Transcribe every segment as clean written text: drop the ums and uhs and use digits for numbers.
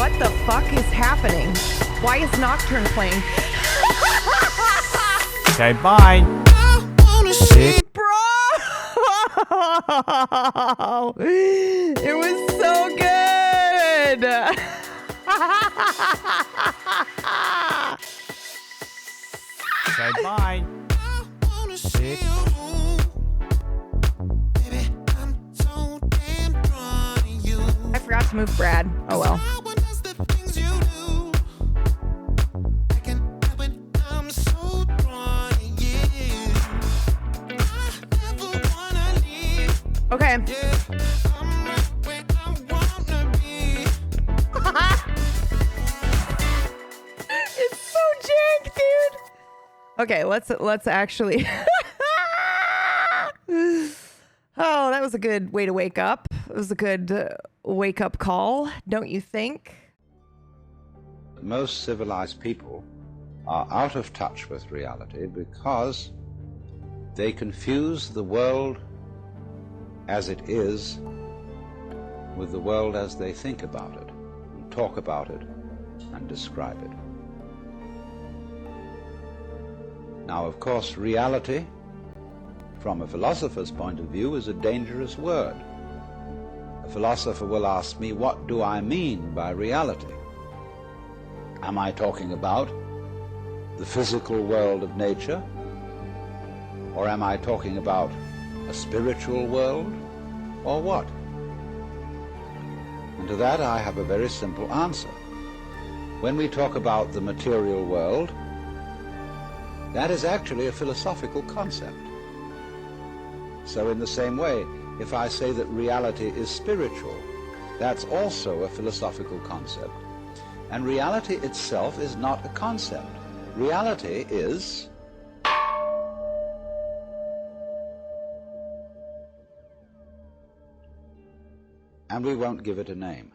What the fuck is happening? Why is Nocturne playing? Okay, bye. Bro! It was so good! Okay, bye. I forgot to move Brad. Oh well. Okay. It's so jank, dude. Okay, let's actually. Oh, that was a good way to wake up. It was a good wake up call, don't you think? Most civilized people are out of touch with reality because they confuse the world as it is with the world as they think about it, and talk about it, and describe it. Now, of course, reality, from a philosopher's point of view, is a dangerous word. A philosopher will ask me, what do I mean by reality? Am I talking about the physical world of nature? Or am I talking about a spiritual world? Or what? And to that I have a very simple answer. When we talk about the material world, that is actually a philosophical concept. So in the same way, if I say that reality is spiritual, that's also a philosophical concept. And reality itself is not a concept. Reality is and we won't give it a name.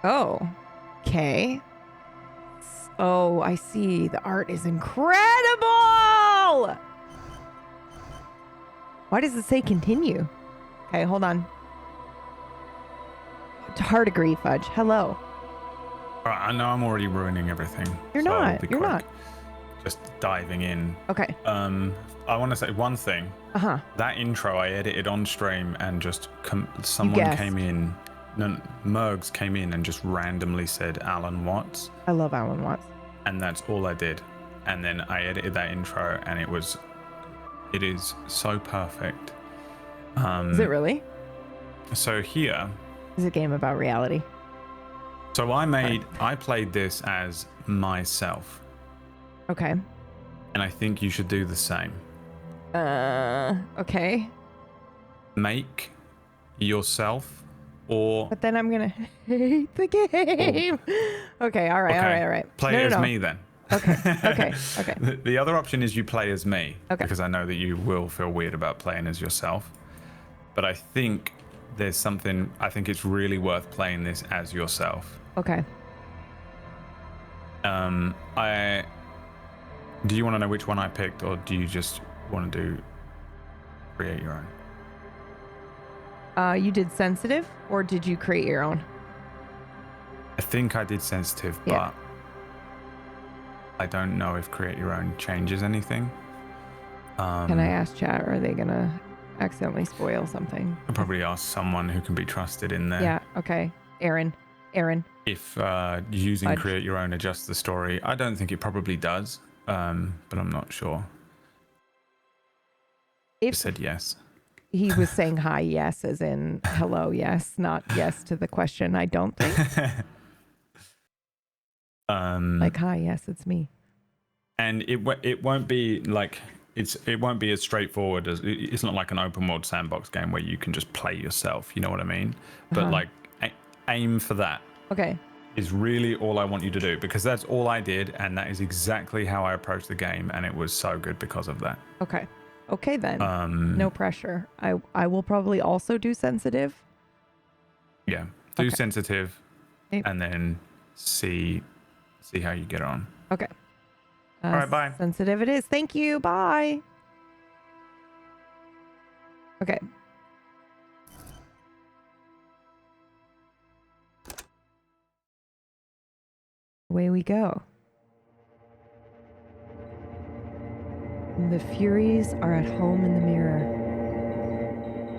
Oh, okay. Oh, I see. The art is incredible. Why does it say continue? Okay, hold on. It's hard to agree, Fudge. Hello. I know I'm already ruining everything. You're so I'll not. be You're quick. not. Just diving in. Okay. I want to say one thing. Uh-huh. That intro I edited on stream and just someone guessed. came in. No, Mergs came in and just randomly said Alan Watts. I love Alan Watts. And that's all I did. And then I edited that intro and it is so perfect. Is it really? So here, It's a game about reality. so I played this as myself. Okay. And I think you should do the same. Okay. Make yourself or But then I'm going to hate the game. Okay, all right. Play as me then. Okay. The other option is you play as me. Okay. Because I know that you will feel weird about playing as yourself. But I think I think it's really worth playing this as yourself. Okay. Do you want to know which one I picked, or do you just want to create your own? You did sensitive, or did you create your own? I think I did sensitive, Yeah. but I don't know if create your own changes anything. Can I ask chat, or are they gonna accidentally spoil something? I'll probably ask someone who can be trusted in there. Yeah. Okay. Aaron. If using Fudge. create your own adjusts the story, I don't think it probably does, but I'm not sure. I If said yes. he was saying hi, yes, as in hello, yes, not yes to the question. I don't think. Like hi, yes, it's me. And it won't be like it won't be as straightforward as it's not like an open world sandbox game where you can just play yourself. You know what I mean? But like aim for that. Okay. Is really all I want you to do, because that's all I did, and that is exactly how I approached the game, and it was so good because of that. Okay then. No pressure. I will probably also do sensitive. Yeah, Do Okay. sensitive, Okay. and then see how you get on. Okay. All right, bye. Sensitive it is. Thank you. Bye. Okay. Away we go. The Furies are at home in the mirror.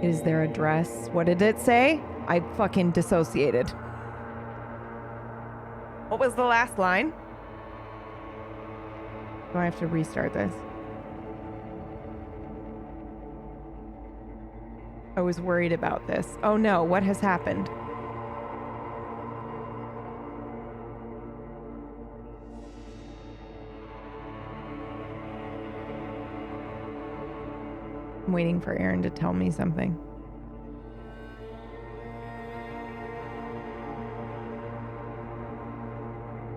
Is their address? What did it say? I fucking dissociated. What was the last line? Do I have to restart this? I was worried about this. Oh no, what has happened? I'm waiting for Aaron to tell me something.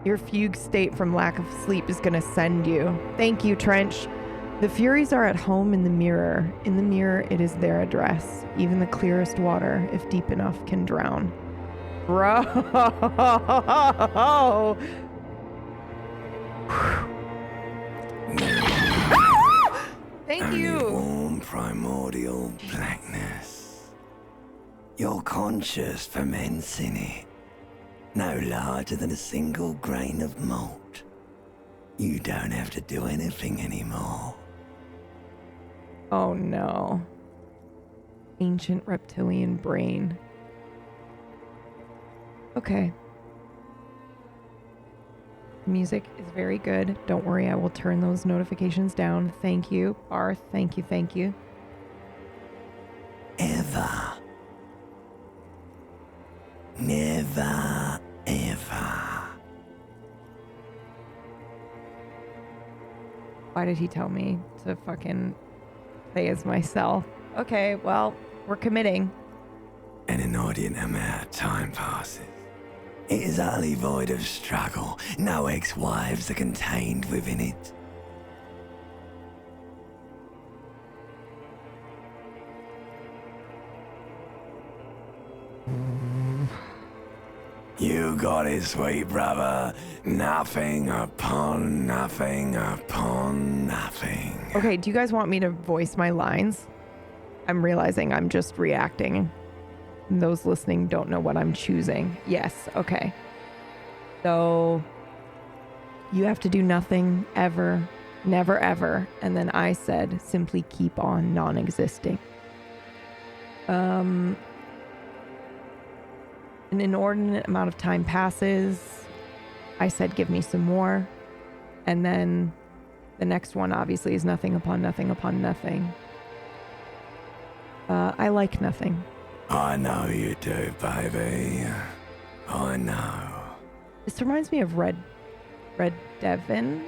Your fugue state from lack of sleep is gonna send you. Thank you, Trench. The Furies are at home in the mirror. In the mirror, it is their address. Even the clearest water, if deep enough, can drown. Bro. Thank you. Warm primordial blackness. You're conscious ferments in it. No larger than a single grain of malt. You don't have to do anything anymore. Oh no. Ancient reptilian brain. Okay. Music is very good. Don't worry, I will turn those notifications down. Thank you, Barth. Thank you, thank you. Ever. Never, ever. Why did he tell me to fucking play as myself? Okay, well, we're committing. An inordinate amount of time passes. It is utterly void of struggle. No ex-wives are contained within it. You got it, sweet brother. Nothing upon nothing upon nothing. Okay, do you guys want me to voice my lines? I'm realizing I'm just reacting. And those listening don't know what I'm choosing. Yes, okay. So you have to do nothing ever, never ever. And then I said, simply keep on non-existing. An inordinate amount of time passes. I said, give me some more. And then the next one obviously is nothing upon nothing upon nothing. I like nothing. I know you do, baby. I know. This reminds me of Red Devin.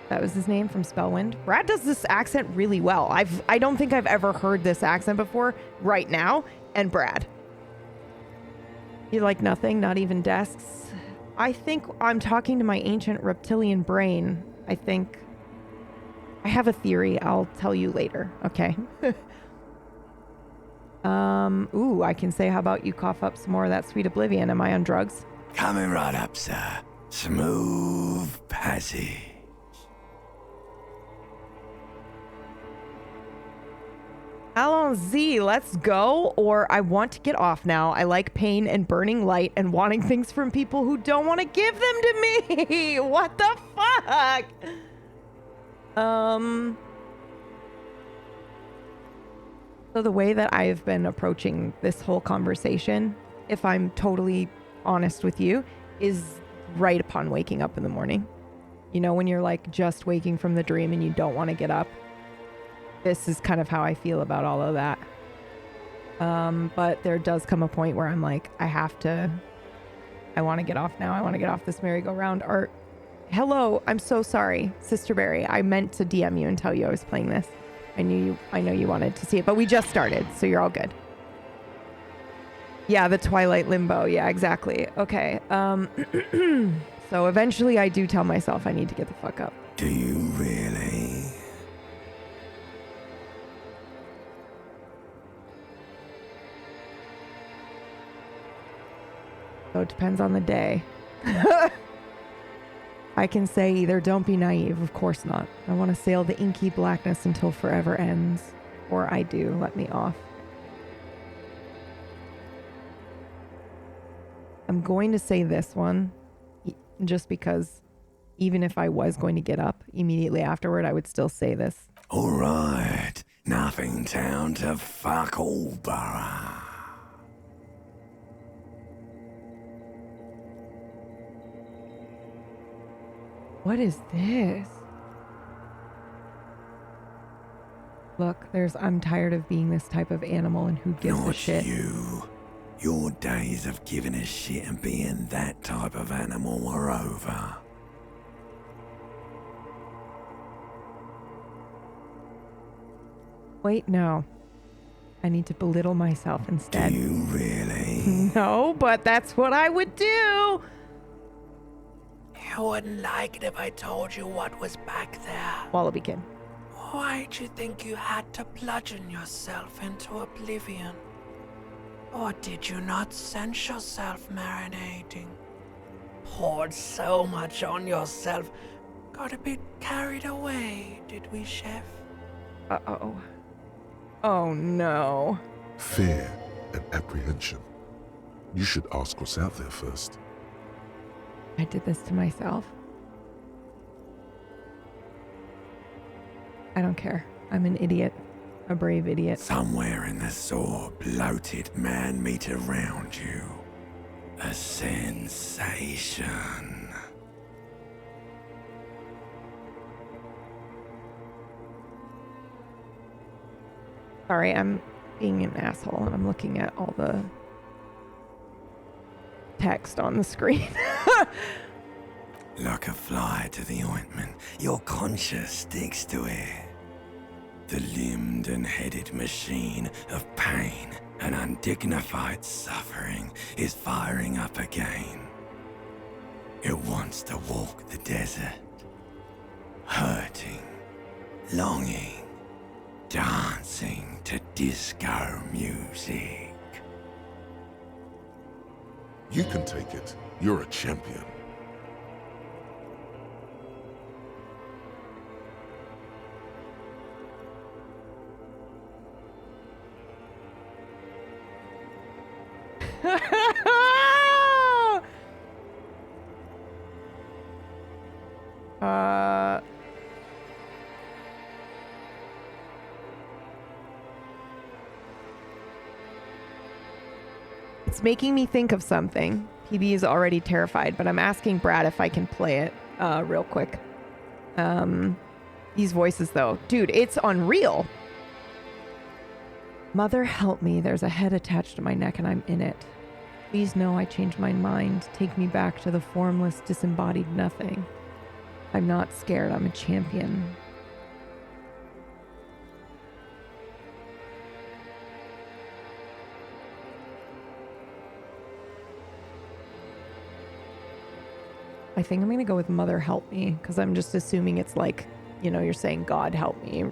That was his name from Spellwind. Brad does this accent really well. I don't think I've ever heard this accent before right now. And Brad. You like nothing, not even desks. I think I'm talking to my ancient reptilian brain. I think I have a theory. I'll tell you later. Okay. Ooh, I can say, how about you cough up some more of that sweet oblivion? Am I on drugs? Coming right up, sir. Smooth passage. Allons-y, let's go. Or I want to get off now. I like pain and burning light and wanting things from people who don't want to give them to me. What the fuck? So the way that I've been approaching this whole conversation, if I'm totally honest with you, is right upon waking up in the morning. You know, when you're like just waking from the dream and you don't want to get up. This is kind of how I feel about all of that. But there does come a point where I'm like, I want to get off now. I want to get off this merry-go-round. Or, hello, I'm so sorry, Sister Berry. I meant to DM you and tell you I was playing this. I know you wanted to see it, but we just started, so you're all good. Yeah, the Twilight Limbo. Yeah, exactly. Okay. So eventually I do tell myself I need to get the fuck up. Do you really? So it depends on the day. I can say either don't be naive, of course not. I want to sail the inky blackness until forever ends. Or I do, let me off. I'm going to say this one, just because even if I was going to get up immediately afterward, I would still say this. All right, nothing down to fuck all, borough. What is this? Look, I'm tired of being this type of animal and who gives a Not shit. you. Your days of giving a shit and being that type of animal are over. Wait, no. I need to belittle myself instead. Do you really? No, but that's what I would do. You wouldn't like it if I told you what was back there. Wallaby kid. Why'd you think you had to bludgeon yourself into oblivion? Or did you not sense yourself marinating? Poured so much on yourself, got a bit carried away, did we, Chef? Uh-oh. Oh, no. Fear and apprehension. You should ask what's out there first. I did this to myself. I don't care. I'm an idiot. A brave idiot. Somewhere in the sore, bloated man meat around you. A sensation. Sorry, I'm being an asshole and I'm looking at all the text on the screen. Like a fly to the ointment, your conscience sticks to it. The limbed and headed machine of pain and undignified suffering is firing up again. It wants to walk the desert, hurting, longing, dancing to disco music. You can take it. You're a champion. It's making me think of something. PB is already terrified, but I'm asking Brad if I can play it real quick. These voices, though. Dude, it's unreal. Mother, help me. There's a head attached to my neck and I'm in it. Please know I changed my mind. Take me back to the formless, disembodied nothing. I'm not scared. I'm a champion. I think I'm going to go with Mother Help Me, because I'm just assuming it's like, you know, you're saying God help me,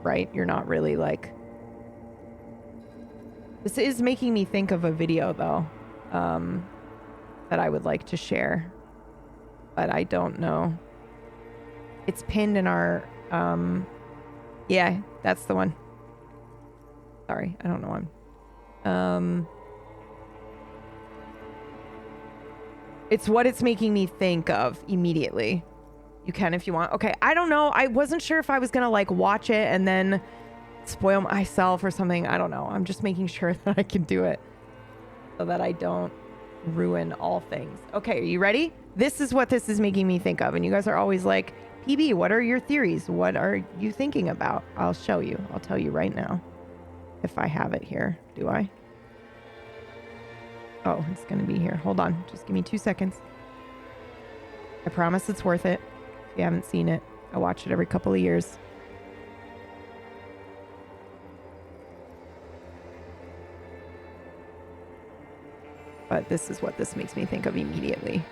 right? You're not really like... This is making me think of a video, though, that I would like to share, but I don't know. It's pinned in our... Yeah, that's the one. Sorry, I don't know one. It's what it's making me think of immediately. You can if you want. Okay, I don't know. I wasn't sure if I was gonna like watch it and then spoil myself or something. I don't know. I'm just making sure that I can do it so that I don't ruin all things. Okay, are you ready? This is what this is making me think of. And you guys are always like, PB, what are your theories? What are you thinking about? I'll show you. I'll tell you right now. If I have it here. Do I? Oh, it's going to be here. Hold on. Just give me 2 seconds. I promise it's worth it. If you haven't seen it, I watch it every couple of years. But this is what this makes me think of immediately.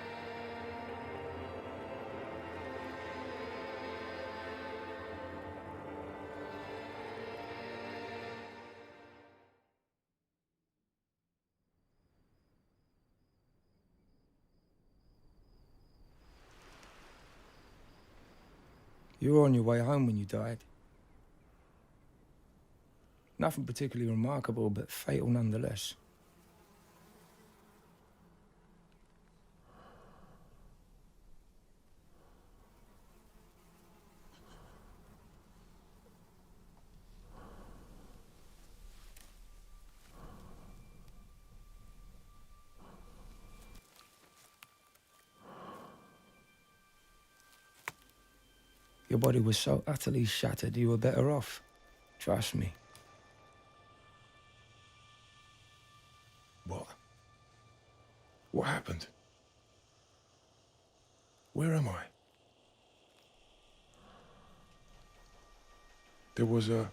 You were on your way home when you died. Nothing particularly remarkable, but fatal nonetheless. Your body was so utterly shattered, you were better off. Trust me. What? What happened? Where am I? There was a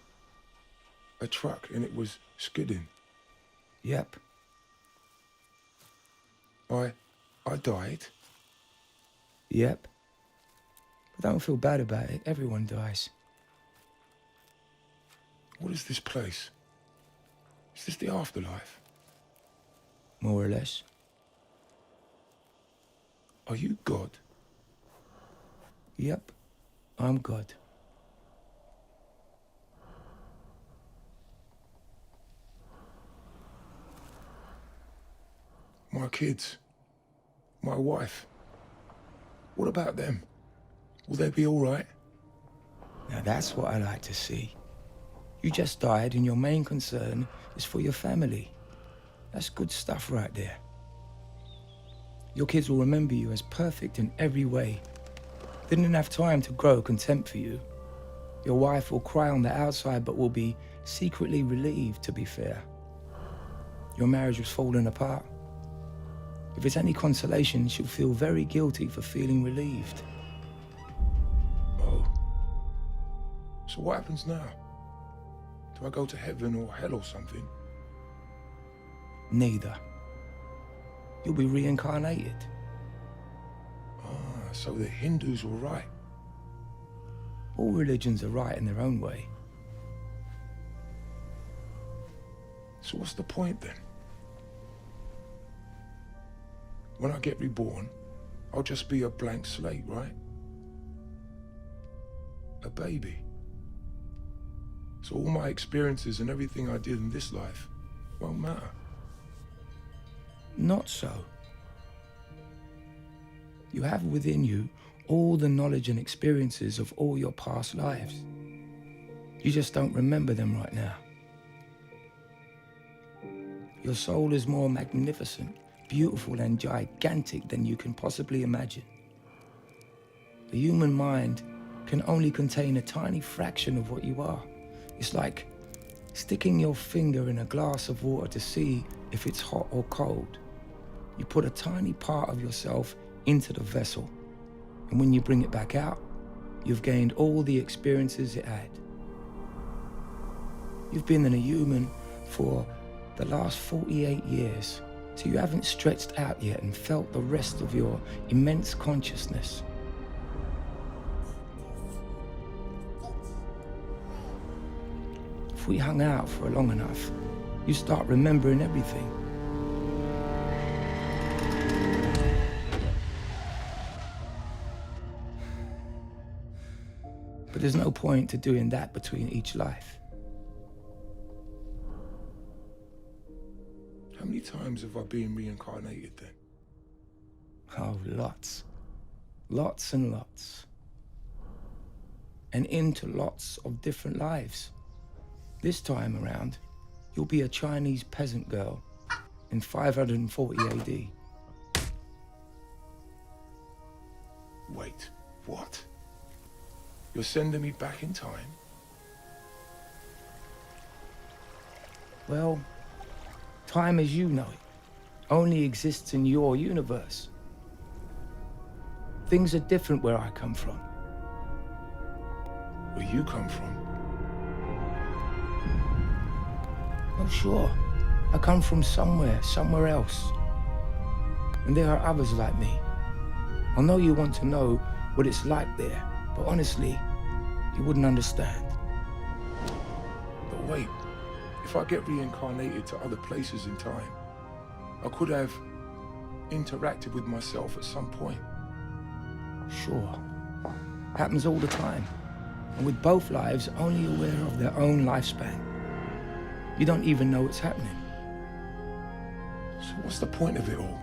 truck and it was skidding. Yep. I died. Yep. But don't feel bad about it. Everyone dies. What is this place? Is this the afterlife? More or less. Are you God? Yep. I'm God. My kids? My wife? What about them? Will they be all right? Now that's what I like to see. You just died and your main concern is for your family. That's good stuff right there. Your kids will remember you as perfect in every way. They didn't have time to grow contempt for you. Your wife will cry on the outside but will be secretly relieved, to be fair. Your marriage was falling apart. If it's any consolation, she'll feel very guilty for feeling relieved. Oh. So what happens now? Do I go to heaven or hell or something? Neither. You'll be reincarnated. Ah, so the Hindus were right. All religions are right in their own way. So what's the point then? When I get reborn, I'll just be a blank slate, right? A baby. So all my experiences and everything I did in this life won't matter. Not so. You have within you all the knowledge and experiences of all your past lives. You just don't remember them right now. Your soul is more magnificent, beautiful and gigantic than you can possibly imagine. The human mind can only contain a tiny fraction of what you are. It's like sticking your finger in a glass of water to see if it's hot or cold. You put a tiny part of yourself into the vessel, and when you bring it back out, you've gained all the experiences it had. You've been in a human for the last 48 years, so you haven't stretched out yet and felt the rest of your immense consciousness. If we hung out for long enough, you start remembering everything. But there's no point to doing that between each life. How many times have I been reincarnated then? Oh, lots. Lots and lots. And into lots of different lives. This time around, you'll be a Chinese peasant girl in 540 AD. Wait, what? You're sending me back in time? Well, time as you know it only exists in your universe. Things are different where I come from. Where you come from? Oh, sure. I come from somewhere else. And there are others like me. I know you want to know what it's like there, but honestly, you wouldn't understand. But wait, if I get reincarnated to other places in time, I could have interacted with myself at some point. Sure. Happens all the time. and with both lives only aware of their own lifespan. You don't even know what's happening. So what's the point of it all?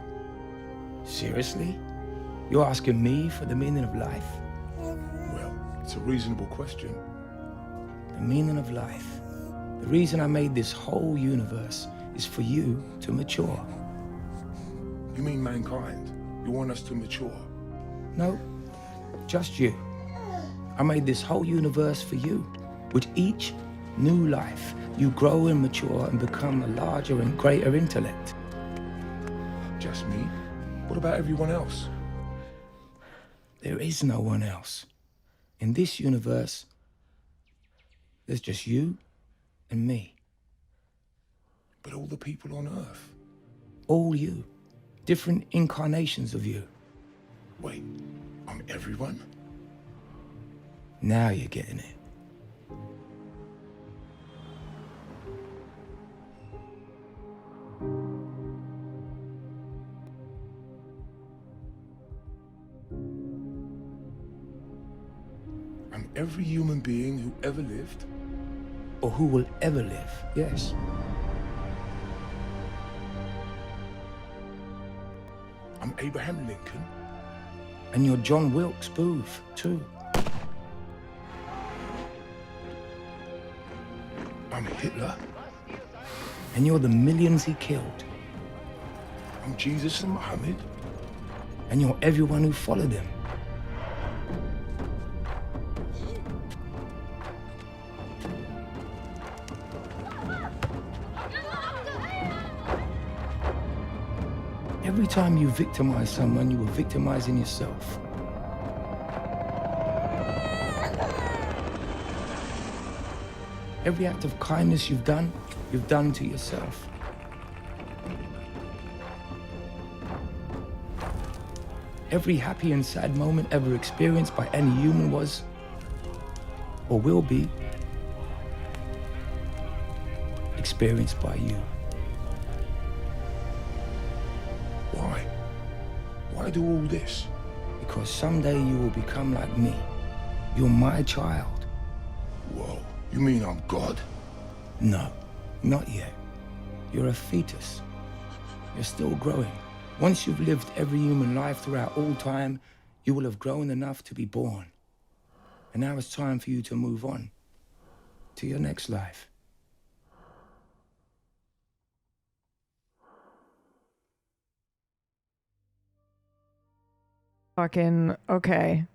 Seriously? You're asking me for the meaning of life? Well, it's a reasonable question. The meaning of life. The reason I made this whole universe is for you to mature. You mean mankind? You want us to mature? No, just you. I made this whole universe for you. With each new life, you grow and mature and become a larger and greater intellect. Just me? What about everyone else? There is no one else. In this universe, there's just you and me. But all the people on Earth? All you. Different incarnations of you. Wait, I'm everyone? Now you're getting it. I'm every human being who ever lived? Or who will ever live, yes. I'm Abraham Lincoln? And you're John Wilkes Booth, too. I'm Hitler? And you're the millions he killed. I'm Jesus and Muhammad? And you're everyone who followed him. Every time you victimize someone, you were victimizing yourself. Every act of kindness you've done to yourself. Every happy and sad moment ever experienced by any human was, or will be, experienced by you. Why? Why do all this? Because someday you will become like me. You're my child. Whoa, you mean I'm God? No, not yet. You're a fetus. You're still growing. Once you've lived every human life throughout all time, you will have grown enough to be born. And now it's time for you to move on to your next life. Fucking okay.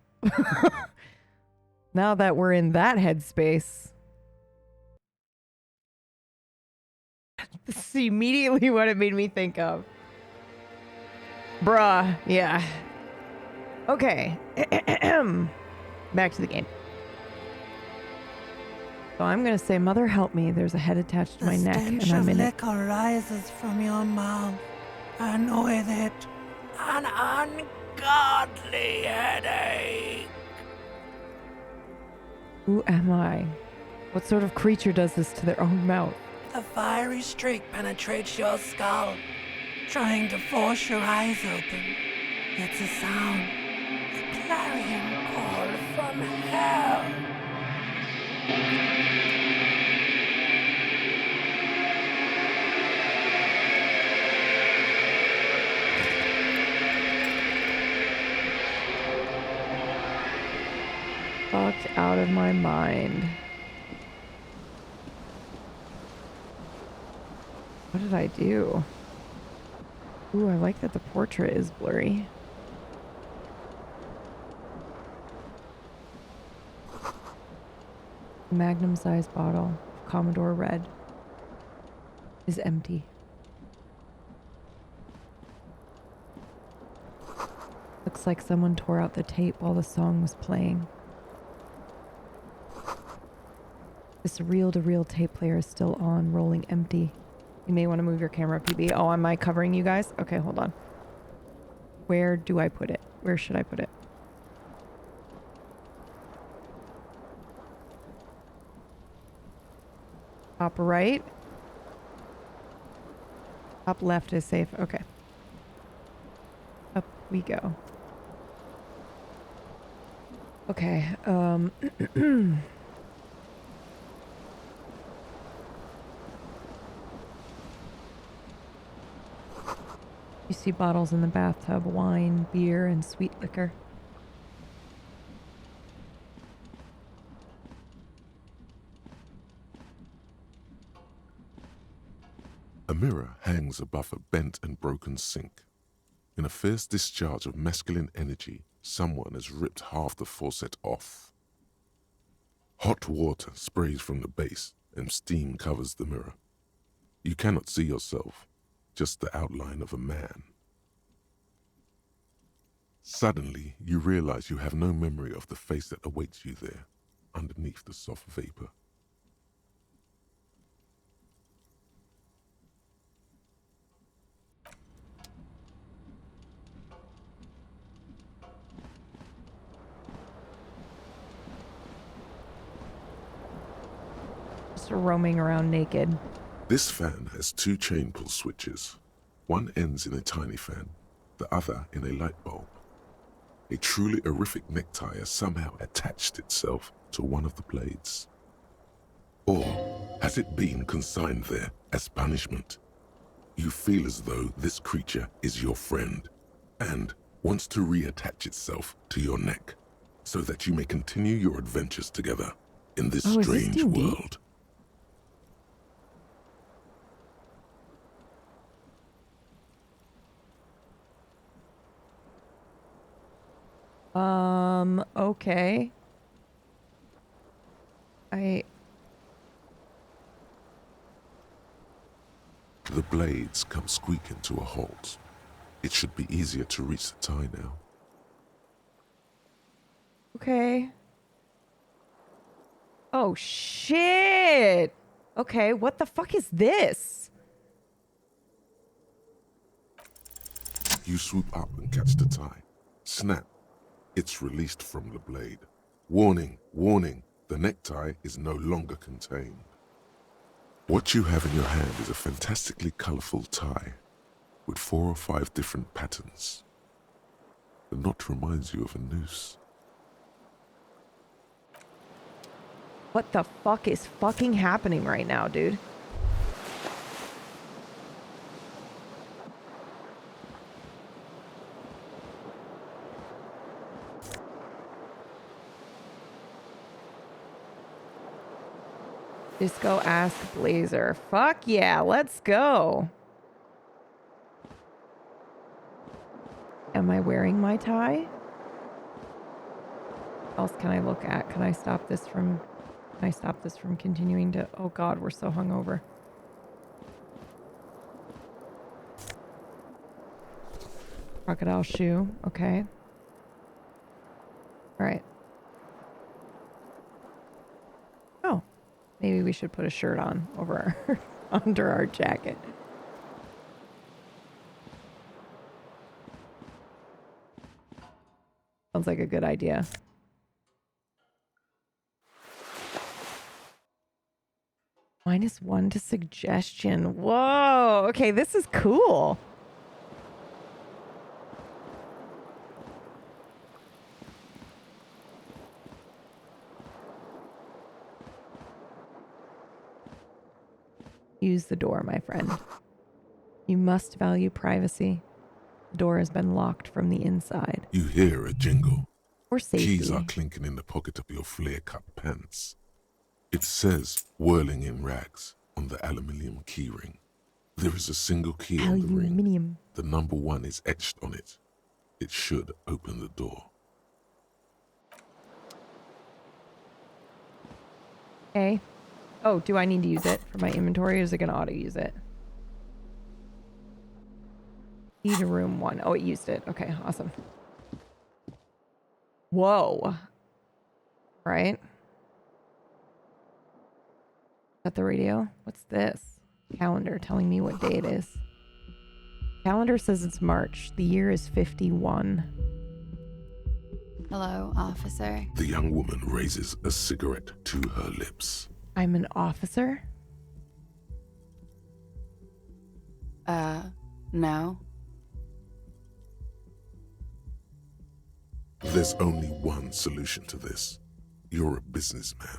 Now that we're in that headspace, this is immediately what it made me think of. Bruh, yeah. Okay. Back to the game. So I'm gonna say, Mother help me. There's a head attached to my neck, and I'm in it. The stench of liquor rises from your mouth, and with it, an ungodly headache. Who am I? What sort of creature does this to their own mouth? The fiery streak penetrates your skull, trying to force your eyes open. It's a sound, a clarion call from hell. Fucked out of my mind. What did I do? Ooh, I like that the portrait is blurry. Magnum-sized bottle of Commodore Red is empty. Looks like someone tore out the tape while the song was playing. This reel-to-reel tape player is still on, rolling empty. You may want to move your camera, PB. Oh, am I covering you guys? Okay, hold on. Where do I put it? Where should I put it? Top right. Top left is safe. Okay. Up we go. Okay, you see bottles in the bathtub, wine, beer, and sweet liquor. A mirror hangs above a bent and broken sink. In a fierce discharge of masculine energy, someone has ripped half the faucet off. Hot water sprays from the base and steam covers the mirror. You cannot see yourself, just the outline of a man. Suddenly, you realize you have no memory of the face that awaits you there, underneath the soft vapor. Just roaming around naked. This fan has two chain pull switches. One ends in a tiny fan, the other in a light bulb. A truly horrific necktie has somehow attached itself to one of the blades. Or has it been consigned there as punishment? You feel as though this creature is your friend and wants to reattach itself to your neck so that you may continue your adventures together in this strange world. Okay. The blades come squeaking to a halt. It should be easier to reach the tie now. Okay. Oh, shit! Okay, what the fuck is this? You swoop up and catch the tie. Snap. It's released from the blade. Warning, warning, the necktie is no longer contained. What you have in your hand is a fantastically colorful tie with 4 or 5 different patterns. The knot reminds you of a noose. What the fuck is fucking happening right now, dude? Disco Ask Blazer. Fuck yeah, let's go. Am I wearing my tie? What else can I look at? Can I stop this from continuing to... Oh god, we're so hungover. Crocodile shoe. Okay. All right. Oh. Maybe we should put a shirt on over our under our jacket. Sounds like a good idea. -1 to suggestion. Whoa. Okay, this is cool. Use the door, my friend. You must value privacy. The door has been locked from the inside. You hear a jingle. For safety. Keys are clinking in the pocket of your flare-cut pants. It says, whirling in rags, on the aluminium keyring. There is a single key on the ring. The number 1 is etched on it. It should open the door. Okay. Oh, do I need to use it for my inventory, or is it going to auto-use it? Key to room 1. Oh, it used it. Okay, awesome. Whoa. Right. Is that the radio? What's this? Calendar telling me what day it is. Calendar says it's March. The year is 51. Hello, officer. The young woman raises a cigarette to her lips. I'm an officer? No. There's only one solution to this. You're a businessman.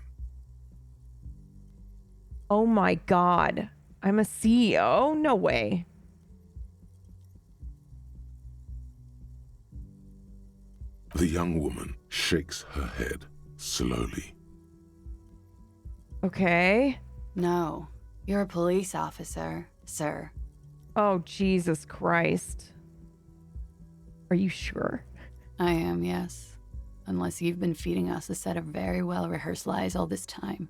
Oh my God. I'm a CEO? No way. The young woman shakes her head slowly. Okay. No, you're a police officer, sir. Oh, Jesus Christ. Are you sure? I am, yes. Unless you've been feeding us a set of very well-rehearsed lies all this time.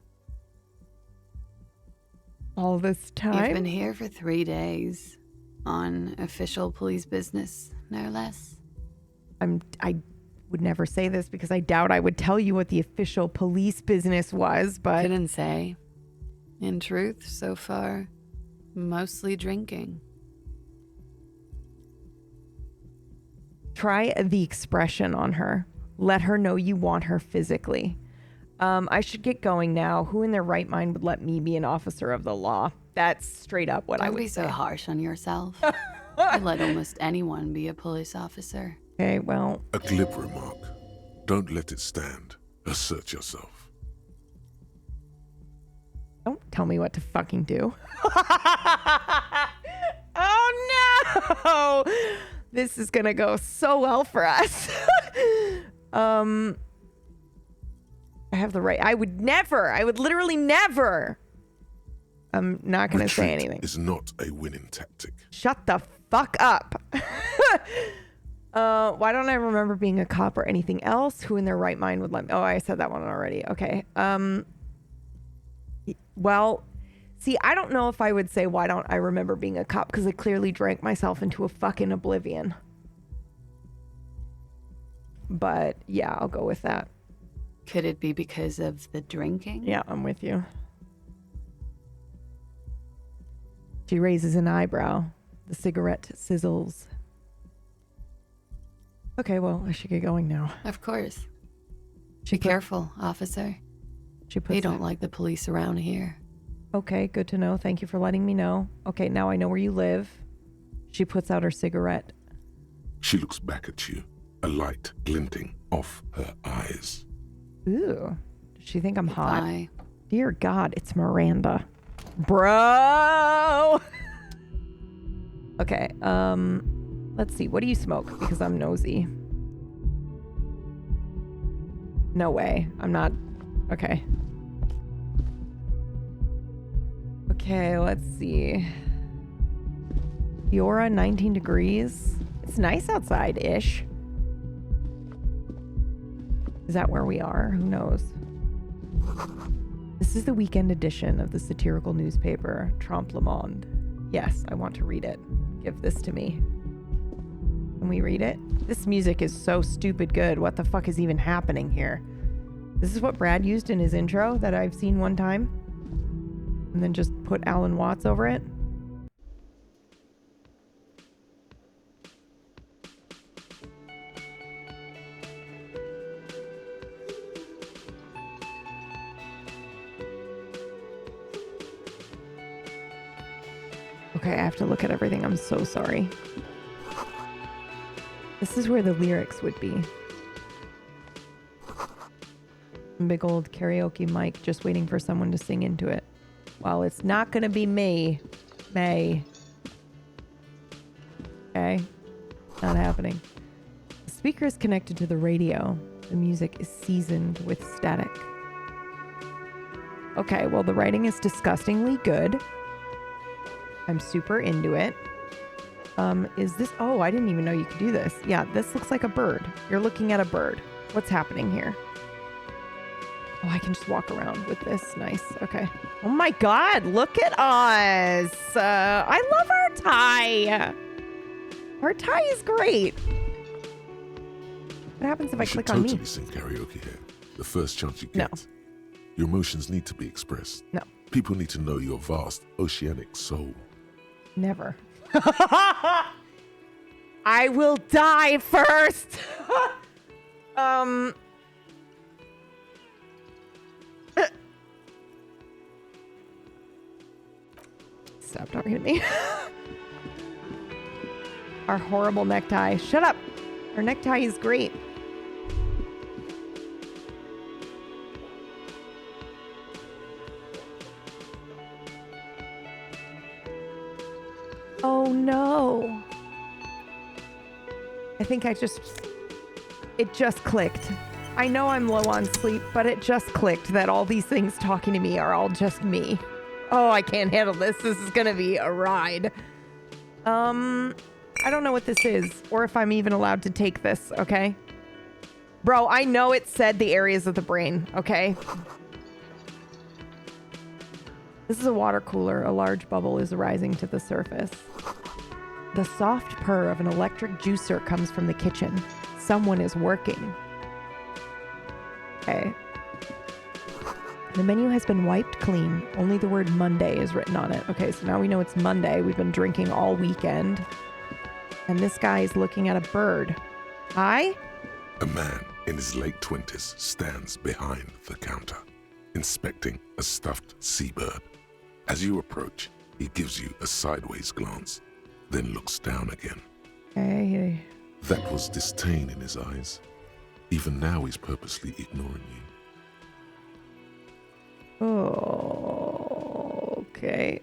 All this time? You've been here for 3 days. On official police business, no less. I would never say this because I doubt I would tell you what the official police business was, but... Couldn't say. In truth, so far, mostly drinking. Try the expression on her. Let her know you want her physically. I should get going now. Who in their right mind would let me be an officer of the law? That's straight up what I Don't would be say. so harsh on yourself. I'd let almost anyone be a police officer. Okay, well... A glib remark. Don't let it stand. Assert yourself. Don't tell me what to fucking do. Oh no! This is gonna go so well for us. I have the right. I would literally never. I'm not gonna say Retreat anything. is not a winning tactic. Shut the fuck up. Why don't I remember being a cop or anything else? Who in their right mind would let me? Oh, I said that one already. Okay. Well, see, I don't know if I would say why don't I remember being a cop because I clearly drank myself into a fucking oblivion. But yeah, I'll go with that. Could it be because of the drinking? Yeah, I'm with you. She raises an eyebrow. The cigarette sizzles. Okay, well, I should get going now. Of course. Be careful, officer. She puts They don't like the police around here. Okay, good to know. Thank you for letting me know. Okay, now I know where you live. She puts out her cigarette. She looks back at you, a light glinting off her eyes. Ooh. Does she think I'm hot? Bye. Dear God, it's Miranda. Bro! Okay, let's see. What do you smoke? Because I'm nosy. No way. I'm not... Okay. Okay, let's see. Fiora, 19 degrees. It's nice outside-ish. Is that where we are? Who knows? This is the weekend edition of the satirical newspaper, Trompe le Monde. Yes, I want to read it. Give this to me. Can we read it? This music is so stupid good. What the fuck is even happening here? This is what Brad used in his intro that I've seen one time. And then just put Alan Watts over it. Okay, I have to look at everything. I'm so sorry. This is where the lyrics would be. Big old karaoke mic just waiting for someone to sing into it. Well, it's not gonna be me, May. Okay? Not happening. The speaker is connected to the radio. The music is seasoned with static. Okay, well, the writing is disgustingly good. I'm super into it. Is this... Oh, I didn't even know you could do this. Yeah, this looks like a bird. You're looking at a bird. What's happening here? Oh, I can just walk around with this. Nice. Okay. Oh my God, look at us. I love our tie. Our tie is great. What happens if I click on me? You should totally sing karaoke here. The first chance you No. get. Your emotions need to be expressed. No. People need to know your vast oceanic soul. Never. I will die first. Stop talking to me. Our horrible necktie. Shut up. Our necktie is great. Oh no. I think it just clicked. I know I'm low on sleep, but it just clicked that all these things talking to me are all just me. Oh, I can't handle this. This is gonna be a ride. I don't know what this is or if I'm even allowed to take this, okay? Bro, I know it said the areas of the brain, okay? This is a water cooler. A large bubble is rising to the surface. The soft purr of an electric juicer comes from the kitchen. Someone is working. Okay. The menu has been wiped clean. Only the word Monday is written on it. Okay, so now we know it's Monday. We've been drinking all weekend. And this guy is looking at a bird. Hi? A man in his late 20s stands behind the counter, inspecting a stuffed seabird. As you approach, he gives you a sideways glance, then looks down again. Hey. That was disdain in his eyes. Even now, he's purposely ignoring you. Oh, okay.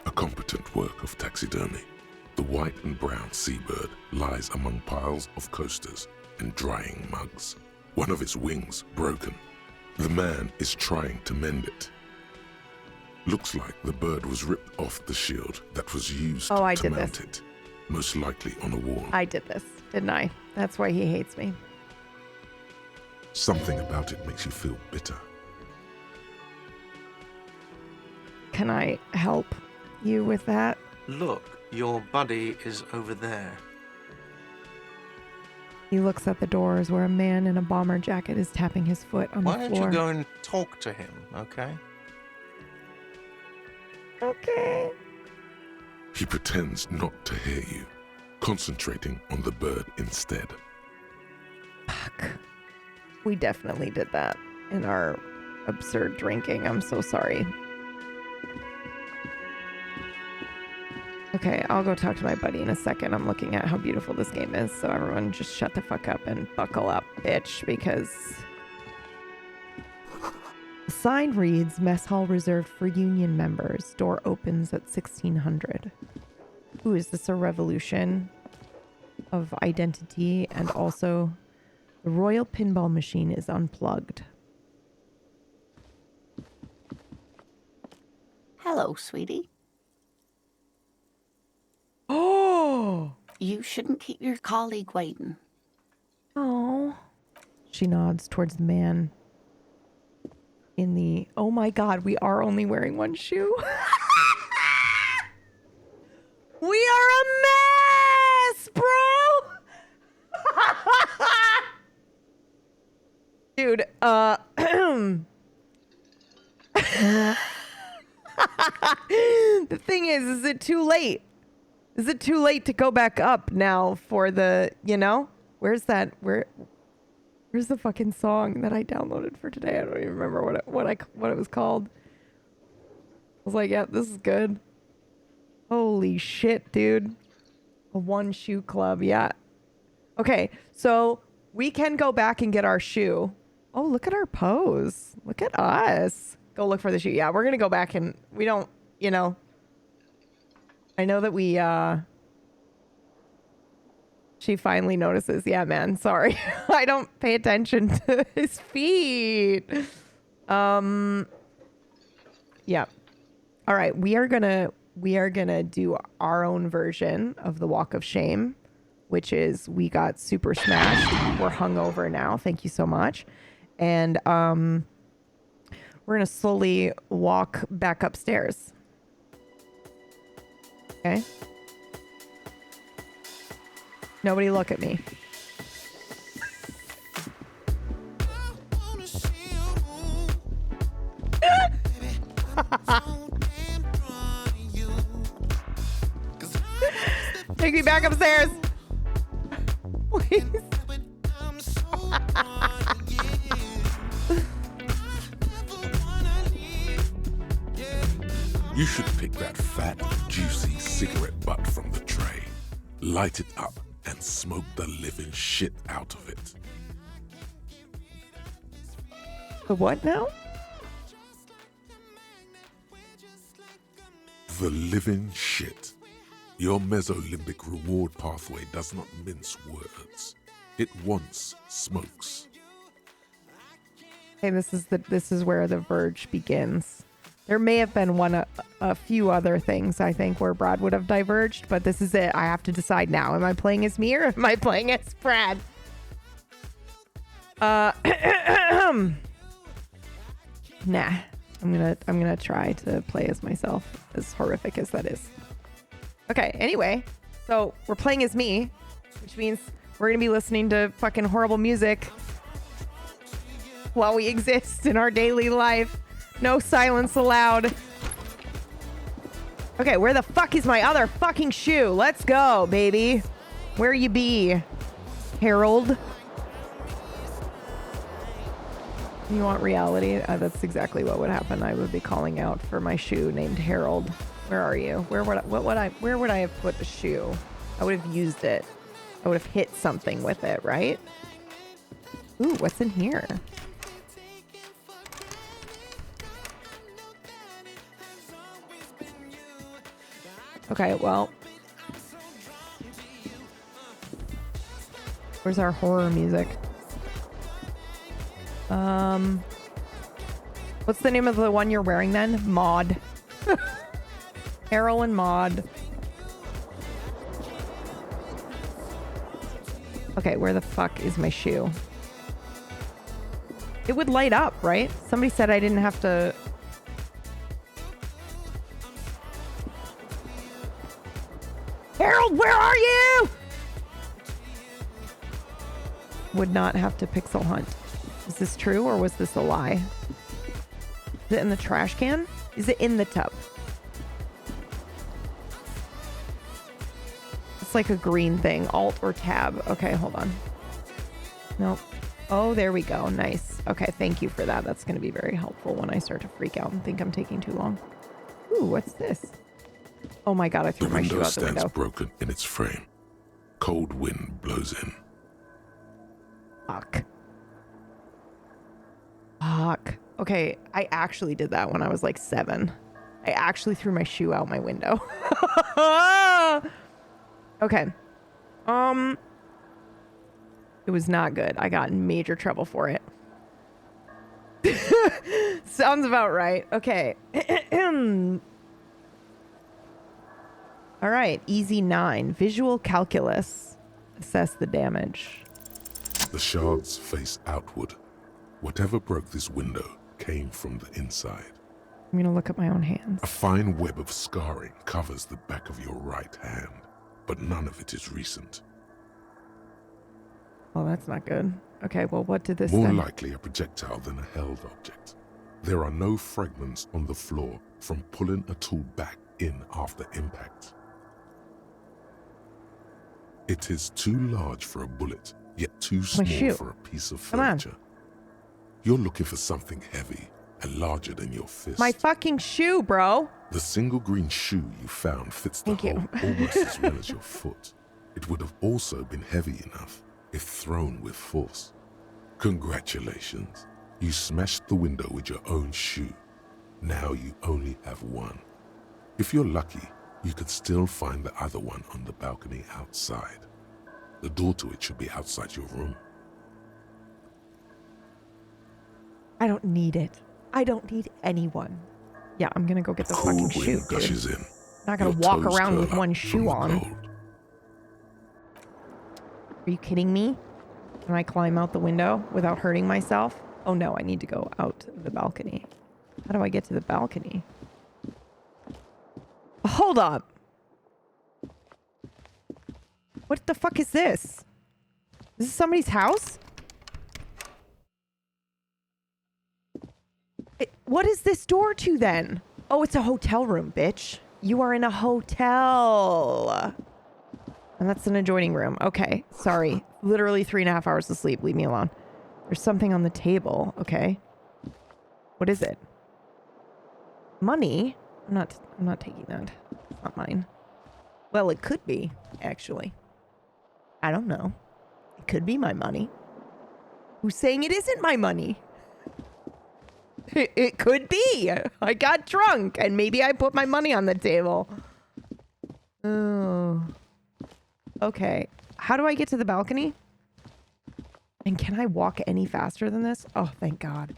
A competent work of taxidermy. The white and brown seabird lies among piles of coasters and drying mugs. One of its wings broken. The man is trying to mend it. Looks like the bird was ripped off the shield that was used to mount it. Most likely on a wall. I did this, didn't I? That's why he hates me. Something about it makes you feel bitter. Can I help you with that? Look, your buddy is over there. He looks at the doors where a man in a bomber jacket is tapping his foot on the floor. Why don't you go and talk to him, okay? Okay. He pretends not to hear you, concentrating on the bird instead. Fuck. We definitely did that in our absurd drinking. I'm so sorry. Okay, I'll go talk to my buddy in a second. I'm looking at how beautiful this game is, so everyone just shut the fuck up and buckle up, bitch, because... The sign reads, Mess Hall reserved for union members. Door opens at 1600. Ooh, is this a revolution of identity? And also, the Royal Pinball Machine is unplugged. Hello, sweetie. Oh! You shouldn't keep your colleague waiting. Oh. She nods towards the man in the... Oh my god, we are only wearing one shoe. We are a mess, bro! Dude, the thing is it too late? Is it too late to go back up now for the, you know? Where's that? Where's the fucking song that I downloaded for today? I don't even remember what it was called. I was like, yeah, this is good. Holy shit, dude. A one shoe club, yeah. Okay, so we can go back and get our shoe. Oh, look at our pose. Look at us. Go look for the shoe. Yeah, we're gonna go back and we don't, you know. I know that we, she finally notices. Yeah, man, sorry. I don't pay attention to his feet. Yeah. All right, we are gonna do our own version of the Walk of Shame, which is we got super smashed. We're hungover now. Thank you so much. And we're gonna slowly walk back upstairs. Okay. Nobody look at me. Take me back upstairs. Please. You should pick that fat, juicy cigarette butt from the tray, light it up, and smoke the living shit out of it. The what now? The living shit. Your mesolimbic reward pathway does not mince words. It once smokes. Okay, this is where the verge begins. There may have been a few other things, I think, where Brad would have diverged, but this is it. I have to decide now. Am I playing as me or am I playing as Brad? Nah. I'm gonna try to play as myself, as horrific as that is. Okay, anyway, so we're playing as me, which means we're gonna be listening to fucking horrible music while we exist in our daily life. No silence allowed. Okay, where the fuck is my other fucking shoe? Let's go, baby. Where you be, Harold? You want reality? That's exactly what would happen. I would be calling out for my shoe named Harold. Where are you? Where would I have put the shoe? I would have used it. I would have hit something with it, right? Ooh, what's in here? Okay, well. Where's our horror music? What's the name of the one you're wearing then? Maud. Heroin Maud. Okay, where the fuck is my shoe? It would light up, right? Somebody said I didn't have to... Harold, where are you? Would not have to pixel hunt. Is this true or was this a lie? Is it in the trash can? Is it in the tub? It's like a green thing. Alt or tab. Okay, hold on. Nope. Oh, there we go. Nice. Okay, thank you for that. That's going to be very helpful when I start to freak out and think I'm taking too long. Ooh, what's this? Oh my god, I threw my shoe out the window. The window stands broken in its frame. Cold wind blows in. Fuck. Fuck. Okay, I actually did that when I was like 7. I actually threw my shoe out my window. Okay. It was not good. I got in major trouble for it. Sounds about right. Okay. All right. Easy 9. Visual calculus. Assess the damage. The shards face outward. Whatever broke this window came from the inside. I'm gonna look at my own hands. A fine web of scarring covers the back of your right hand, but none of it is recent. Oh, that's not good. Okay, well, what did this More then? likely a projectile than a held object. There are no fragments on the floor from pulling a tool back in after impact. It is too large for a bullet, yet too small for a piece of furniture. You're looking for something heavy and larger than your fist. My fucking shoe, bro. The single green shoe you found fits the hole almost as well as your foot. It would have also been heavy enough if thrown with force. Congratulations. You smashed the window with your own shoe. Now you only have one. If you're lucky, you could still find the other one on the balcony outside. The door to it should be outside your room. I don't need it. I don't need anyone. Yeah, I'm gonna go get the fucking shoe, dude. Gushes in. Not gonna walk around with one shoe on. Are you kidding me? Can I climb out the window without hurting myself? Oh no, I need to go out the balcony. How do I get to the balcony? Hold up. What the fuck is this? Is this somebody's house? What is this door to then? Oh, it's a hotel room, bitch. You are in a hotel. And that's an adjoining room. Okay, sorry. Literally 3.5 hours of sleep. Leave me alone. There's something on the table. Okay. What is it? Money? I'm not taking that. It's not mine. Well, it could be, actually. I don't know. It could be my money. Who's saying it isn't my money? It could be. I got drunk and maybe I put my money on the table. Oh. Okay. How do I get to the balcony? And can I walk any faster than this? Oh, thank God.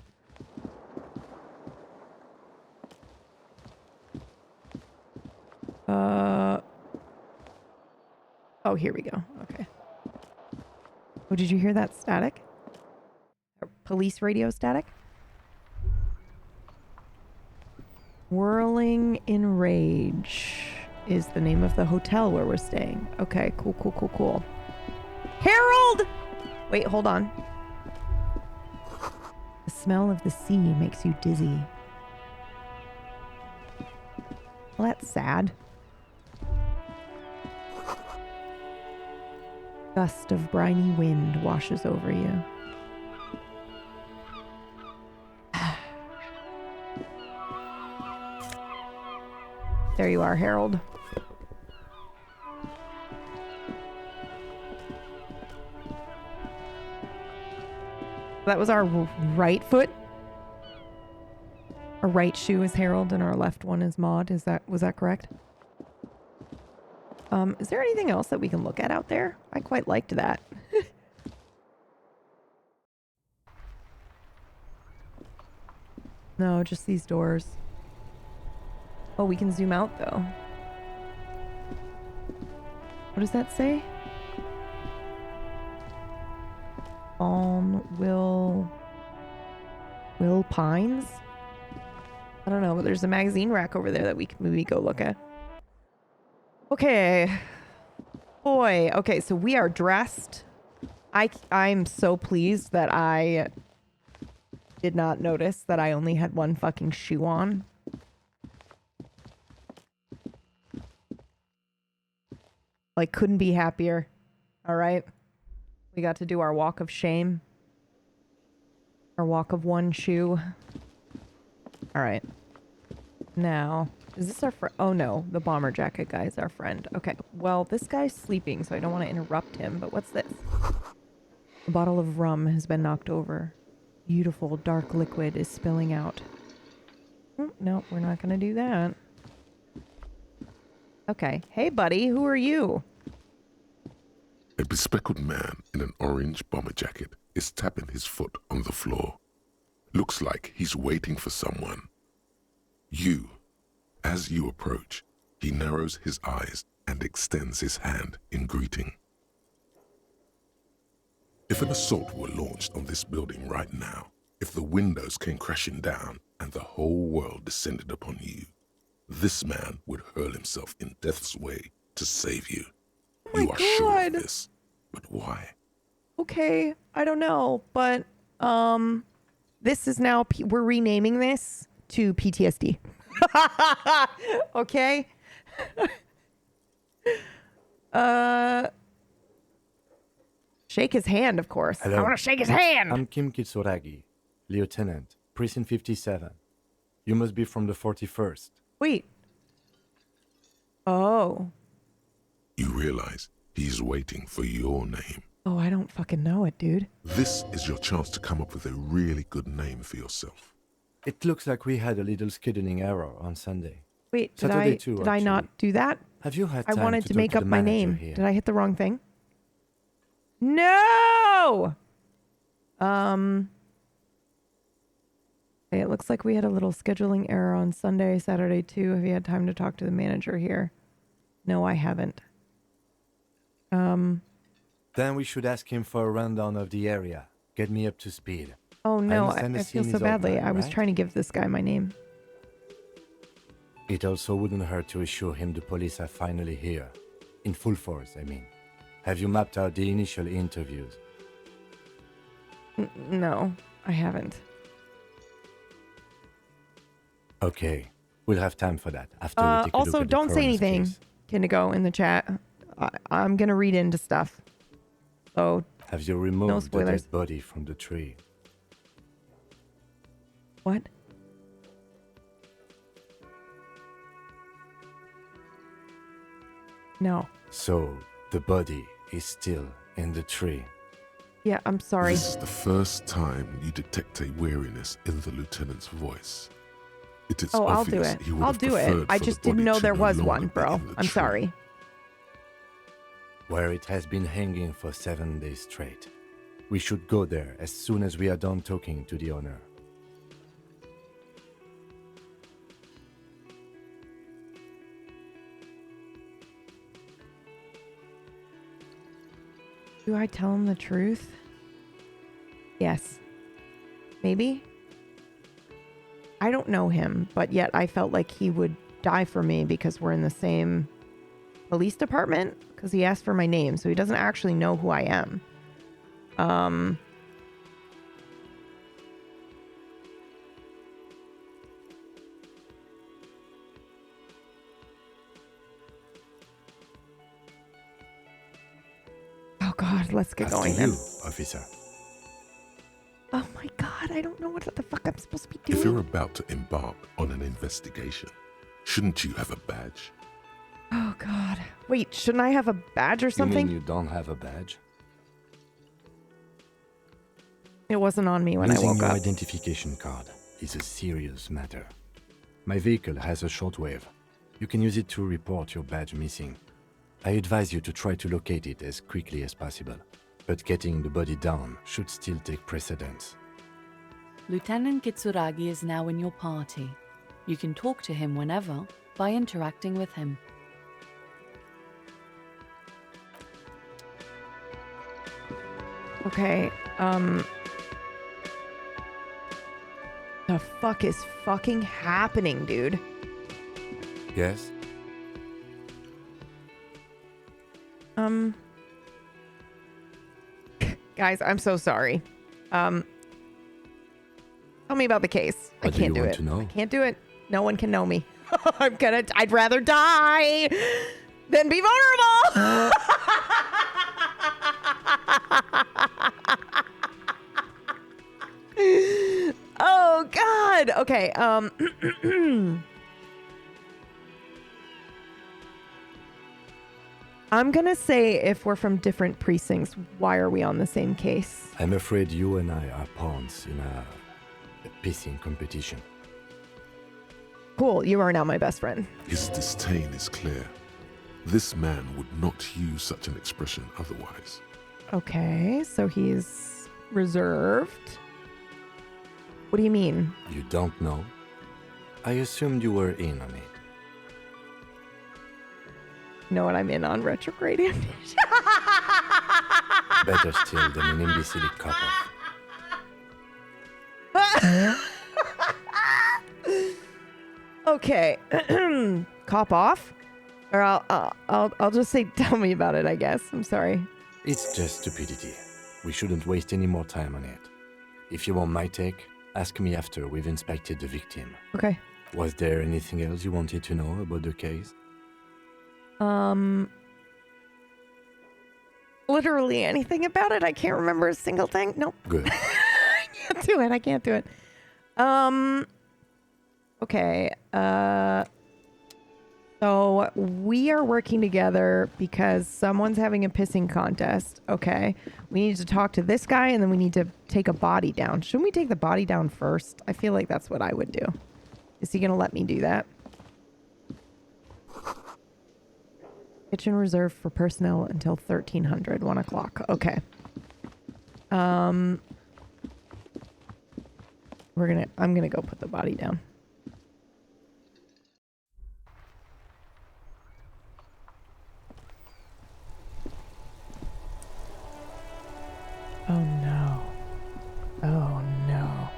Oh, here we go. Okay. Oh, did you hear that static? Police radio static? Whirling in Rage is the name of the hotel where we're staying. Okay, cool. Harold! Wait, hold on. The smell of the sea makes you dizzy. Well, that's sad. Gust of briny wind washes over you. There you are, Harold. That was our right foot. Our right shoe is Harold and our left one is Maud. Was that correct? Is there anything else that we can look at out there? I quite liked that. No, just these doors. Oh, we can zoom out though. What does that say? Will Pines? I don't know, but there's a magazine rack over there that we can maybe go look at. Okay. Boy, okay, so we are dressed. I'm so pleased that I did not notice that I only had one fucking shoe on. Like, couldn't be happier. All right. We got to do our walk of shame. Our walk of one shoe. All right. Now, is this our friend? Oh no, the bomber jacket guy is our friend. Okay, well, this guy's sleeping, so I don't want to interrupt him, but what's this? A bottle of rum has been knocked over. Beautiful dark liquid is spilling out. No, we're not going to do that. Okay. Hey, buddy, who are you? A bespectacled man in an orange bomber jacket is tapping his foot on the floor. Looks like he's waiting for someone. As you approach, he narrows his eyes and extends his hand in greeting. If an assault were launched on this building right now, if the windows came crashing down and the whole world descended upon you, this man would hurl himself in death's way to save you. Oh you are sure of this, but why? Okay, I don't know, but this is now we're renaming this to PTSD. Okay. Shake his hand, of course. Hello. I want to shake his hand. I'm Kim Kitsuragi, Lieutenant, Precinct 57. You must be from the 41st. Wait. Oh. You realize he's waiting for your name. Oh, I don't fucking know it, dude. This is your chance to come up with a really good name for yourself. It looks like we had a little scheduling error on Sunday. Wait, Saturday too, did I not do that? Have you had I time wanted to talk make up the my manager name. here? Did I hit the wrong thing? No! Okay, it looks like we had a little scheduling error on Sunday, Saturday too. Have you had time to talk to the manager here? No, I haven't. Then we should ask him for a rundown of the area. Get me up to speed. Oh no, I understand the feel scene so is badly. open, I was right? trying to give this guy my name. It also wouldn't hurt to assure him the police are finally here. In full force, I mean. Have you mapped out the initial interviews? No, I haven't. Okay, we'll have time for that after we take a look Also, at the don't say coroner's anything, case. Kindigo, in the chat. I'm gonna read into stuff. So, Have you removed the spoilers. dead body from the tree? what? No. So, the body is still in the tree. Yeah, I'm sorry. This is the first time you detect a weariness in the lieutenant's voice. It is I'll do obvious it. he would I'll have do it. preferred I for just the didn't body know to there no was longer one, be bro. in the I'm tree. sorry. Where it has been hanging for 7 days straight. We should go there as soon as we are done talking to the owner. Do I tell him the truth? Yes. Maybe? I don't know him, but yet I felt like he would die for me because we're in the same police department, because he asked for my name, so he doesn't actually know who I am. Oh God, let's get After going you, then. officer. Oh my God, I don't know what the fuck I'm supposed to be If you're doing. about to embark on an investigation, shouldn't you have a badge? Oh God. Wait, shouldn't I have a badge or You something? mean you don't have a badge? It wasn't on me when I Losing woke your up. identification card is a serious matter. My vehicle has a shortwave. You can use it to report your badge missing. I advise you to try to locate it as quickly as possible, but getting the body down should still take precedence. Lieutenant Kitsuragi is now in your party. You can talk to him whenever by interacting with him. Okay, the fuck is fucking happening, dude? Yes? Guys, I'm so sorry. Tell me about the case. What I can't do you want it. to know? I can't do it. No one can know me. I'd rather die than be vulnerable. Oh God. Okay. I'm gonna say if we're from different precincts, why are we on the same case? I'm afraid you and I are pawns in a pissing competition. Cool, you are now my best friend. His disdain is clear. This man would not use such an expression otherwise. Okay, so he's reserved. What do you mean? You don't know? I assumed you were in on it. You know what I'm in on? Retrograde amnesia. Better still than an imbecile cop-off. Okay, cop off, or I'll just say tell me about it. I guess I'm sorry. It's just stupidity. We shouldn't waste any more time on it. If you want my take, ask me after we've inspected the victim. Okay. Was there anything else you wanted to know about the case? Literally anything about it. I can't remember a single thing. Nope. Good. I can't do it. Okay. So we are working together because someone's having a pissing contest. Okay. We need to talk to this guy and then we need to take a body down. Shouldn't we take the body down first? I feel like that's what I would do. Is he going to let me do that? Kitchen reserved for personnel until 1300, 1 o'clock. Okay. I'm gonna go put the body down. Oh no. Oh no.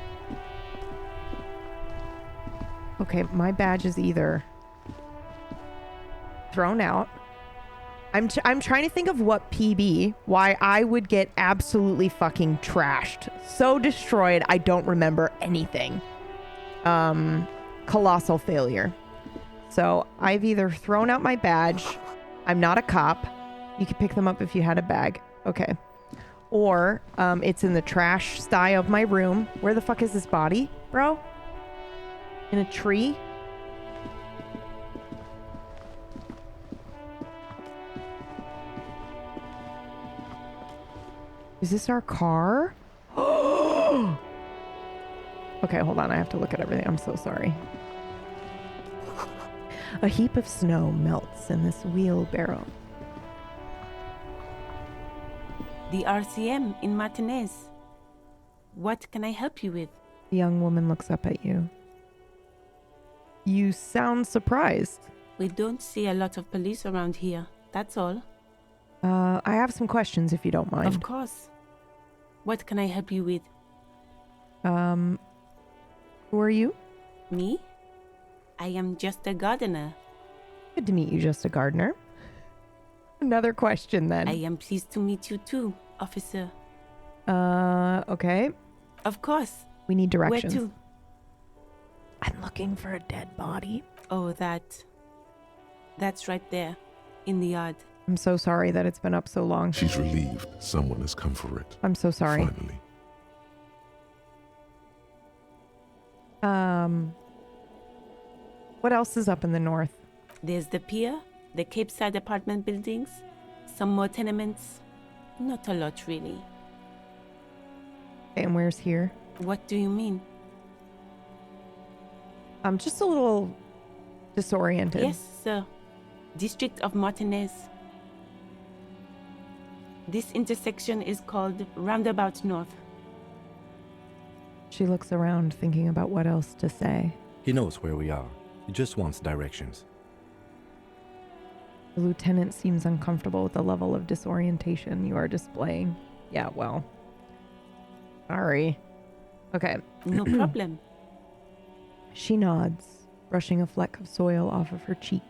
Okay, my badge is either thrown out. I'm trying to think of what PB, why I would get absolutely fucking trashed. So destroyed, I don't remember anything. Colossal failure. So I've either thrown out my badge. I'm not a cop. You could pick them up if you had a bag. Okay. Or it's in the trash sty of my room. Where the fuck is this body, bro? In a tree? Is this our car? Okay, hold on. I have to look at everything. I'm so sorry. A heap of snow melts in this wheelbarrow. The RCM in Martinez. What can I help you with? The young woman looks up at you. You sound surprised. We don't see a lot of police around here. That's all. I have some questions if you don't mind. Of course. What can I help you with? Who are you? Me? I am just a gardener. Good to meet you, just a gardener. Another question then. I am pleased to meet you too, officer. Okay. Of course. We need directions. Where to? I'm looking for a dead body. Oh, that's right there, in the yard. I'm so sorry that it's been up so long. She's relieved someone has come for it. I'm so sorry. Finally. What else is up in the north? There's the pier, the Cape Side apartment buildings, some more tenements. Not a lot, really. And where's here? What do you mean? I'm just a little disoriented. Yes, sir. District of Martinez. This intersection is called Roundabout North. She looks around, thinking about what else to say. He knows where we are. He just wants directions. The lieutenant seems uncomfortable with the level of disorientation you are displaying. Yeah, well. Sorry. Okay. No problem. She nods, brushing a fleck of soil off of her cheek.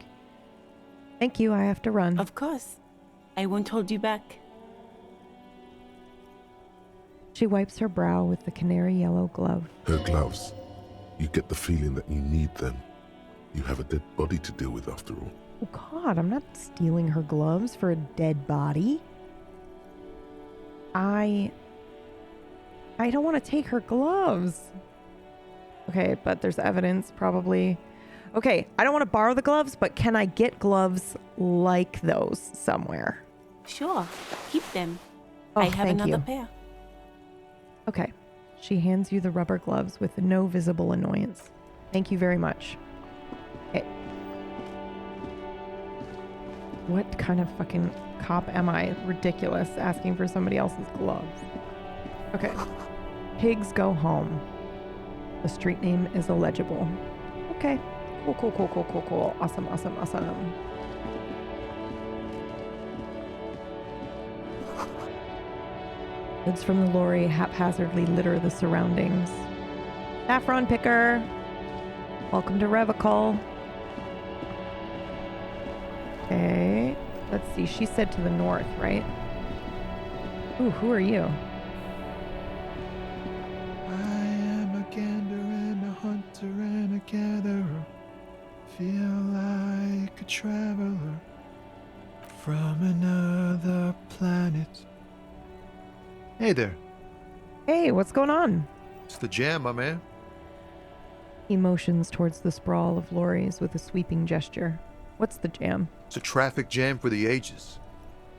Thank you, I have to run. Of course. I won't hold you back. She wipes her brow with the canary yellow glove. Her gloves. You get the feeling that you need them. You have a dead body to deal with after all. Oh God, I'm not stealing her gloves for a dead body. I don't want to take her gloves. Okay, but there's evidence probably. Okay, I don't want to borrow the gloves, but can I get gloves like those somewhere? Sure, keep them. Oh, I have thank another you. pair. Okay, she hands you the rubber gloves with no visible annoyance. Thank you very much. Okay. What kind of fucking cop am I? Ridiculous, asking for somebody else's gloves. Okay. Pigs go home. The street name is illegible. Okay. Cool. Awesome. Goods from the lorry haphazardly litter the surroundings. Saffron picker. Welcome to Revocol. Okay. Let's see. She said to the north, right? Ooh, who are you? I am a gander and a hunter and a gatherer. Feel like a traveler from another planet. Hey there. Hey, what's going on? It's the jam, my man. He motions towards the sprawl of lorries with a sweeping gesture. What's the jam? It's a traffic jam for the ages.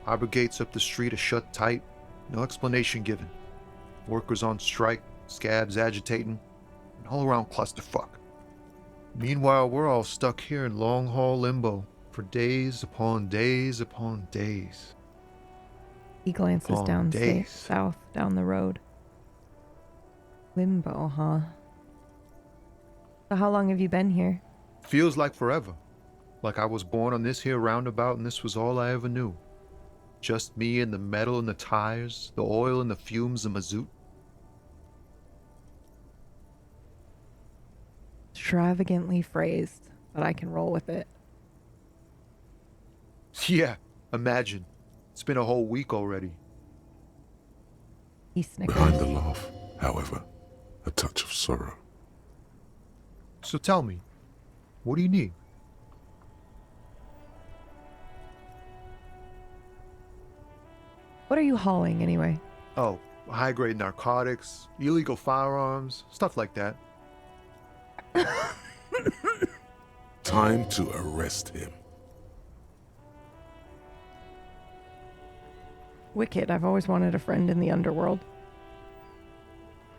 Harbor gates up the street are shut tight. No explanation given. Workers on strike, scabs agitating, an all-around clusterfuck. Meanwhile, we're all stuck here in long-haul limbo for days upon days upon days. He glances down south down the road. Limbo, huh? So how long have you been here? Feels like forever. Like I was born on this here roundabout and this was all I ever knew. Just me and the metal and the tires, the oil and the fumes of mazout. Extravagantly phrased, but I can roll with it. Yeah, imagine. It's been a whole week already. He snickers. Behind the laugh, however, a touch of sorrow. So tell me, what do you need? What are you hauling anyway? Oh, high-grade narcotics, illegal firearms, stuff like that. Time to arrest him. Wicked. I've always wanted a friend in the underworld.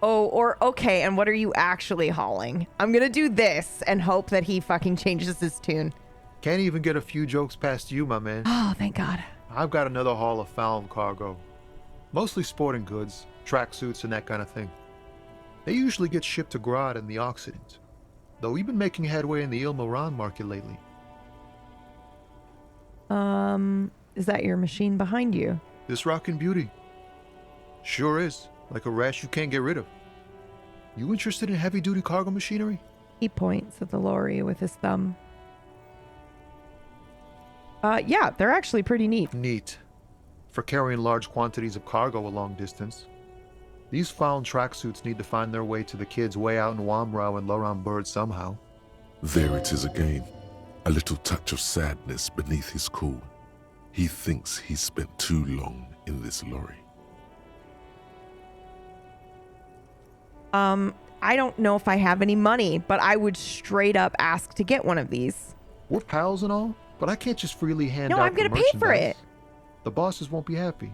Oh, or okay, and what are you actually hauling? I'm gonna do this and hope that he fucking changes his tune. Can't even get a few jokes past you, my man. Oh, thank God. I've got another haul of found cargo. Mostly sporting goods, tracksuits, and that kind of thing. They usually get shipped to Grad in the Occident, though we've been making headway in the Ilmaran market lately. Is that your machine behind you? This rockin' beauty. Sure is. Like a rash you can't get rid of. You interested in heavy-duty cargo machinery? He points at the lorry with his thumb. Yeah, they're actually pretty neat. Neat. For carrying large quantities of cargo a long distance. These found tracksuits need to find their way to the kids way out in Wamrau and Loran Bird somehow. There it is again. A little touch of sadness beneath his cool. He thinks he's spent too long in this lorry. I don't know if I have any money, but I would straight up ask to get one of these. We're pals and all, but I can't just freely hand out No, I'm gonna pay for it. The bosses won't be happy.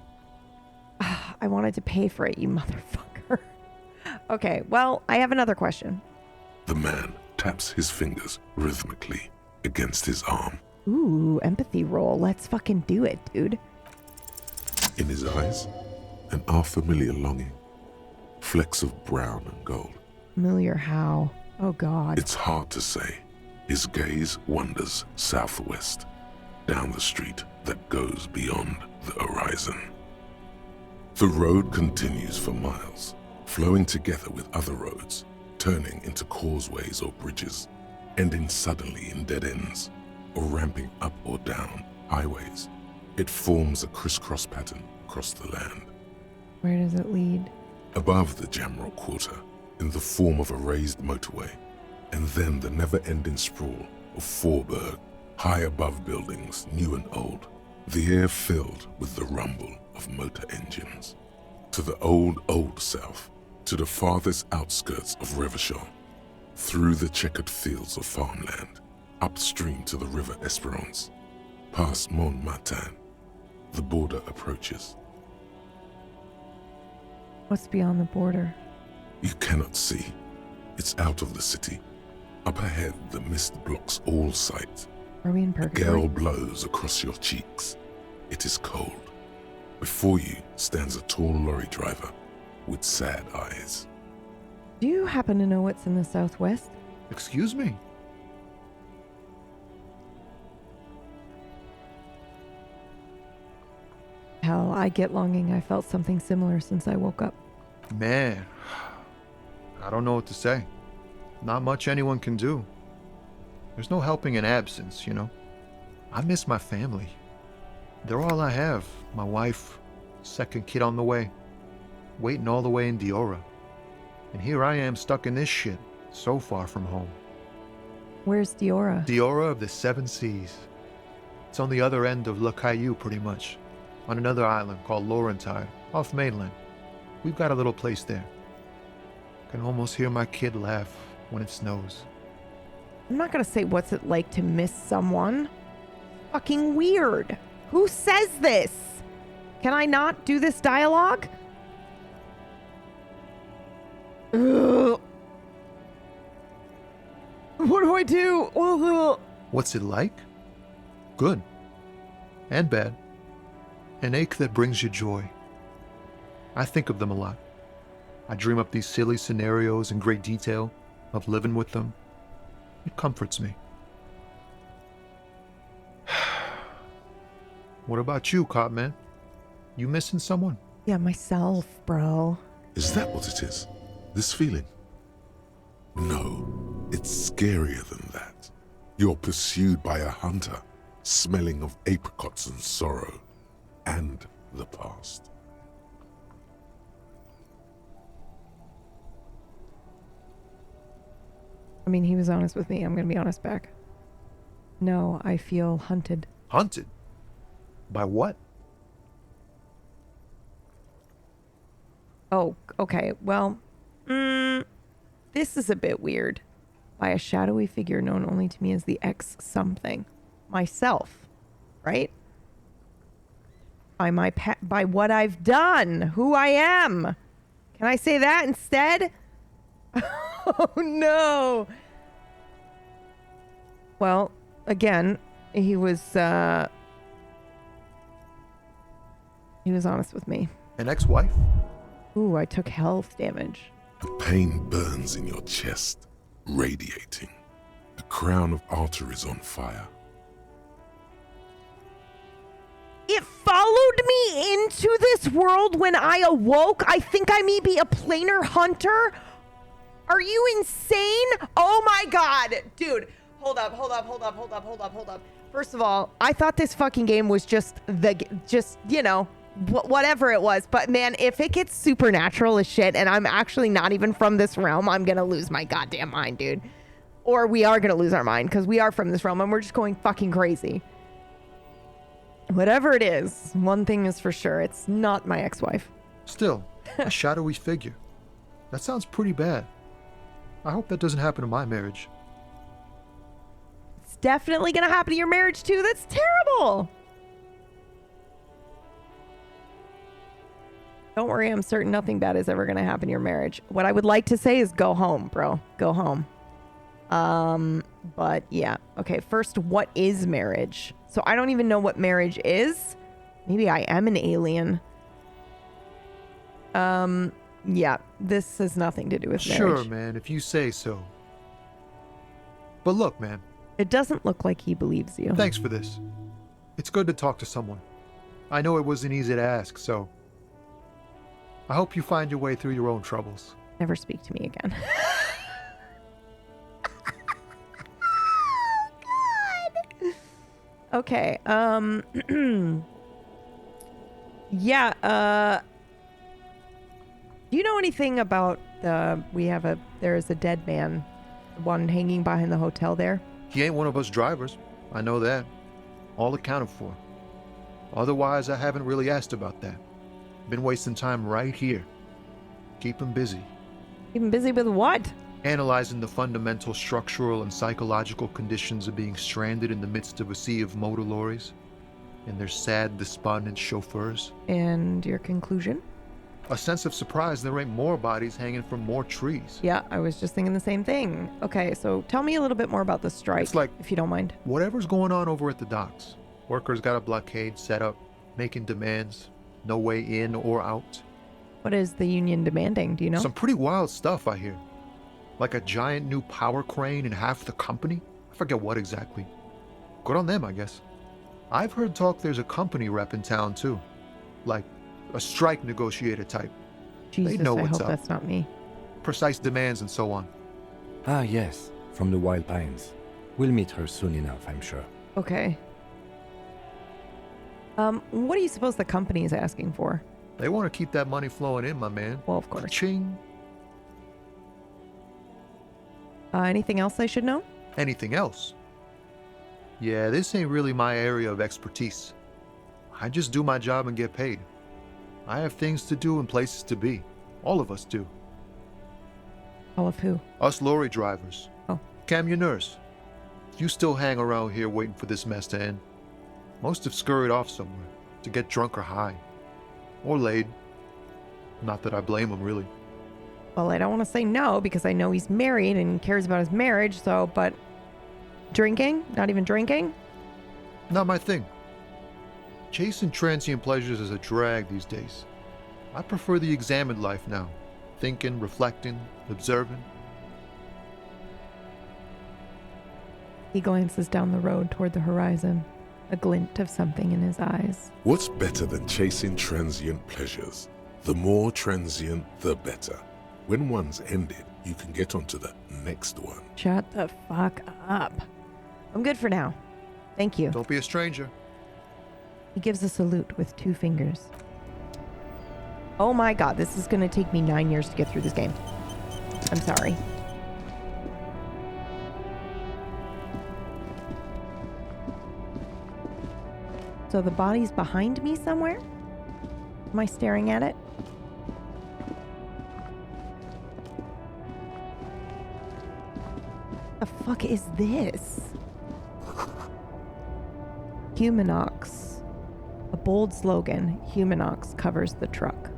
I wanted to pay for it, you motherfucker. Okay, well, I have another question. The man taps his fingers rhythmically against his arm. Ooh, empathy roll. Let's fucking do it, dude. In his eyes, an unfamiliar longing. Flecks of brown and gold. Familiar how? Oh, God. It's hard to say. His gaze wanders southwest, down the street that goes beyond the horizon. The road continues for miles, flowing together with other roads, turning into causeways or bridges, ending suddenly in dead ends, or ramping up or down highways. It forms a crisscross pattern across the land. Where does it lead? Above the Jamrock Quarter, in the form of a raised motorway, and then the never-ending sprawl of Forburg, high above buildings, new and old, the air filled with the rumble of motor engines. To the old south, to the farthest outskirts of Revachol, through the checkered fields of farmland, upstream to the river Esperance, past Montmartin, the border approaches. What's beyond the border? You cannot see. It's out of the city. Up ahead, the mist blocks all sight. Are we in A purgatory? gale blows across your cheeks. It is cold. Before you stands a tall lorry driver with sad eyes. Do you happen to know what's in the southwest? Excuse me? Hell, I get longing. I felt something similar since I woke up. Man, I don't know what to say. Not much anyone can do. There's no helping in absence, you know. I miss my family. They're all I have. My wife, second kid on the way, waiting all the way in Diora. And here I am stuck in this shit, so far from home. Where's Diora? Diora of the Seven Seas. It's on the other end of Le Caillou, pretty much, on another island called Laurentide, off mainland. We've got a little place there. Can almost hear my kid laugh when it snows. I'm not gonna say what's it like to miss someone. Fucking weird. Who says this? Can I not do this dialogue? Ugh. What do I do? Ugh. What's it like? Good. And bad. An ache that brings you joy. I think of them a lot. I dream up these silly scenarios in great detail of living with them. It comforts me. What about you, Cop Man? You missing someone? Yeah, myself, bro. Is that what it is? This feeling? No, it's scarier than that. You're pursued by a hunter, smelling of apricots and sorrow, and the past. I mean, he was honest with me. I'm gonna be honest back. No, I feel hunted. Hunted? By what? Oh, okay. Well, this is a bit weird. By a shadowy figure known only to me as the X something. Myself. Right? by by what I've done, who I am. Can I say that instead? Oh no. Well, again, he was honest with me. An ex-wife? Ooh, I took health damage. The pain burns in your chest, radiating. The crown of arteries on fire. It followed me into this world when I awoke. I think I may be a planar hunter. Are you insane? Oh my god. Dude, hold up. First of all, I thought this fucking game was just, you know, whatever it was. But man, if it gets supernatural as shit and I'm actually not even from this realm, I'm gonna lose my goddamn mind, dude. Or we are gonna lose our mind because we are from this realm and we're just going fucking crazy. Whatever it is, one thing is for sure, it's not my ex-wife. Still, a shadowy figure. That sounds pretty bad. I hope that doesn't happen to my marriage. It's definitely gonna happen to your marriage too. That's terrible. Don't worry, I'm certain nothing bad is ever gonna happen to your marriage. What I would like to say is go home, bro. Go home. But yeah. Okay, first, what is marriage? So I don't even know what marriage is. Maybe I am an alien. Yeah, this has nothing to do with marriage. Sure, man, if you say so. But look, man. It doesn't look like he believes you. Thanks for this. It's good to talk to someone. I know it wasn't easy to ask, so I hope you find your way through your own troubles. Never speak to me again. Okay, yeah, do you know anything about there is a dead man, the one hanging behind the hotel there? He ain't one of us drivers. I know that. All accounted for. Otherwise, I haven't really asked about that. Been wasting time right here. Keep him busy. Keep him busy with what? Analyzing the fundamental structural and psychological conditions of being stranded in the midst of a sea of motor lorries and their sad, despondent chauffeurs. And your conclusion? A sense of surprise there ain't more bodies hanging from more trees. Yeah, I was just thinking the same thing. Okay, so tell me a little bit more about the strike, it's like, if you don't mind. Whatever's going on over at the docks. Workers got a blockade set up, making demands. No way in or out. What is the union demanding? Do you know? Some pretty wild stuff, I hear. Like a giant new power crane in half the company? I forget what exactly. Good on them, I guess. I've heard talk there's a company rep in town, too. Like a strike negotiator type. Jesus, they know I what's hope up. that's not me. Precise demands and so on. Ah, yes, from the Wild Pines. We'll meet her soon enough, I'm sure. Okay. What do you suppose the company is asking for? They want to keep that money flowing in, my man. Well, of course. Ching. Anything else I should know? Anything else? Yeah, this ain't really my area of expertise. I just do my job and get paid. I have things to do and places to be. All of us do. All of who? Us lorry drivers. Oh. Cam, your nurse. You still hang around here waiting for this mess to end. Most have scurried off somewhere to get drunk or high. Or laid. Not that I blame them, really. Well, I don't want to say no because I know he's married and cares about his marriage, so, but drinking? Not even drinking? Not my thing. Chasing transient pleasures is a drag these days. I prefer the examined life now. Thinking, reflecting, observing. He glances down the road toward the horizon, a glint of something in his eyes. What's better than chasing transient pleasures? The more transient, the better. When one's ended, you can get onto the next one. Shut the fuck up. I'm good for now. Thank you. Don't be a stranger. He gives a salute with 2 fingers. Oh my god, this is going to take me 9 years to get through this game. I'm sorry. So the body's behind me somewhere? Am I staring at it? The fuck is this? Humanox. A bold slogan, Humanox covers the truck.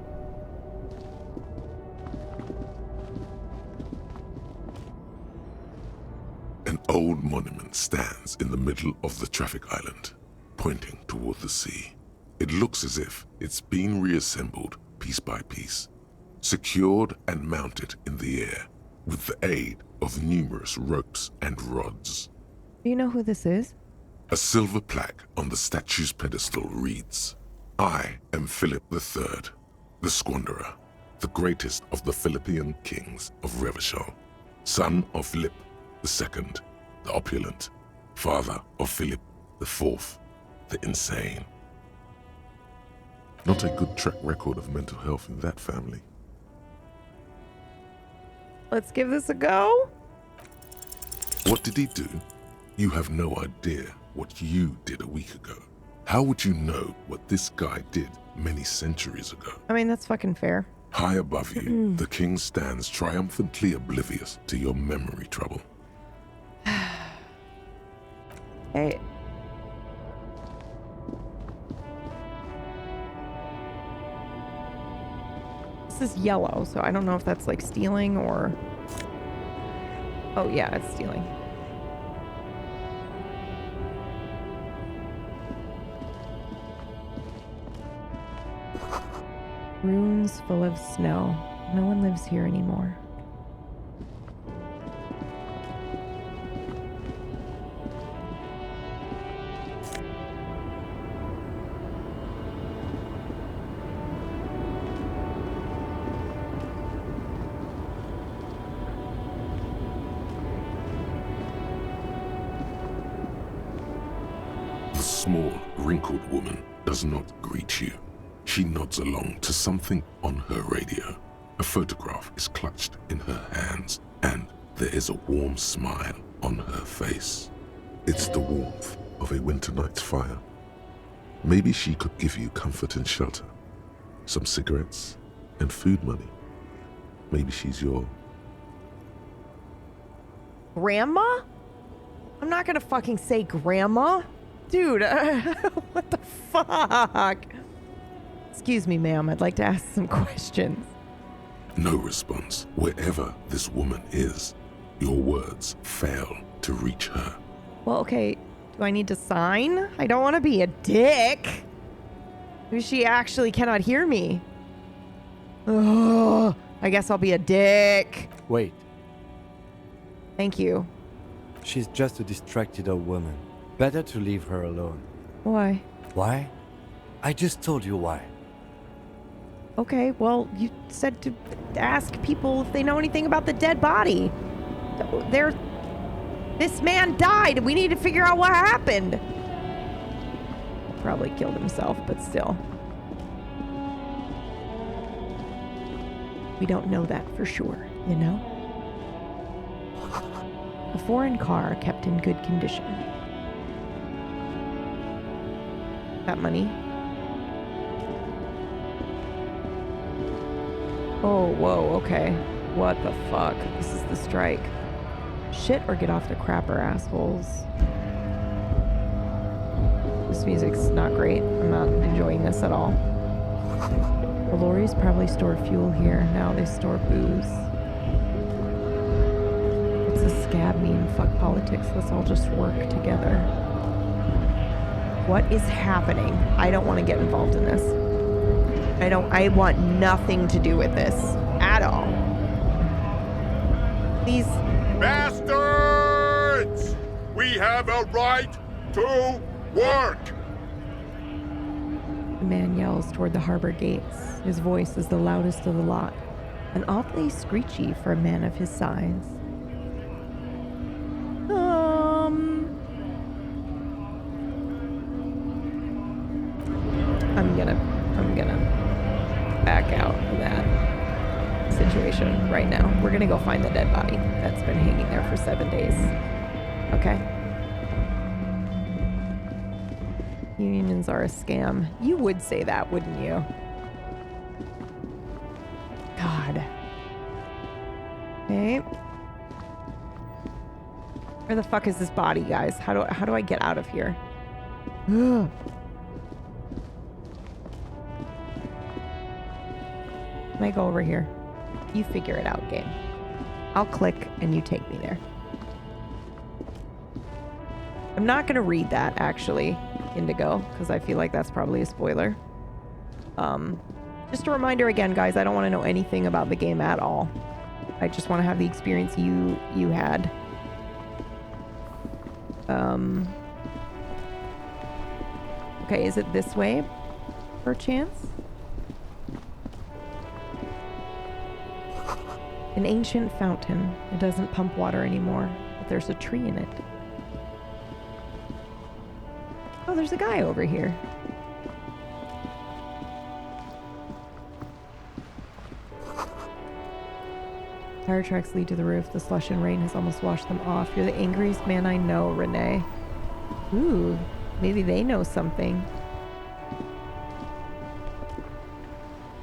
An old monument stands in the middle of the traffic island, pointing toward the sea. It looks as if it's been reassembled piece by piece, secured and mounted in the air with the aid of numerous ropes and rods. Do you know who this is? A silver plaque on the statue's pedestal reads, "I am Philip III, the Squanderer, the greatest of the Philippian kings of Revachol, son of Philip II, the opulent, father of Philip IV, the insane." Not a good track record of mental health in that family. Let's give this a go. What did he do? You have no idea what you did a week ago. How would you know what this guy did many centuries ago? I mean, that's fucking fair. High above you, the king stands triumphantly oblivious to your memory trouble. Hey. This is yellow, so I don't know if that's like stealing or... Oh yeah, it's stealing. Ruins full of snow. No one lives here anymore. The small, wrinkled woman does not greet you. She nods along to something on her radio. A photograph is clutched in her hands, and there is a warm smile on her face. It's the warmth of a winter night's fire. Maybe she could give you comfort and shelter, some cigarettes and food money. Maybe she's your... Grandma? I'm not gonna fucking say grandma. Dude, what the fuck? Excuse me, ma'am. I'd like to ask some questions. No response. Wherever this woman is, your words fail to reach her. Well, okay. Do I need to sign? I don't want to be a dick. Maybe she actually cannot hear me. Ugh, I guess I'll be a dick. Wait, Thank you. she's just a distracted old woman. Better to leave her alone. Why? Why? I just told you why. Okay, well, you said to ask people if they know anything about the dead body. This man died. We need to figure out what happened. Probably killed himself, but still. We don't know that for sure, you know? A foreign car kept in good condition. Got money? Oh, whoa, okay. What the fuck? This is the strike. Shit or get off the crapper, assholes. This music's not great. I'm not enjoying this at all. The lorries probably store fuel here. Now they store booze. What's a scab mean? Fuck politics. Let's all just work together. What is happening? I don't want to get involved in this. I want nothing to do with this at all. Please. Bastards! We have a right to work! The man yells toward the harbor gates. His voice is the loudest of the lot, and oddly screechy for a man of his size. I'm gonna back out of that situation right now. We're gonna go find the dead body that's been hanging there for 7 days. Okay? Unions are a scam. You would say that, wouldn't you? God. Okay. Where the fuck is this body, guys? How do I get out of here? Can I go over here? You figure it out, game. I'll click and you take me there. I'm not going to read that, actually, Indigo, because I feel like that's probably a spoiler. Just a reminder again, guys, I don't want to know anything about the game at all. I just want to have the experience you had. Okay, is it this way, perchance? An ancient fountain. It doesn't pump water anymore, but there's a tree in it. Oh, there's a guy over here. Tire tracks lead to the roof. The slush and rain has almost washed them off. You're the angriest man I know, Renee. Ooh, maybe they know something.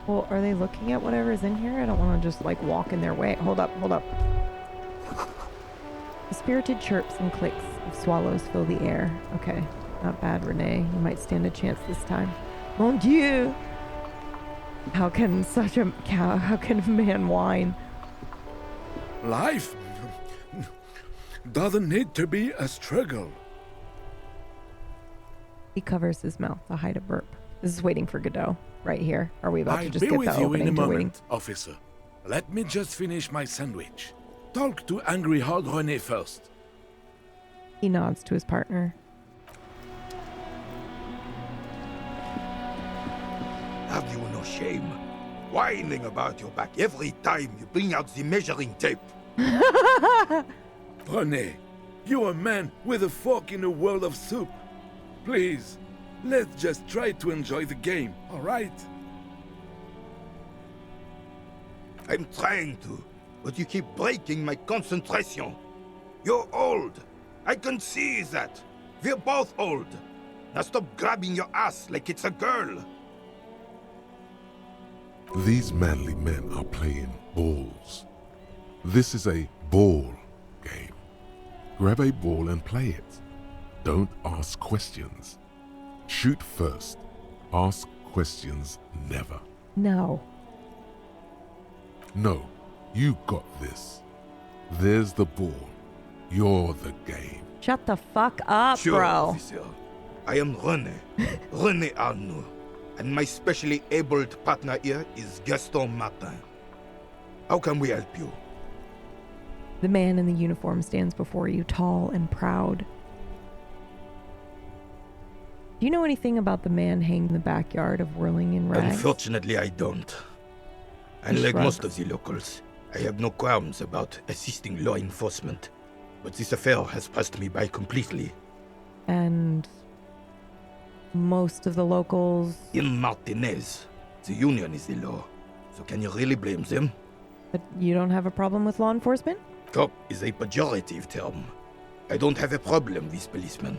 Well, are they looking at whatever is in here? I don't want to just, like, walk in their way. Hold up, hold up. The spirited chirps and clicks of swallows fill the air. Okay, not bad, Renee. You might stand a chance this time. Mon Dieu! How can a man whine? Life doesn't need to be a struggle. He covers his mouth to hide a burp. This is waiting for Godot, right here. Are we about to just I'll be get the with you in a opening to waiting? moment, officer. Let me just finish my sandwich. Talk to Angry Hog René first. He nods to his partner. Have you no shame? Whining about your back every time you bring out the measuring tape. René, you're a man with a fork in a world of soup. Please, let's just try to enjoy the game, all right? I'm trying to, but you keep breaking my concentration. You're old. I can see that. We're both old. Now stop grabbing your ass like it's a girl. These manly men are playing balls. This is a ball game. Grab a ball and play it. Don't ask questions. Shoot first. Ask questions never. No. No, you got this. There's the ball. You're the game. Shut the fuck up, Sure, bro. officer. I am René. René Arnaud. And my specially abled partner here is Gaston Martin. How can we help you? The man in the uniform stands before you, tall and proud. Do you know anything about the man hanged in the backyard of Whirling in Rags? Unfortunately, I don't. And like most of the locals, I have no qualms about assisting law enforcement. But this affair has passed me by completely. And most of the locals... In Martinez, the union is the law. So can you really blame them? But you don't have a problem with law enforcement? Cop is a pejorative term. I don't have a problem with policemen.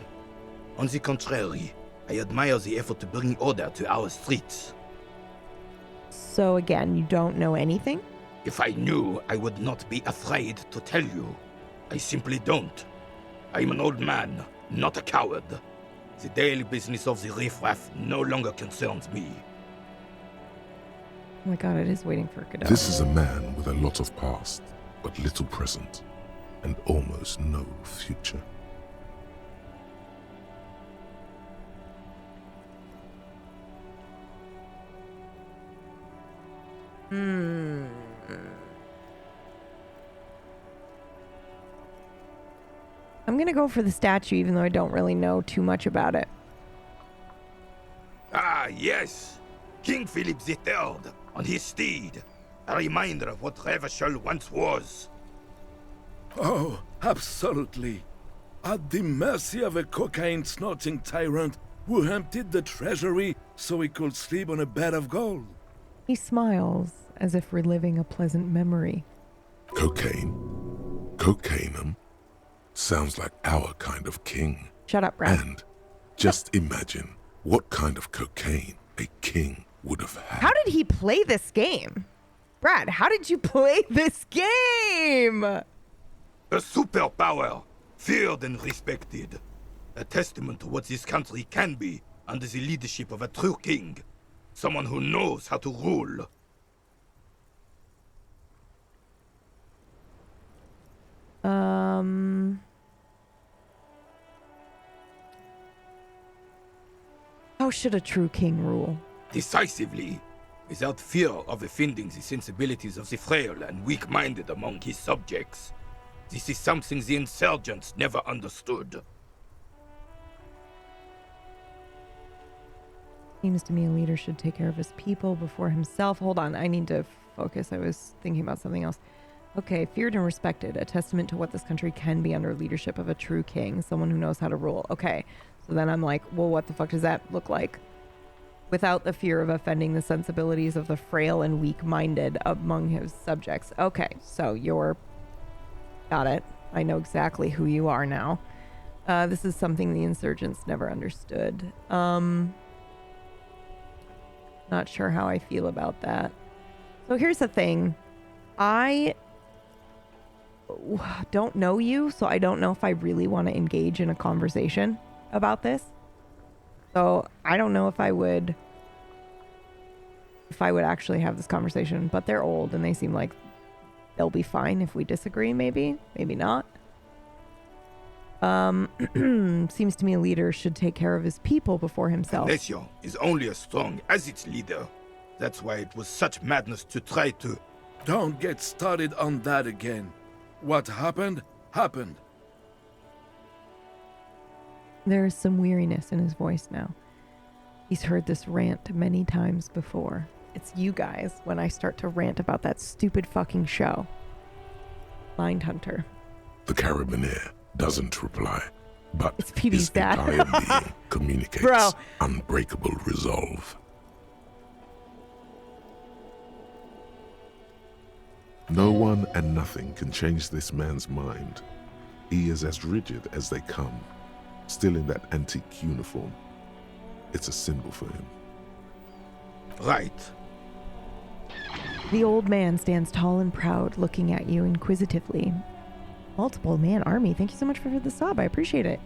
On the contrary, I admire the effort to bring order to our streets. So again, you don't know anything? If I knew, I would not be afraid to tell you. I simply don't. I'm an old man, not a coward. The daily business of the riffraff no longer concerns me. Oh my god, it is waiting for Godot. This is a man with a lot of past, but little present, and almost no future. I'm gonna go for the statue, even though I don't really know too much about it. Ah, yes! King Philip III on his steed. A reminder of what Revachol once was. Oh, absolutely. At the mercy of a cocaine-snorting tyrant who emptied the treasury so he could sleep on a bed of gold. He smiles, as if reliving a pleasant memory. Cocaine? Cocainum? Sounds like our kind of king. Shut up, Brad. And just imagine what kind of cocaine a king would have had. How did he play this game? Brad, how did you play this game? A superpower, feared and respected. A testament to what this country can be under the leadership of a true king. Someone who knows how to rule. How should a true king rule? Decisively, without fear of offending the sensibilities of the frail and weak-minded among his subjects. This is something the insurgents never understood. Seems to me a leader should take care of his people before himself. Hold on, I need to focus. I was thinking about something else. Okay, feared and respected, a testament to what this country can be under leadership of a true king, someone who knows how to rule. Okay, so then I'm like, well, what the fuck does that look like? Without the fear of offending the sensibilities of the frail and weak-minded among his subjects. Okay, so you're... Got it. I know exactly who you are now. This is something the insurgents never understood. Not sure how I feel about that. So here's the thing. I don't know you, so I don't know if I really want to engage in a conversation about this. So I don't know if I would actually have this conversation, but they're old and they seem like they'll be fine if we disagree, maybe not. Seems to me a leader should take care of his people before himself. Nation is only as strong as its leader. That's why it was such madness to try to... Don't get started on that again. What happened, happened. There is some weariness in his voice now. He's heard this rant many times before. It's you guys when I start to rant about that stupid fucking show. Mindhunter. The Carabiner doesn't reply, but it's PB's his dad. entire being communicates unbreakable resolve. No one and nothing can change this man's mind. He is as rigid as they come, still in that antique uniform. It's a symbol for him. Right. The old man stands tall and proud, looking at you inquisitively. Multiple man army. Thank you so much for the sub. I appreciate it.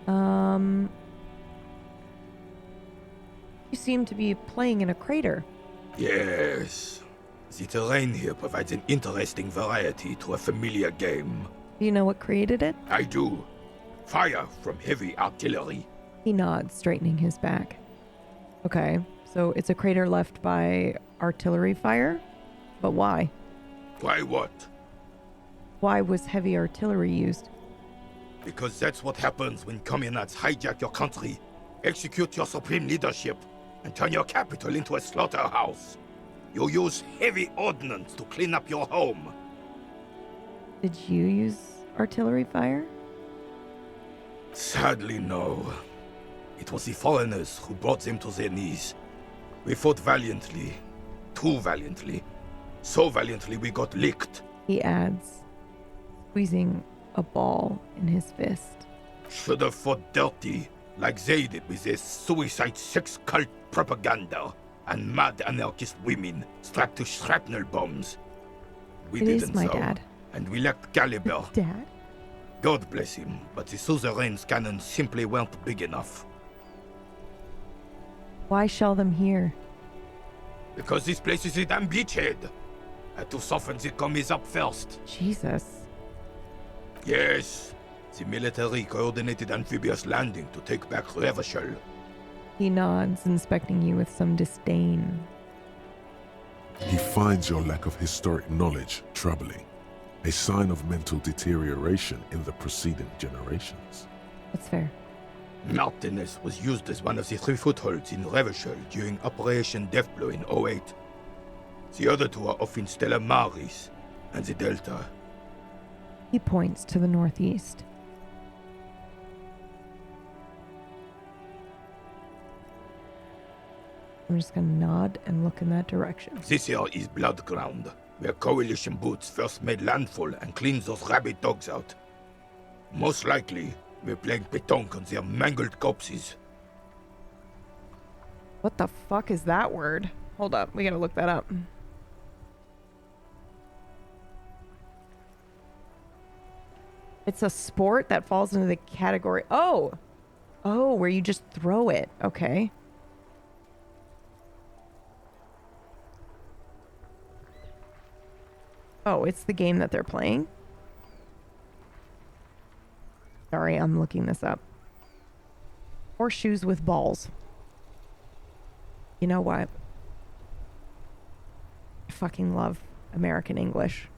You seem to be playing in a crater. Yes. The terrain here provides an interesting variety to a familiar game. Do you know what created it? I do. Fire from heavy artillery. He nods, straightening his back. Okay, so it's a crater left by artillery fire? But why? Why what? Why was heavy artillery used? Because that's what happens when communists hijack your country, execute your supreme leadership, and turn your capital into a slaughterhouse. You use heavy ordnance to clean up your home. Did you use artillery fire? Sadly, no. It was the foreigners who brought them to their knees. We fought valiantly. Too valiantly. So valiantly we got licked. He adds, squeezing a ball in his fist. Should have fought dirty, like they did with their suicide sex cult propaganda and mad anarchist women strapped to shrapnel bombs. We It didn't is my so, dad. and we lacked caliber. Dad? God bless him, but the suzerain's cannons simply weren't big enough. Why shell them here? Because this place is a damn beachhead. Had to soften the commies up first. Jesus. Yes, the military coordinated amphibious landing to take back Revachol. He nods, inspecting you with some disdain. He finds your lack of historic knowledge troubling, a sign of mental deterioration in the preceding generations. That's fair. Martinez was used as one of the 3 footholds in Revachol during Operation Deathblow in 08. The other 2 are off in Stella Maris and the Delta. He points to the northeast. I'm just gonna nod and look in that direction. This here is Blood Ground, where coalition boots first made landfall and cleaned those rabid dogs out. Most likely, we're playing pétanque on their mangled corpses. What the fuck is that word? Hold up, we gotta look that up. It's a sport that falls into the category... Oh, where you just throw it. Okay. Oh, it's the game that they're playing? Sorry, I'm looking this up. Horseshoes with balls. You know what? I fucking love American English.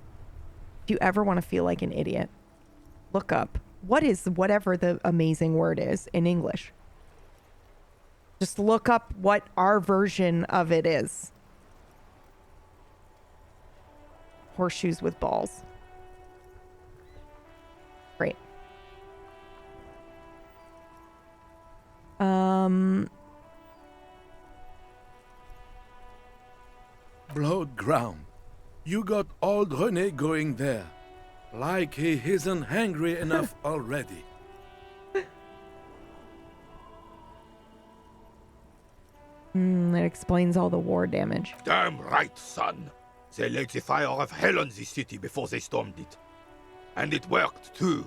If you ever want to feel like an idiot, look up what is whatever the amazing word is in English. Just look up what our version of it is. Horseshoes with balls. Great. Blood ground. You got old René going there. Like he isn't hungry enough already. It explains all the war damage. Damn right, son. They lit the fire of hell on the city before they stormed it. And it worked, too.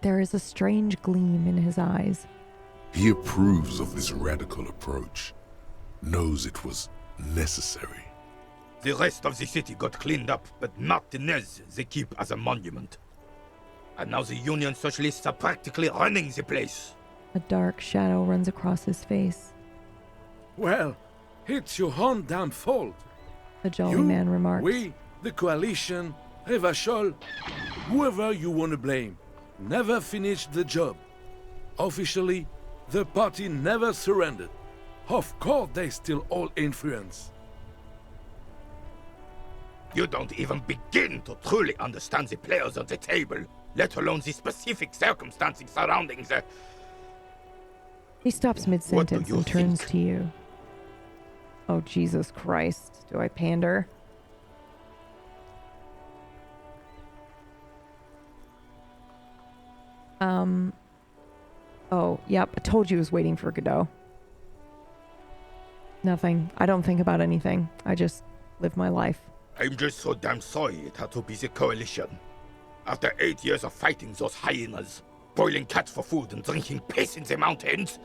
There is a strange gleam in his eyes. He approves of this radical approach, knows it was necessary. The rest of the city got cleaned up, but Martinez they keep as a monument. And now the Union Socialists are practically running the place. A dark shadow runs across his face. Well, it's your own damn fault. The jolly man remarks. We, the coalition, Revachol, whoever you want to blame, never finished the job. Officially, the party never surrendered. Of course they still hold influence. You don't even begin to truly understand the players at the table, let alone the specific circumstances surrounding the... He stops mid-sentence and turns to you. Oh, Jesus Christ. Do I pander? Oh, yep. I told you I was waiting for Godot. Nothing. I don't think about anything. I just live my life. I'm just so damn sorry it had to be the coalition. After 8 years of fighting those hyenas, boiling cats for food and drinking piss in the mountains...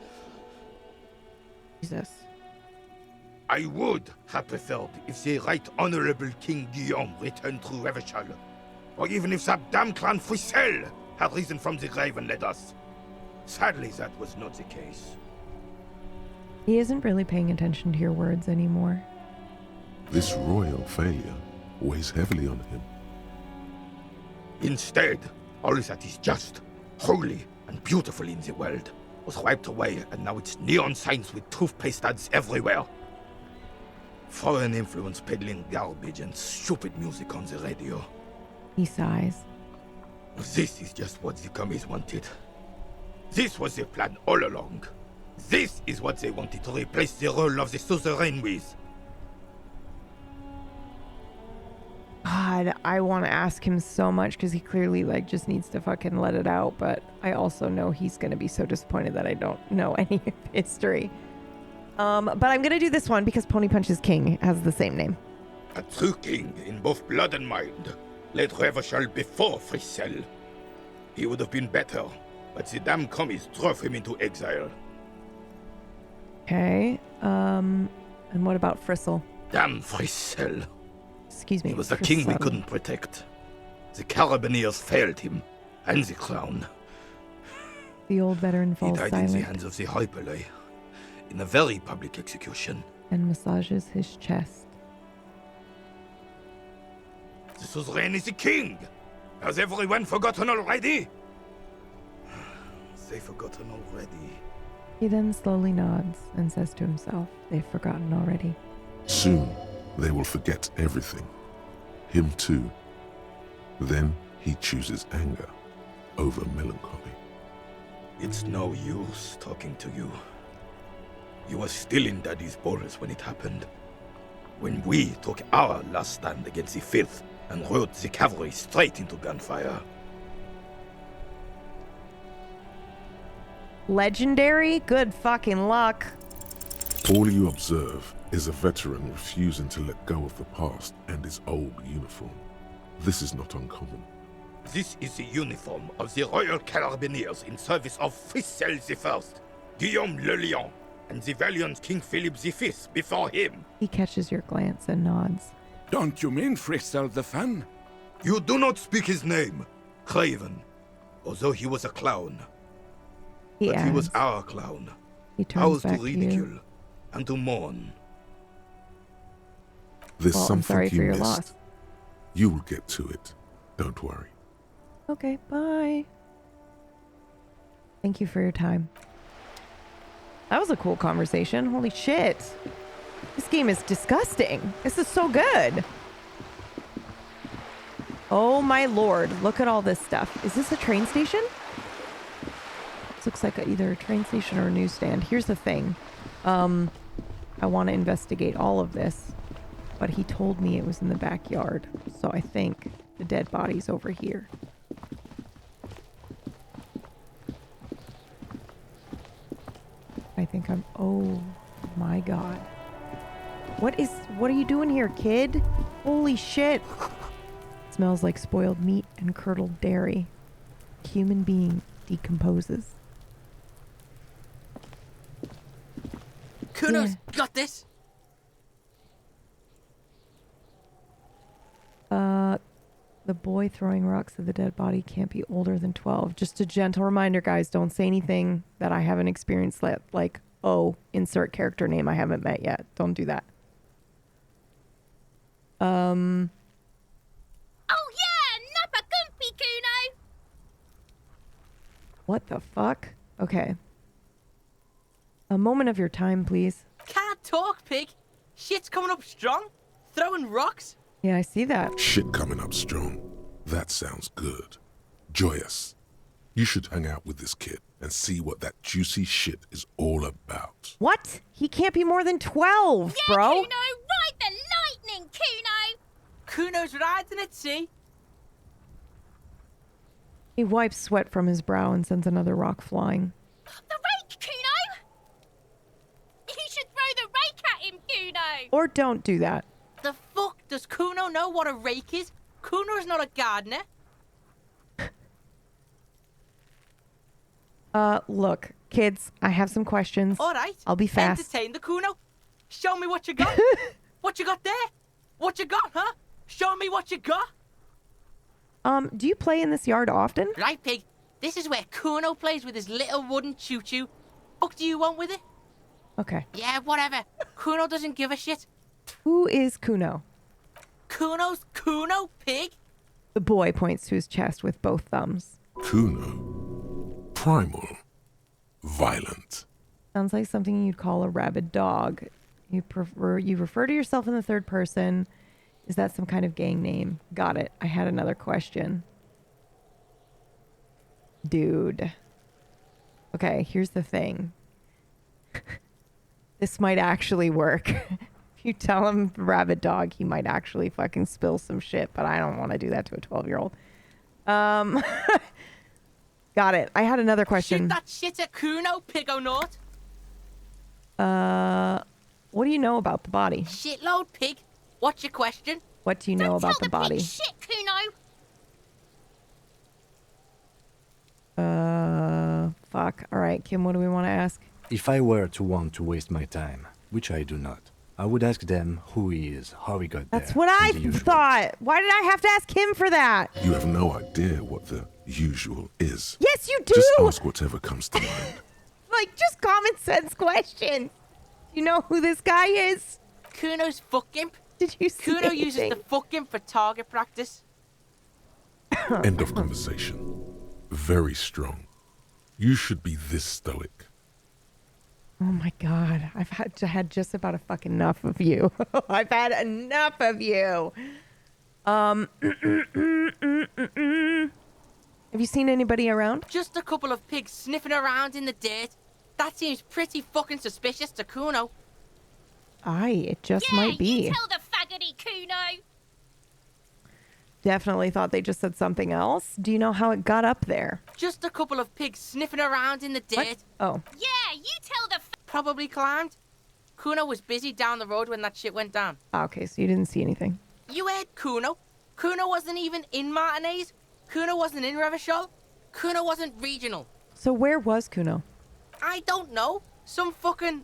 Jesus. I would have preferred if the Right Honorable King Guillaume returned through Revachol, or even if that damn clan Frissel had risen from the grave and led us. Sadly, that was not the case. He isn't really paying attention to your words anymore. This royal failure weighs heavily on him. Instead, all that is just, holy, and beautiful in the world was wiped away, and now it's neon signs with toothpaste ads everywhere. Foreign influence peddling garbage and stupid music on the radio. He sighs. This is just what the commies wanted. This was the plan all along. This is what they wanted to replace the role of the suzerain with. God, I want to ask him so much because he clearly just needs to fucking let it out, but I also know he's going to be so disappointed that I don't know any of history. But I'm going to do this one because Pony Punch's king has the same name. A true king in both blood and mind led Revachol before Frissel. He would have been better, but the damn commies drove him into exile. Okay, and what about Frissel? Damn Frissel. Excuse me. He was the king we couldn't protect. The Carabineers failed him, and the crown. The old veteran falls silent. He died in the hands of the Hyperlay, in a very public execution. And massages his chest. The suzerain is the king! Has everyone forgotten already? They've forgotten already. He then slowly nods and says to himself, they've forgotten already. Soon, they will forget everything. Him too. Then he chooses anger over melancholy. It's no use talking to you. You were still in Daddy's borders when it happened. When we took our last stand against the filth and rode the cavalry straight into gunfire. Legendary? Good fucking luck. All you observe is a veteran refusing to let go of the past and his old uniform. This is not uncommon. This is the uniform of the Royal Carabineers in service of Frissel I, Guillaume le Lion, and the valiant King Philip V before him. He catches your glance and nods. Don't you mean Frissel the Fan? You do not speak his name, Craven, although he was a clown. He was our clown, He turns Ours back to to you. ridicule and to mourn. There's Well, I'm something sorry for you your missed. loss. You will get to it. Don't worry. Okay, bye. Thank you for your time. That was a cool conversation. Holy shit. This game is disgusting. This is so good. Oh my lord. Look at all this stuff. Is this a train station? This looks like either a train station or a newsstand. Here's the thing. I want to investigate all of this, but he told me it was in the backyard. So I think the dead body's over here. I think I'm... Oh my god. What are you doing here, kid? Holy shit. It smells like spoiled meat and curdled dairy. A human being decomposes. Kunos, Yeah. got this. The boy throwing rocks at the dead body can't be older than 12. Just a gentle reminder, guys, don't say anything that I haven't experienced yet. Like, oh, insert character name I haven't met yet. Don't do that. Oh yeah, Nappa Gumpy Kuno. What the fuck? Okay. A moment of your time, please. Can't talk, pig. Shit's coming up strong. Throwing rocks. Yeah, I see that. Shit coming up strong. That sounds good. Joyous. You should hang out with this kid and see what that juicy shit is all about. What? He can't be more than 12, Yeah, bro. Kuno, ride the lightning, Kuno. Kuno's riding it, see? He wipes sweat from his brow and sends another rock flying. The rake, Kuno. You should throw the rake at him, Kuno. Or don't do that. The fuck? Does Kuno know what a rake is? Kuno's not a gardener. Look, kids, I have some questions. All right. I'll be fast. Entertain the Kuno. Show me what you got. What you got there? What you got, huh? Show me what you got. Do you play in this yard often? Right, pig. This is where Kuno plays with his little wooden choo-choo. Fuck do you want with it? Okay. Yeah, whatever. Kuno doesn't give a shit. Who is Kuno? Kuno's Kuno, pig. The boy points to his chest with both thumbs. Kuno. Primal. Violent. Sounds like something you'd call a rabid dog. You refer to yourself in the third person. Is that some kind of gang name? Got it. I had another question. Dude. Okay, here's the thing. This might actually work. If you tell him rabid dog, he might actually fucking spill some shit, but I don't want to do that to a 12-year-old. Got it. I had another question. Shoot that shit at Kuno, pig o' naught. What do you know about the body? Shitload, pig. What's your question? What do you know about the body? Shit, Kuno. Fuck. All right, Kim, what do we want to ask? If I were to want to waste my time, which I do not, I would ask them who he is, how he got there. That's what I and the usual. thought. Why did I have to ask him for that? You have no idea what the usual is. Yes, you do. Just ask whatever comes to mind. Like, just common sense question. You know who this guy is? Kuno's fuck imp. Did you see Kuno uses anything? the fuck imp for target practice. End of conversation. Very strong. You should be this stoic. Oh my god, I've had just about a fucking enough of you. I've had enough of you. Have you seen anybody around? Just a couple of pigs sniffing around in the dirt. That seems pretty fucking suspicious to Kuno. Aye, it just Yeah, might be. you tell the faggoty, Kuno. Definitely thought they just said something else. Do you know how it got up there? Just a couple of pigs sniffing around in the dirt. What? Oh. Yeah, you tell the Probably climbed. Kuno was busy down the road when that shit went down. Okay, so you didn't see anything. You heard Kuno. Kuno wasn't even in Martinez. Kuno wasn't in Revachol. Kuno wasn't regional. So where was Kuno? I don't know. Some fucking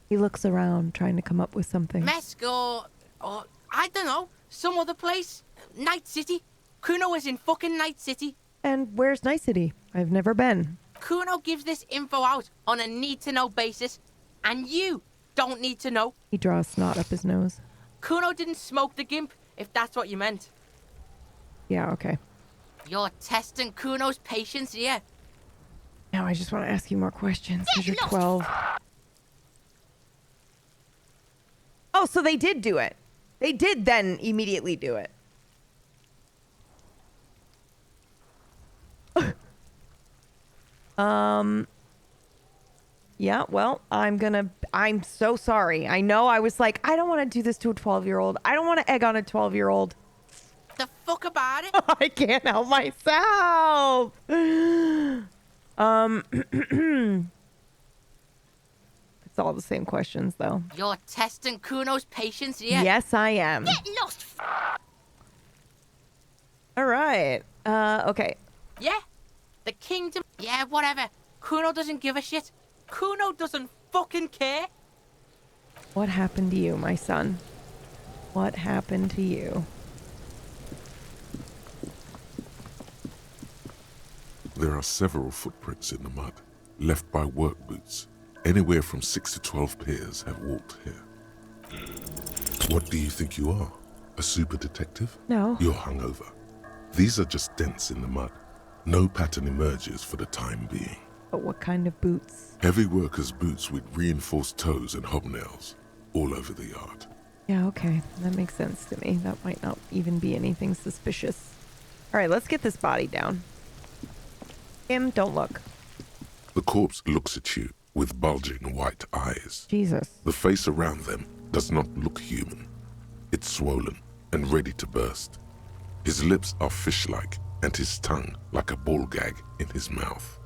He looks around, trying to come up with something. Mesco or I don't know. Some other place. Night City. Kuno was in fucking Night City. And where's Night City? I've never been. Kuno gives this info out on a need-to-know basis, and you don't need to know. He draws snot up his nose. Kuno didn't smoke the gimp, if that's what you meant. Yeah, okay. You're testing Kuno's patience here. Now I just want to ask you more questions because you're 12. Oh, so they did do it. They did then immediately do it. Yeah, well, I'm so sorry. I know I was like, I don't want to do this to a 12-year-old. I don't want to egg on a 12-year-old. The fuck about it? I can't help myself. It's all the same questions, though. You're testing Kuno's patience here. Yes, I am. Get lost. All right. Okay. Yeah. The kingdom. Yeah, whatever. Kuno doesn't give a shit. Kuno doesn't fucking care. What happened to you, my son? What happened to you? There are several footprints in the mud, left by work boots. Anywhere from 6 to 12 pairs have walked here. What do you think you are? A super detective? No. You're hungover. These are just dents in the mud. No pattern emerges for the time being. But what kind of boots? Heavy workers' boots with reinforced toes and hobnails all over the yard. Yeah, okay. That makes sense to me. That might not even be anything suspicious. All right, let's get this body down. Kim, don't look. The corpse looks at you with bulging white eyes. Jesus. The face around them does not look human. It's swollen and ready to burst. His lips are fish-like and his tongue like a ball gag in his mouth.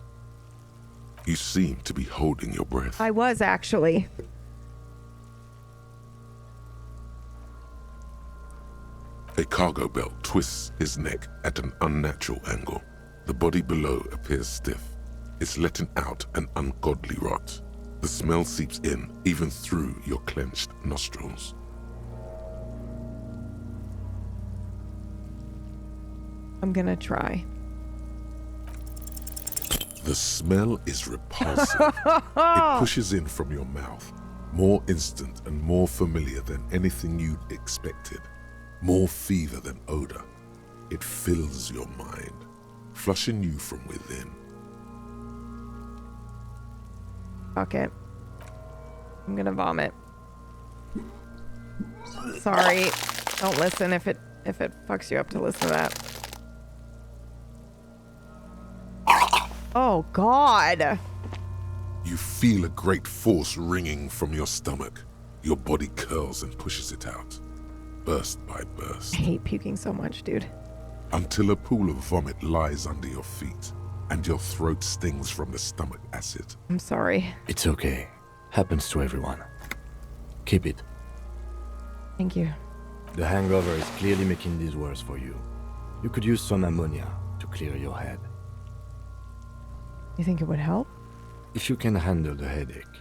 You seem to be holding your breath. I was, actually. A cargo belt twists his neck at an unnatural angle. The body below appears stiff. It's letting out an ungodly rot. The smell seeps in, even through your clenched nostrils. I'm gonna try. The smell is repulsive. It pushes in from your mouth, more instant and more familiar than anything you'd expected. More fever than odor. It fills your mind, flushing you from within. Fuck it. I'm gonna vomit. Sorry. Don't listen if it fucks you up to listen to that. Oh, God. You feel a great force ringing from your stomach. Your body curls and pushes it out, burst by burst. I hate puking so much, dude. Until a pool of vomit lies under your feet, and your throat stings from the stomach acid. I'm sorry. It's okay. Happens to everyone. Keep it. Thank you. The hangover is clearly making this worse for you. You could use some ammonia to clear your head. You think it would help? If you can handle the headache.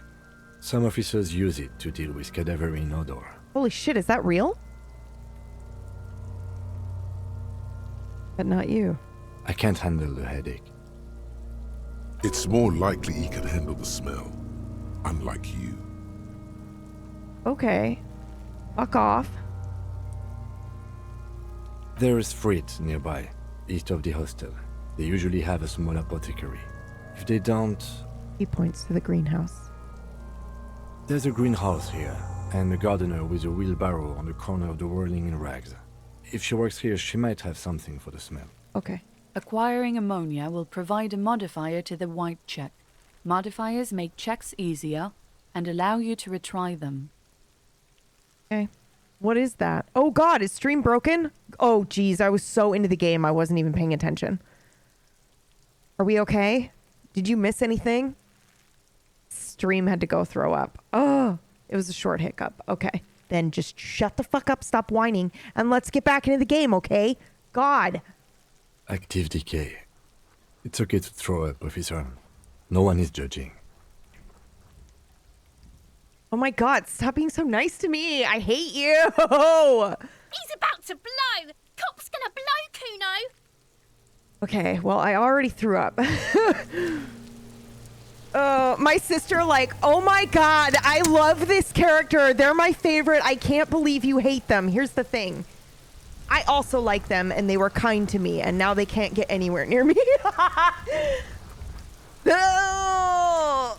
Some officers use it to deal with cadaverine odor. Holy shit, is that real? But not you. I can't handle the headache. It's more likely he can handle the smell, unlike you. Okay. Fuck off. There is Frit nearby, east of the hostel. They usually have a small apothecary. If they don't... He points to the greenhouse. There's a greenhouse here, and a gardener with a wheelbarrow on the corner of the whirling in rags. If she works here, she might have something for the smell. Okay. Acquiring ammonia will provide a modifier to the white check. Modifiers make checks easier and allow you to retry them. Okay. What is that? Oh, God, is stream broken? Oh, geez, I was so into the game, I wasn't even paying attention. Are we okay? Did you miss anything? Stream had to go throw up. Oh, it was a short hiccup. Okay. Then just shut the fuck up, stop whining, and let's get back into the game, okay? God. Active decay. It's okay to throw up, officer. No one is judging. Oh my God, stop being so nice to me. I hate you. He's about to blow. Cop's gonna blow, Kuno. Okay, well, I already threw up. My sister, like, oh my god, I love this character. They're my favorite. I can't believe you hate them. Here's the thing. I also like them, and they were kind to me, and now they can't get anywhere near me. No!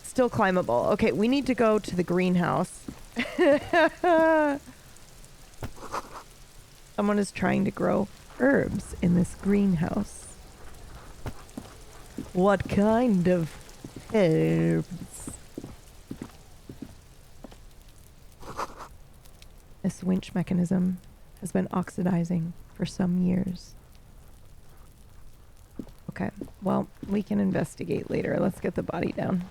Still climbable. Okay, we need to go to the greenhouse. Someone is trying to grow herbs in this greenhouse. What kind of herbs? This winch mechanism has been oxidizing for some years. Okay, well, we can investigate later. Let's get the body down.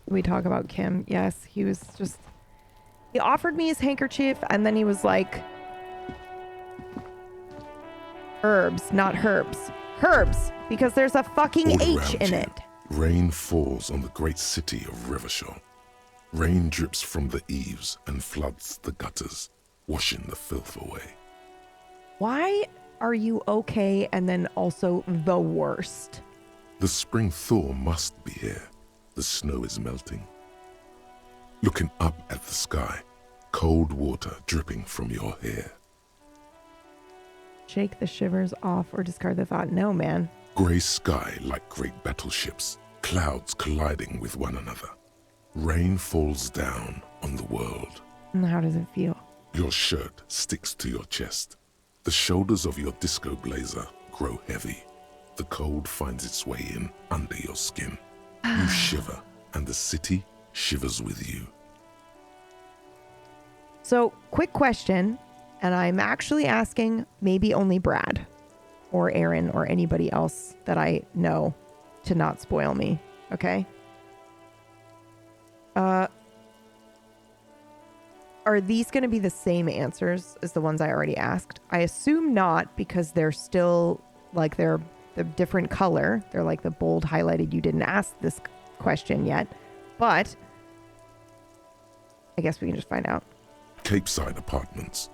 We talk about Kim. Yes, he was just... He offered me his handkerchief, and then he was like... Herbs, not herbs. Herbs, because there's a fucking All H around in you, it. Rain falls on the great city of Rivershore. Rain drips from the eaves and floods the gutters, washing the filth away. Why are you okay and then also the worst? The spring thaw must be here. The snow is melting. Looking up at the sky, cold water dripping from your hair. Shake the shivers off or discard the thought. No, man. Grey sky like great battleships, clouds colliding with one another. Rain falls down on the world. And how does it feel? Your shirt sticks to your chest. The shoulders of your disco blazer grow heavy. The cold finds its way in under your skin. You shiver, and the city shivers with you. So, quick question, and I'm actually asking maybe only Brad or Aaron or anybody else that I know to not spoil me, okay? Are these going to be the same answers as the ones I already asked? I assume not, because they're still, like, they're the different color. They're like the bold highlighted, you didn't ask this question yet. But I guess we can just find out. Capeside apartments.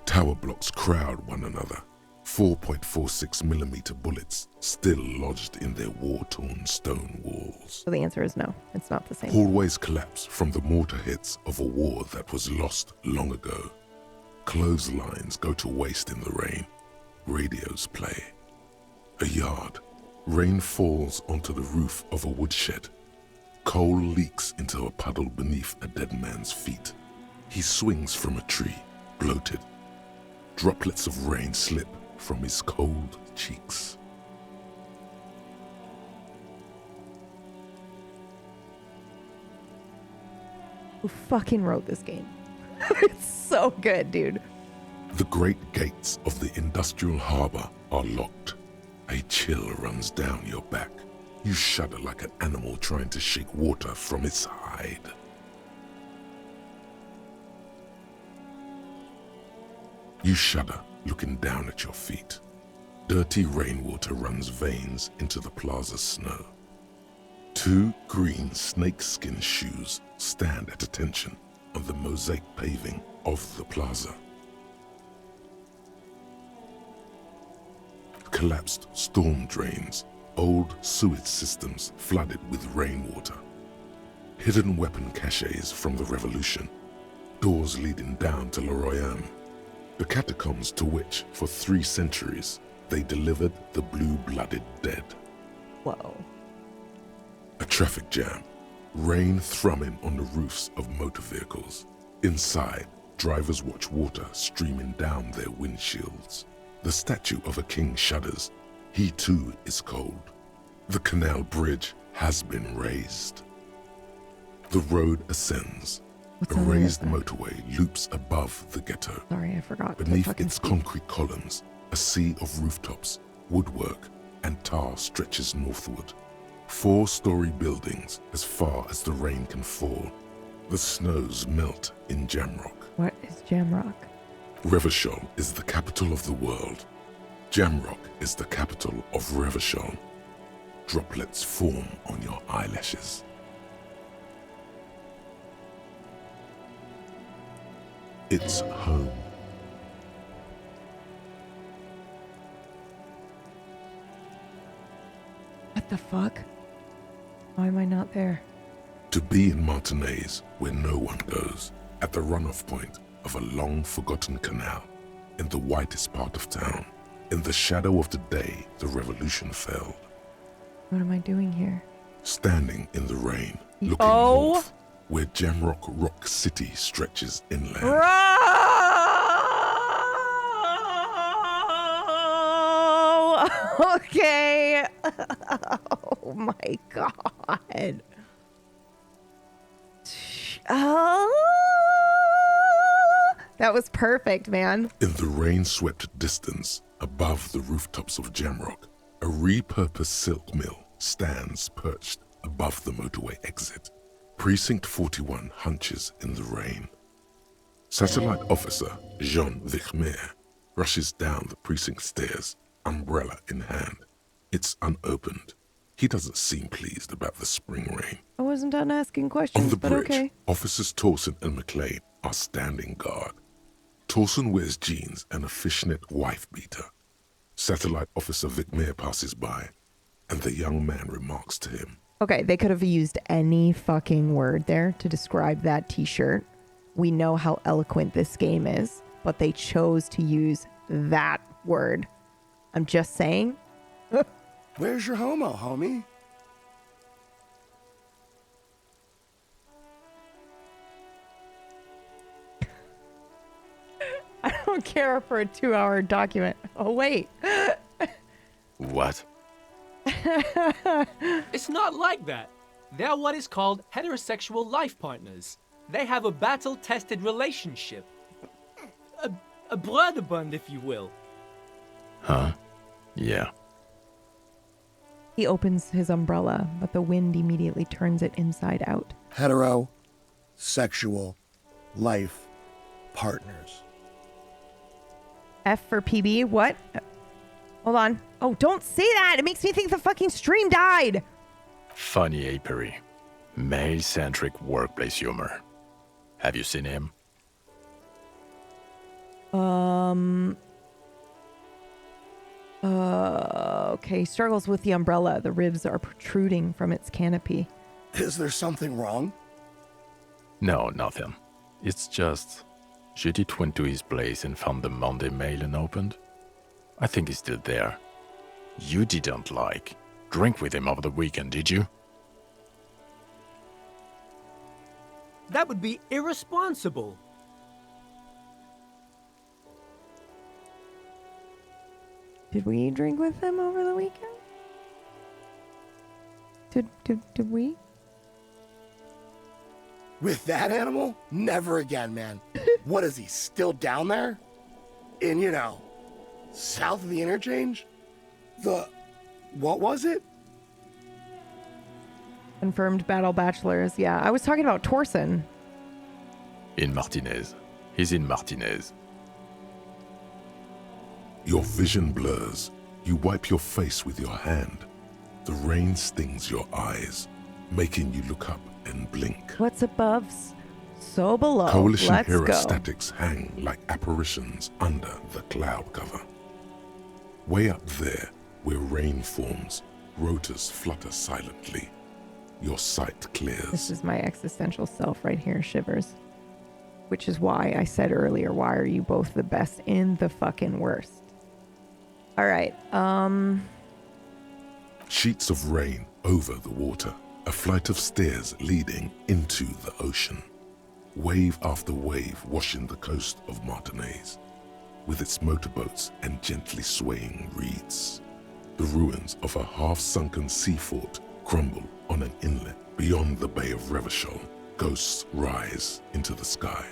Tower blocks crowd one another. 4.46mm bullets still lodged in their war-torn stone walls. So the answer is no, it's not the same. Hallways collapse from the mortar hits of a war that was lost long ago. Clotheslines go to waste in the rain. Radios play. A yard. Rain falls onto the roof of a woodshed. Coal leaks into a puddle beneath a dead man's feet. He swings from a tree, bloated. Droplets of rain slip from his cold cheeks. Who fucking wrote this game? It's so good, dude. The great gates of the industrial harbor are locked. A chill runs down your back. You shudder like an animal trying to shake water from its hide. You shudder, looking down at your feet. Dirty rainwater runs veins into the plaza's snow. Two green snakeskin shoes stand at attention on the mosaic paving of the plaza. Collapsed storm drains, old sewage systems flooded with rainwater. Hidden weapon caches from the revolution, doors leading down to Lorry, the catacombs to which, for 3 centuries, they delivered the blue-blooded dead. Whoa. A traffic jam, rain thrumming on the roofs of motor vehicles. Inside, drivers watch water streaming down their windshields. The statue of a king shudders. He too is cold. The canal bridge has been raised. The road ascends. A raised motorway loops above the ghetto. Sorry, I forgot. Beneath its concrete columns, a sea of rooftops, woodwork, and tar stretches northward. 4-story buildings as far as the rain can fall. The snows melt in Jamrock. What is Jamrock? Rivershore is the capital of the world. Jamrock is the capital of Rivershore. Droplets form on your eyelashes. It's home. What the fuck? Why am I not there? To be in Martinez, where no one goes, at the runoff point of a long-forgotten canal, in the whitest part of town, in the shadow of the day the revolution fell. What am I doing here? Standing in the rain, looking north, where Jamrock Rock City stretches inland. Oh, okay. Oh my god. That was perfect, man. In the rain-swept distance, above the rooftops of Jamrock, a repurposed silk mill stands perched above the motorway exit. Precinct 41 hunches in the rain. Satellite officer Jean Vichmer rushes down the precinct stairs, umbrella in hand. It's unopened. He doesn't seem pleased about the spring rain. I wasn't done asking On questions, the but bridge, okay. officers Torson and McLean are standing guard. Torson wears jeans and a fishnet wife beater. Satellite officer Vichmer passes by, and the young man remarks to him. Okay, they could have used any fucking word there to describe that t-shirt. We know how eloquent this game is, but they chose to use that word. I'm just saying. Where's your homo, homie? I don't care for a 2-hour document. Oh, wait. What? It's not like that. They're what is called heterosexual life partners. They have a battle-tested relationship. A brother-bund, if you will. Huh? Yeah. He opens his umbrella, but the wind immediately turns it inside out. Hetero, sexual, life, partners. F for PB, what? Hold on. Oh, don't say that! It makes me think the fucking stream died! Funny apery. Male-centric workplace humor. Have you seen him? Okay, struggles with the umbrella. The ribs are protruding from its canopy. Is there something wrong? No, nothing. It's just... Judith went to his place and found the Monday mail unopened. I think he's still there. You didn't drink with him over the weekend, did you? That would be irresponsible. Did we drink with them over the weekend? Did we? With that animal? Never again, man. What is he, still down there? In, south of the interchange? What was it? Confirmed battle bachelors. Yeah, I was talking about Torson. In Martinez. He's in Martinez. Your vision blurs. You wipe your face with your hand. The rain stings your eyes, making you look up and blink. What's above, so below. Coalition Let's hero go. statics hang like apparitions under the cloud cover. Way up there, where rain forms, rotors flutter silently. Your sight clears. This is my existential self right here, Shivers. Which is why I said earlier, why are you both the best and the fucking worst? All right, Sheets of rain over the water, a flight of stairs leading into the ocean. Wave after wave washing the coast of Martinez, with its motorboats and gently swaying reeds. The ruins of a half-sunken sea fort crumble on an inlet beyond the Bay of Revachol. Ghosts rise into the sky.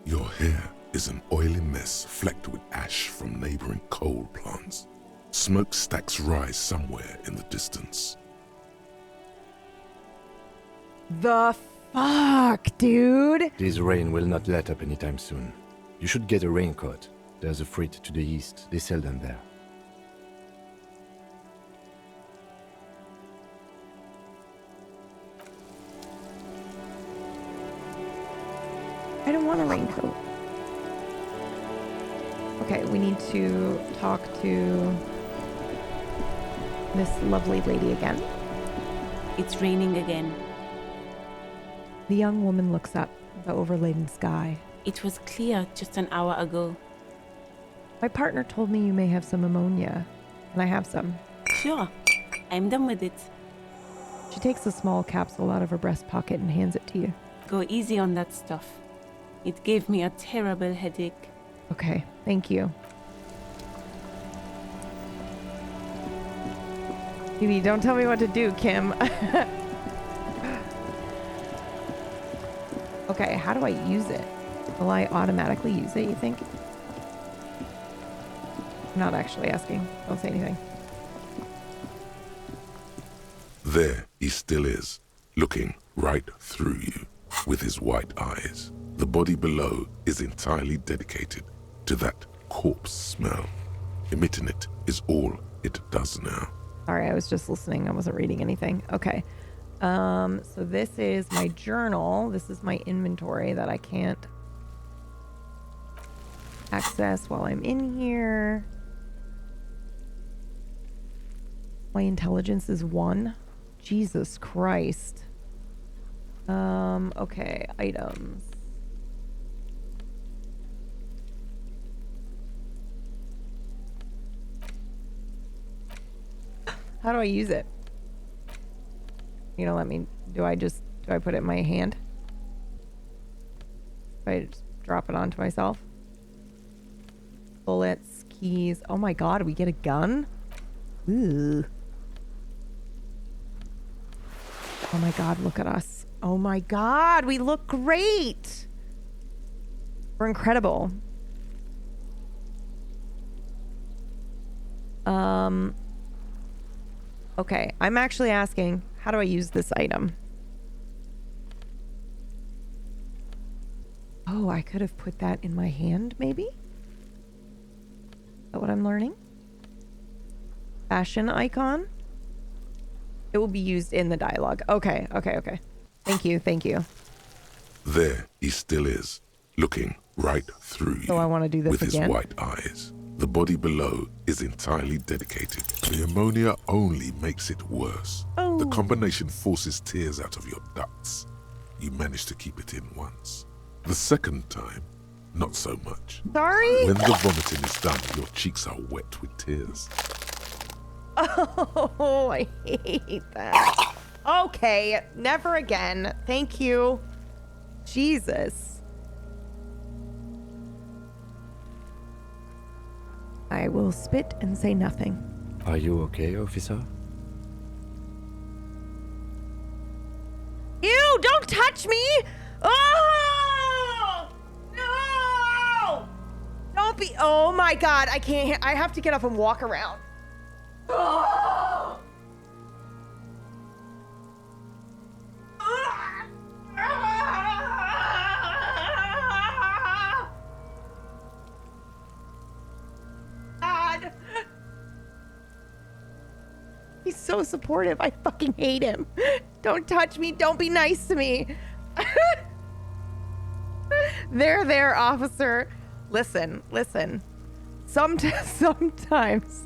Your hair is an oily mess flecked with ash from neighboring coal plants. Smokestacks rise somewhere in the distance. the fuck, dude? This rain will not let up anytime soon. You should get a raincoat. There's a freight to the east. They sell them there. I don't want a raincoat. Okay, we need to talk to this lovely lady again. It's raining again. The young woman looks up at the overladen sky. It was clear just an hour ago. My partner told me you may have some ammonia. Can I have some? Sure. I'm done with it. She takes a small capsule out of her breast pocket and hands it to you. Go easy on that stuff. It gave me a terrible headache. Okay, thank you. Phoebe, don't tell me what to do, Kim. Okay, how do I use it? Will I automatically use it, you think? I'm not actually asking. Don't say anything. There he still is, looking right through you with his white eyes. The body below is entirely dedicated to that corpse smell. Emitting it is all it does now. Sorry, I was just listening. I wasn't reading anything. Okay. So this is my journal. This is my inventory that I can't access while I'm in here. My intelligence is 1. Jesus Christ. Okay, items. How do I use it? You know, let me, do I put it in my hand? Do I just drop it onto myself? Bullets, keys. Oh my god, we get a gun? Ooh. Oh my god, look at us. Oh my god, we look great! We're incredible. Okay, I'm actually asking, how do I use this item? Oh, I could have put that in my hand, maybe? Is that what I'm learning? Fashion icon? It will be used in the dialogue. Okay. Thank you. There he still is, looking right through you So I want to do this with again. his white eyes. The body below is entirely dedicated. The ammonia only makes it worse. Oh. The combination forces tears out of your ducts. You manage to keep it in once. The second time, not so much. Sorry? When the vomiting is done, your cheeks are wet with tears. Oh, I hate that. Okay, never again. Thank you. Jesus. I will spit and say nothing. Are you okay, officer? Ew, don't touch me! Oh! No! Don't be, oh my god, I can't, I have to get up and walk around. Oh! God. He's so supportive. I fucking hate him. Don't touch me. Don't be nice to me. There, officer. Listen. Sometimes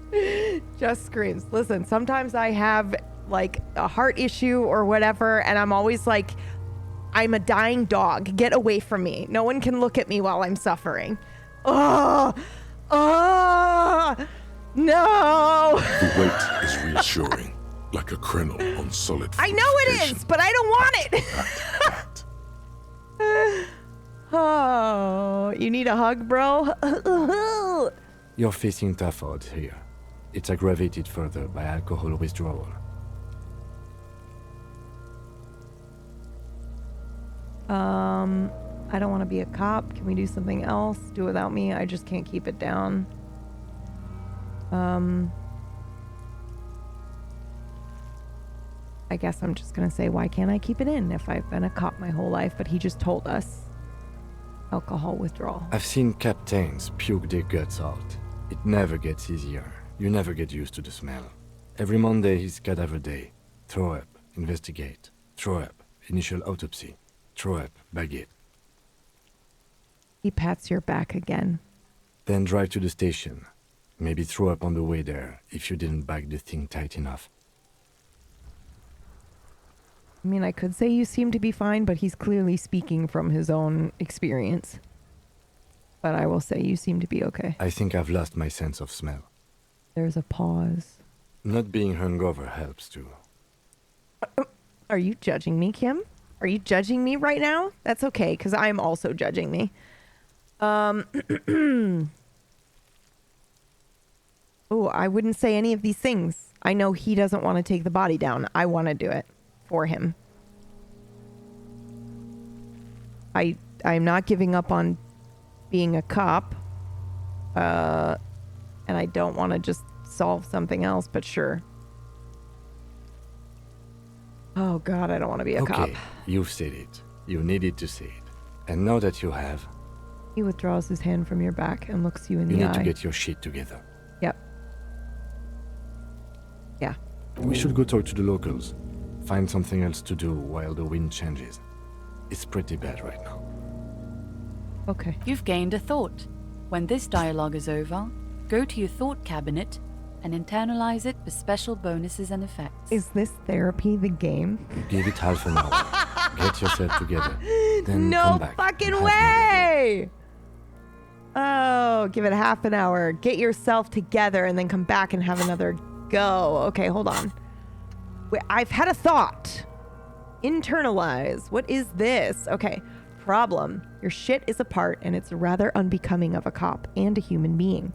just screams. Listen, sometimes I have like a heart issue or whatever, and I'm always like, I'm a dying dog. Get away from me. No one can look at me while I'm suffering. Oh, no. The weight is reassuring, like a kernel on solid I know it is, but I don't want it. Oh, you need a hug, bro? You're facing tough odds here. It's aggravated further by alcohol withdrawal. I don't want to be a cop. Can we do something else? Do without me? I just can't keep it down. I guess I'm just gonna say, why can't I keep it in if I've been a cop my whole life? But he just told us. Alcohol withdrawal. I've seen captains puke their guts out. It never gets easier. You never get used to the smell. Every Monday is cadaver day. Throw up, investigate. Throw up, initial autopsy. Throw up, baguette. He pats your back again. Then drive to the station. Maybe throw up on the way there if you didn't bag the thing tight enough. I mean, I could say you seem to be fine, but he's clearly speaking from his own experience. But I will say you seem to be okay. I think I've lost my sense of smell. There's a pause. Not being hungover helps too. Are you judging me, Kim? Are you judging me right now? That's okay, because I'm also judging me. Oh, I wouldn't say any of these things. I know he doesn't want to take the body down. I want to do it for him. I'm not giving up on being a cop. And I don't want to just solve something else, but sure. Oh God, I don't want to be a cop. Okay, you've said it. You needed to say it. And now that you have... He withdraws his hand from your back and looks you in You the eye. need to get your shit together. Yep. Yeah. We should go talk to the locals. Find something else to do while the wind changes. It's pretty bad right now. Okay. You've gained a thought. When this dialogue is over, go to your thought cabinet and internalize it with special bonuses and effects. Is this therapy the game? Give it half an hour. Get yourself together. Then No come back. fucking way! Oh, give it half an hour. Get yourself together and then come back and have another go. Okay, hold on. Wait, I've had a thought. Internalize. What is this? Okay. Problem. Your shit is apart and it's rather unbecoming of a cop and a human being.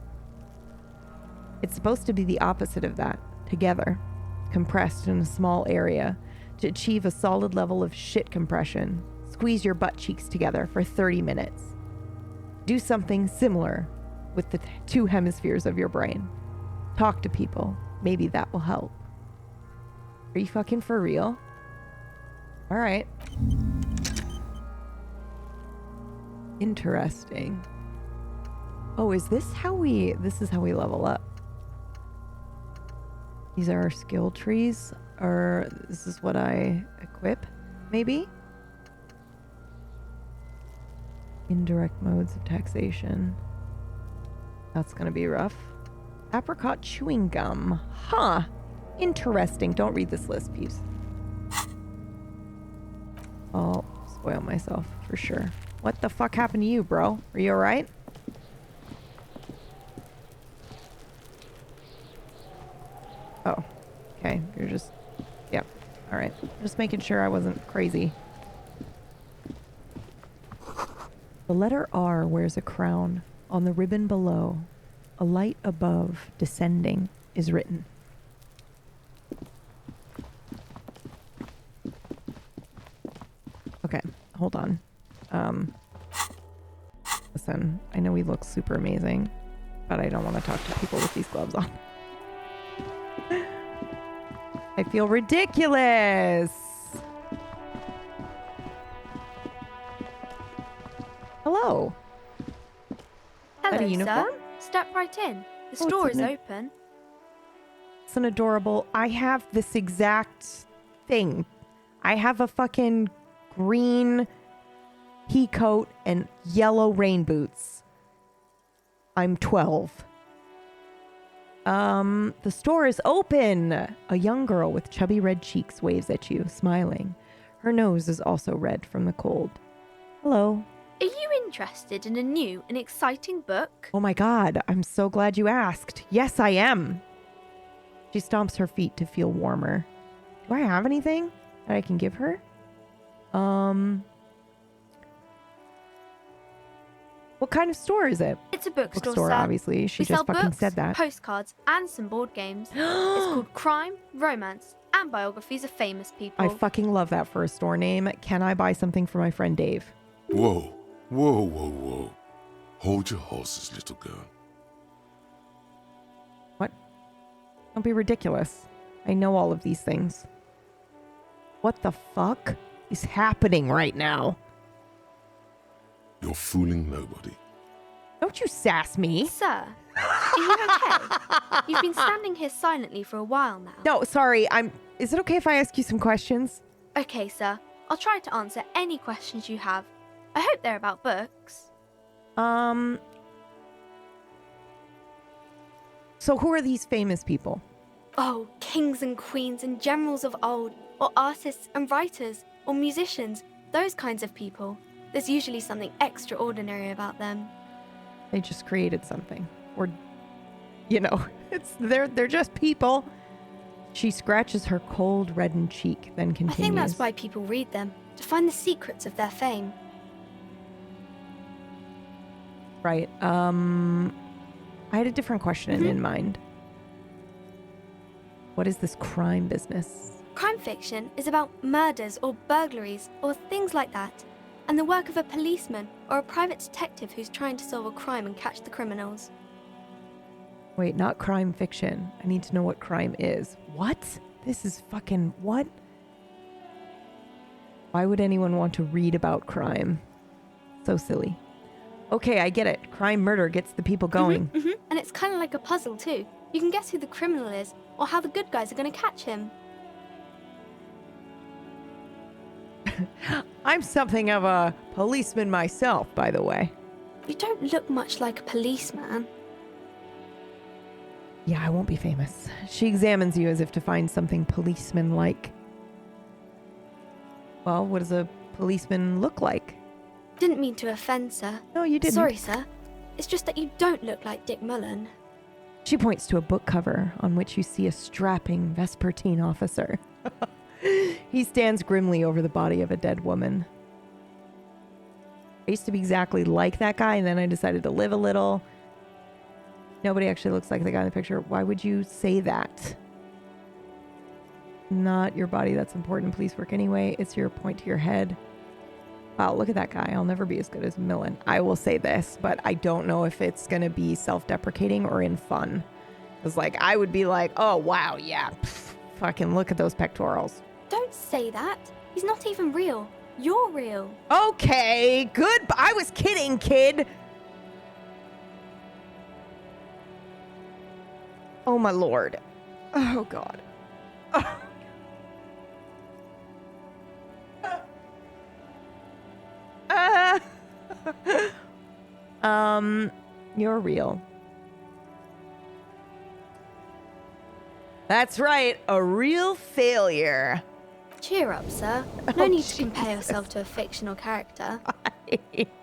It's supposed to be the opposite of that. Together. Compressed in a small area. To achieve a solid level of shit compression. Squeeze your butt cheeks together for 30 minutes. Do something similar with the two hemispheres of your brain. Talk to people. Maybe that will help. Are you fucking for real? All right. Interesting. Oh, is this how we... This is how we level up. These are our skill trees. Or this is what I equip, maybe? Indirect modes of taxation. That's gonna be rough. Apricot chewing gum. Huh. Interesting. Don't read this list, Peeves. I'll spoil myself for sure. What the fuck happened to you, bro? Are you alright? Oh. Okay. You're just... Yep. Alright. Just making sure I wasn't crazy. The letter R wears a crown. On the ribbon below, a light above, descending, is written. Okay, hold on. Listen, I know we look super amazing, but I don't want to talk to people with these gloves on. I feel ridiculous. Hello. Hello, Is that a uniform? sir. Step right in. The Oh, store it's is an- open. It's an adorable... I have this exact thing. I have a fucking green pea coat and yellow rain boots. I'm 12. The store is open. A young girl with chubby red cheeks waves at you, smiling. Her nose is also red from the cold. Hello. Are you interested in a new and exciting book? Oh my god, I'm so glad you asked. Yes, I am. She stomps her feet to feel warmer. Do I have anything that I can give her? What kind of store is it? It's a bookstore, Bookstore, sir. obviously. She We sell just fucking books, said that. postcards, and some board games. It's called Crime, Romance, and Biographies of Famous People. I fucking love that for a store name. Can I buy something for my friend Dave? Whoa, whoa, whoa, whoa. Hold your horses, little girl. What? Don't be ridiculous. I know all of these things. What the fuck is happening right now? You're fooling nobody. Don't you sass me. Sir, are you okay? You've been standing here silently for a while now. No, sorry. Is it okay if I ask you some questions? Okay, sir. I'll try to answer any questions you have. I hope they're about books. So who are these famous people? Oh, kings and queens and generals of old, or artists and writers, or musicians, those kinds of people. There's usually something extraordinary about them. They just created something. Or, they're just people. She scratches her cold, reddened cheek, then continues. I think that's why people read them, to find the secrets of their fame. Right. I had a different question in mind. What is this crime business? Crime fiction is about murders or burglaries or things like that, and the work of a policeman or a private detective who's trying to solve a crime and catch the criminals. Wait, not crime fiction. I need to know what crime is. What? This is fucking what? Why would anyone want to read about crime? So silly. Okay, I get it. Crime murder gets the people going. And it's kind of like a puzzle too. You can guess who the criminal is or how the good guys are going to catch him. I'm something of a policeman myself, by the way. You don't look much like a policeman. Yeah, I won't be famous. She examines you as if to find something policeman-like. Well, what does a policeman look like? Didn't mean to offend, sir. No, you didn't. Sorry, sir. It's just that you don't look like Dick Mullen. She points to a book cover on which you see a strapping Vespertine officer. He stands grimly over the body of a dead woman. I used to be exactly like that guy, and then I decided to live a little. Nobody actually looks like the guy in the picture. Why would you say that? Not your body that's important in police work anyway. It's your point to your head. Wow, look at that guy. I'll never be as good as Millen. I will say this, but I don't know if it's going to be self-deprecating or in fun. Because, I would be like, oh, wow, yeah. Fucking look at those pectorals. Don't say that. He's not even real. You're real. Okay, good. I was kidding, kid. Oh, my lord. Oh, God. You're real. That's right, a real failure. Cheer up, sir. No need to compare yourself to a fictional character. Maybe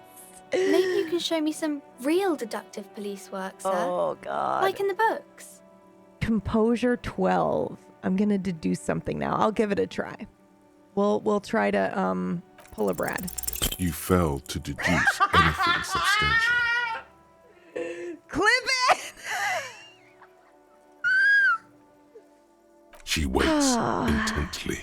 you can show me some real deductive police work, sir. Oh, God. Like in the books. Composure 12. I'm gonna deduce something now. I'll give it a try. We'll try to pull a Brad. You fail to deduce anything substantial. Clip it! She waits intently.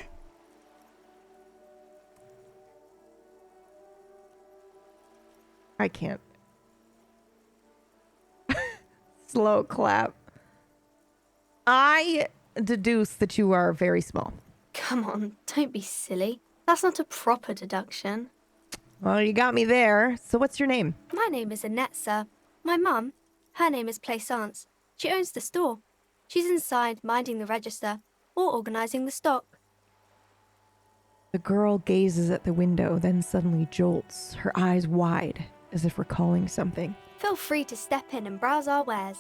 I can't. Slow clap. I deduce that you are very small. Come on, don't be silly. That's not a proper deduction. Well, you got me there. So what's your name? My name is Annette, sir. My mum, her name is Plaisance. She owns the store. She's inside minding the register or organising the stock. The girl gazes at the window, then suddenly jolts, her eyes wide, as if recalling something. Feel free to step in and browse our wares.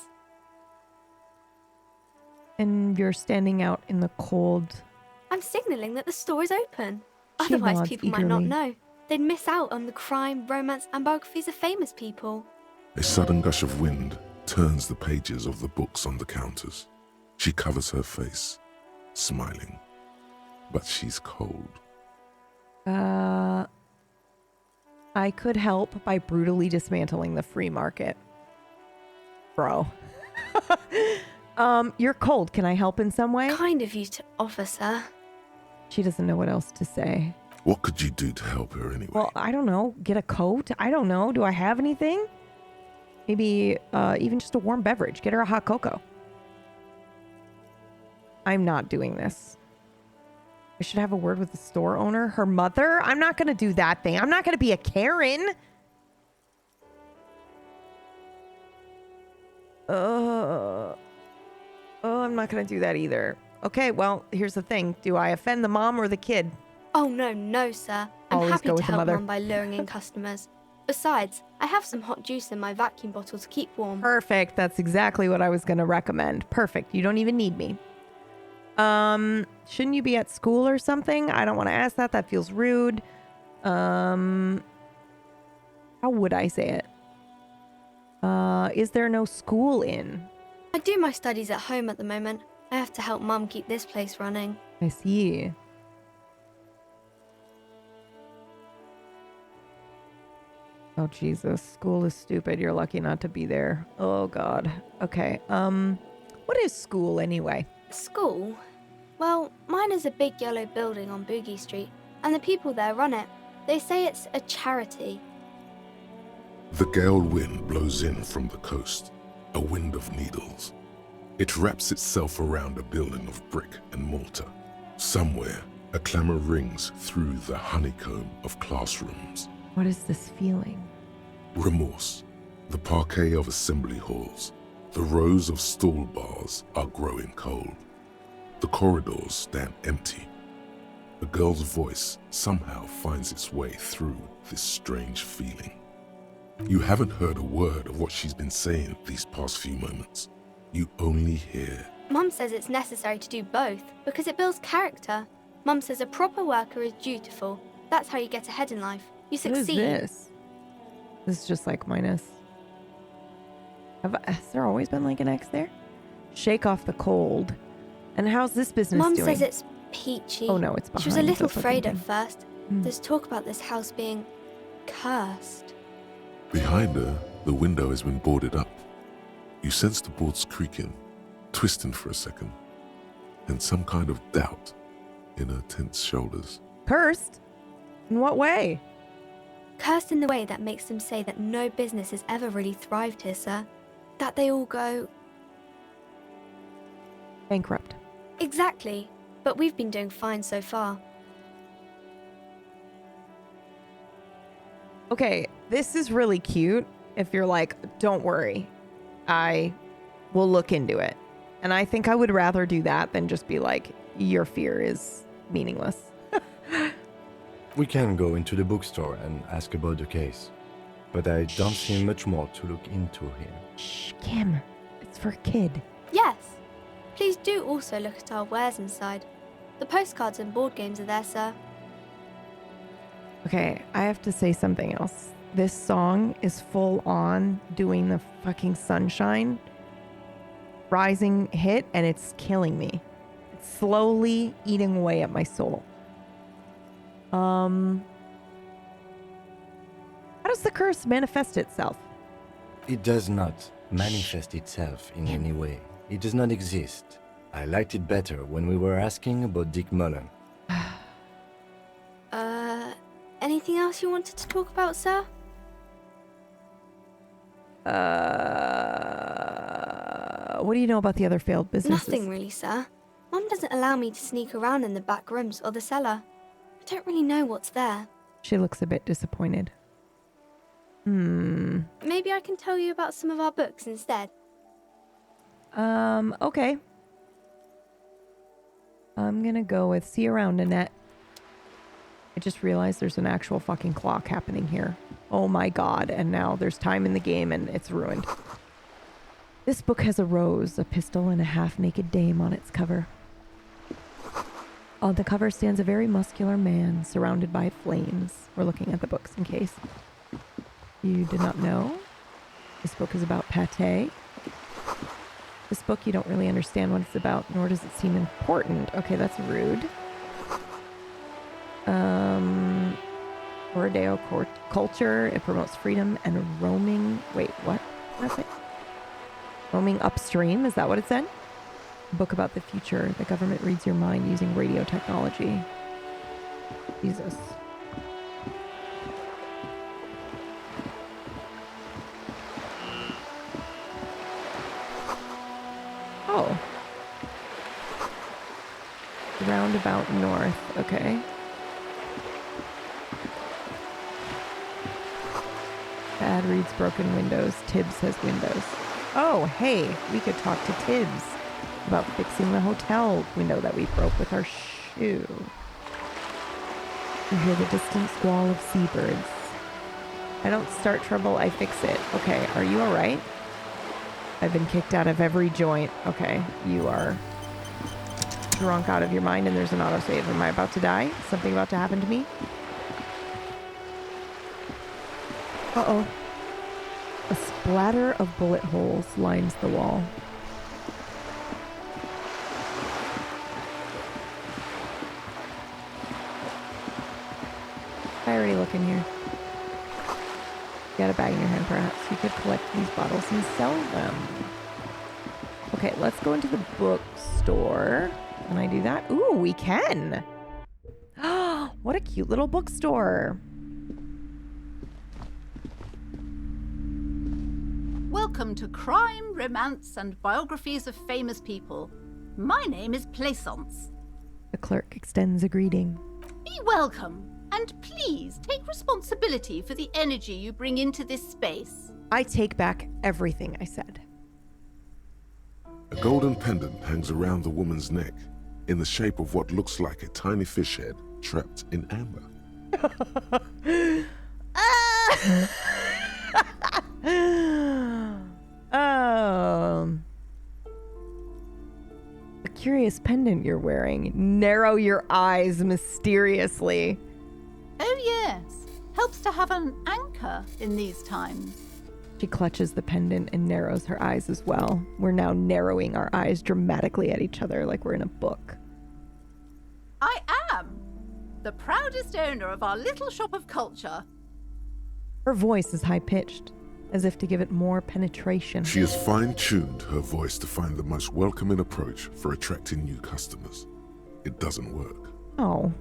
And you're standing out in the cold. I'm signalling that the store is open. She Otherwise, nods people might not eagerly. know. They'd miss out on the crime, romance, and biographies of famous people. A sudden gush of wind turns the pages of the books on the counters. She covers her face, smiling. But she's cold. I could help by brutally dismantling the free market. Bro. You're cold. Can I help in some way? Kind of you to offer, sir. She doesn't know what else to say. What could you do to help her anyway? Well, I don't know. Get a coat? I don't know. Do I have anything? Maybe even just a warm beverage. Get her a hot cocoa. I'm not doing this. I should have a word with the store owner. Her mother? I'm not going to do that thing. I'm not going to be a Karen. I'm not going to do that either. Okay, well, here's the thing. Do I offend the mom or the kid? Oh, no, sir. I'm Always happy go to with the help mother. Mum by luring in customers. Besides, I have some hot juice in my vacuum bottle to keep warm. Perfect. That's exactly what I was going to recommend. Perfect. You don't even need me. Shouldn't you be at school or something? I don't want to ask that. That feels rude. How would I say it? Is there no school in? I do my studies at home at the moment. I have to help Mum keep this place running. I see. Oh, Jesus. School is stupid. You're lucky not to be there. Oh, God. Okay. What is school anyway? School? Well, mine is a big yellow building on Boogie Street, and the people there run it. They say it's a charity. The gale wind blows in from the coast, a wind of needles. It wraps itself around a building of brick and mortar. Somewhere, a clamor rings through the honeycomb of classrooms. What is this feeling? Remorse. The parquet of assembly halls. The rows of stall bars are growing cold. The corridors stand empty. A girl's voice somehow finds its way through this strange feeling. You haven't heard a word of what she's been saying these past few moments. You only hear... Mum says it's necessary to do both because it builds character. Mum says a proper worker is dutiful. That's how you get ahead in life. You succeed. What is this? This is just like minus. Has there always been like an X there? Shake off the cold. And how's this business Mum doing? says it's peachy. Oh no, it's behind. She was a little the fucking afraid at thing. first. There's talk about this house being cursed. Behind her, the window has been boarded up. You sense the boards creaking, twisting for a second, and some kind of doubt in her tense shoulders. Cursed? In what way? Cursed in the way that makes them say that no business has ever really thrived here, sir. That they all go... bankrupt. Exactly. But we've been doing fine so far. Okay, this is really cute if you're like, don't worry, I will look into it. And I think I would rather do that than just be like, your fear is meaningless. We can go into the bookstore and ask about the case, but I don't see much more to look into here. Shh, Kim, it's for a kid. Yes. Please do also look at our wares inside. The postcards and board games are there, sir. Okay, I have to say something else. This song is full on doing the fucking Sunshine rising hit, and it's killing me. It's slowly eating away at my soul. How does the curse manifest itself? It does not manifest itself in any way. It does not exist. I liked it better when we were asking about Dick Mullen. Anything else you wanted to talk about, sir? What do you know about the other failed businesses? Nothing really, sir. Mum doesn't allow me to sneak around in the back rooms or the cellar. I don't really know what's there. She looks a bit disappointed. Maybe I can tell you about some of our books instead. Okay. I'm gonna go with see you around, Annette. I just realized there's an actual fucking clock happening here. Oh my god, and now there's time in the game and it's ruined. This book has a rose, a pistol, and a half-naked dame on its cover. On the cover stands a very muscular man surrounded by flames. We're looking at the books in case you did not know. This book is about pate. This book, you don't really understand what it's about, nor does it seem important. Okay, that's rude. Rodeo culture. It promotes freedom and roaming. Wait, what? What's it? Roaming upstream. Is that what it said? A book about the future. The government reads your mind using radio technology. Jesus. Oh. Roundabout north. Okay. Bad reads broken windows. Tibbs has windows. Oh, hey, we could talk to Tibbs about fixing the hotel window that we broke with our shoe. You hear the distant squall of seabirds. I don't start trouble, I fix it. Okay, are you alright? I've been kicked out of every joint. Okay, you are drunk out of your mind and there's an autosave. Am I about to die? Something about to happen to me? Uh-oh. A splatter of bullet holes lines the wall. I already look in here. You got a bag in your hand, perhaps. You could collect these bottles and sell them. Okay, let's go into the bookstore. Can I do that? Ooh, we can. What a cute little bookstore. Welcome to Crime, Romance, and Biographies of Famous People. My name is Plaisance. The clerk extends a greeting. Be welcome, and please take responsibility for the energy you bring into this space. I take back everything I said. A golden pendant hangs around the woman's neck in the shape of what looks like a tiny fish head trapped in amber. A curious pendant you're wearing. Narrow your eyes mysteriously. Oh yes, helps to have an anchor in these times. She clutches the pendant and narrows her eyes as well. We're now narrowing our eyes dramatically at each other like we're in a book. I am the proudest owner of our little shop of culture. Her voice is high-pitched, as if to give it more penetration. She has fine-tuned her voice to find the most welcoming approach for attracting new customers. It doesn't work. Oh.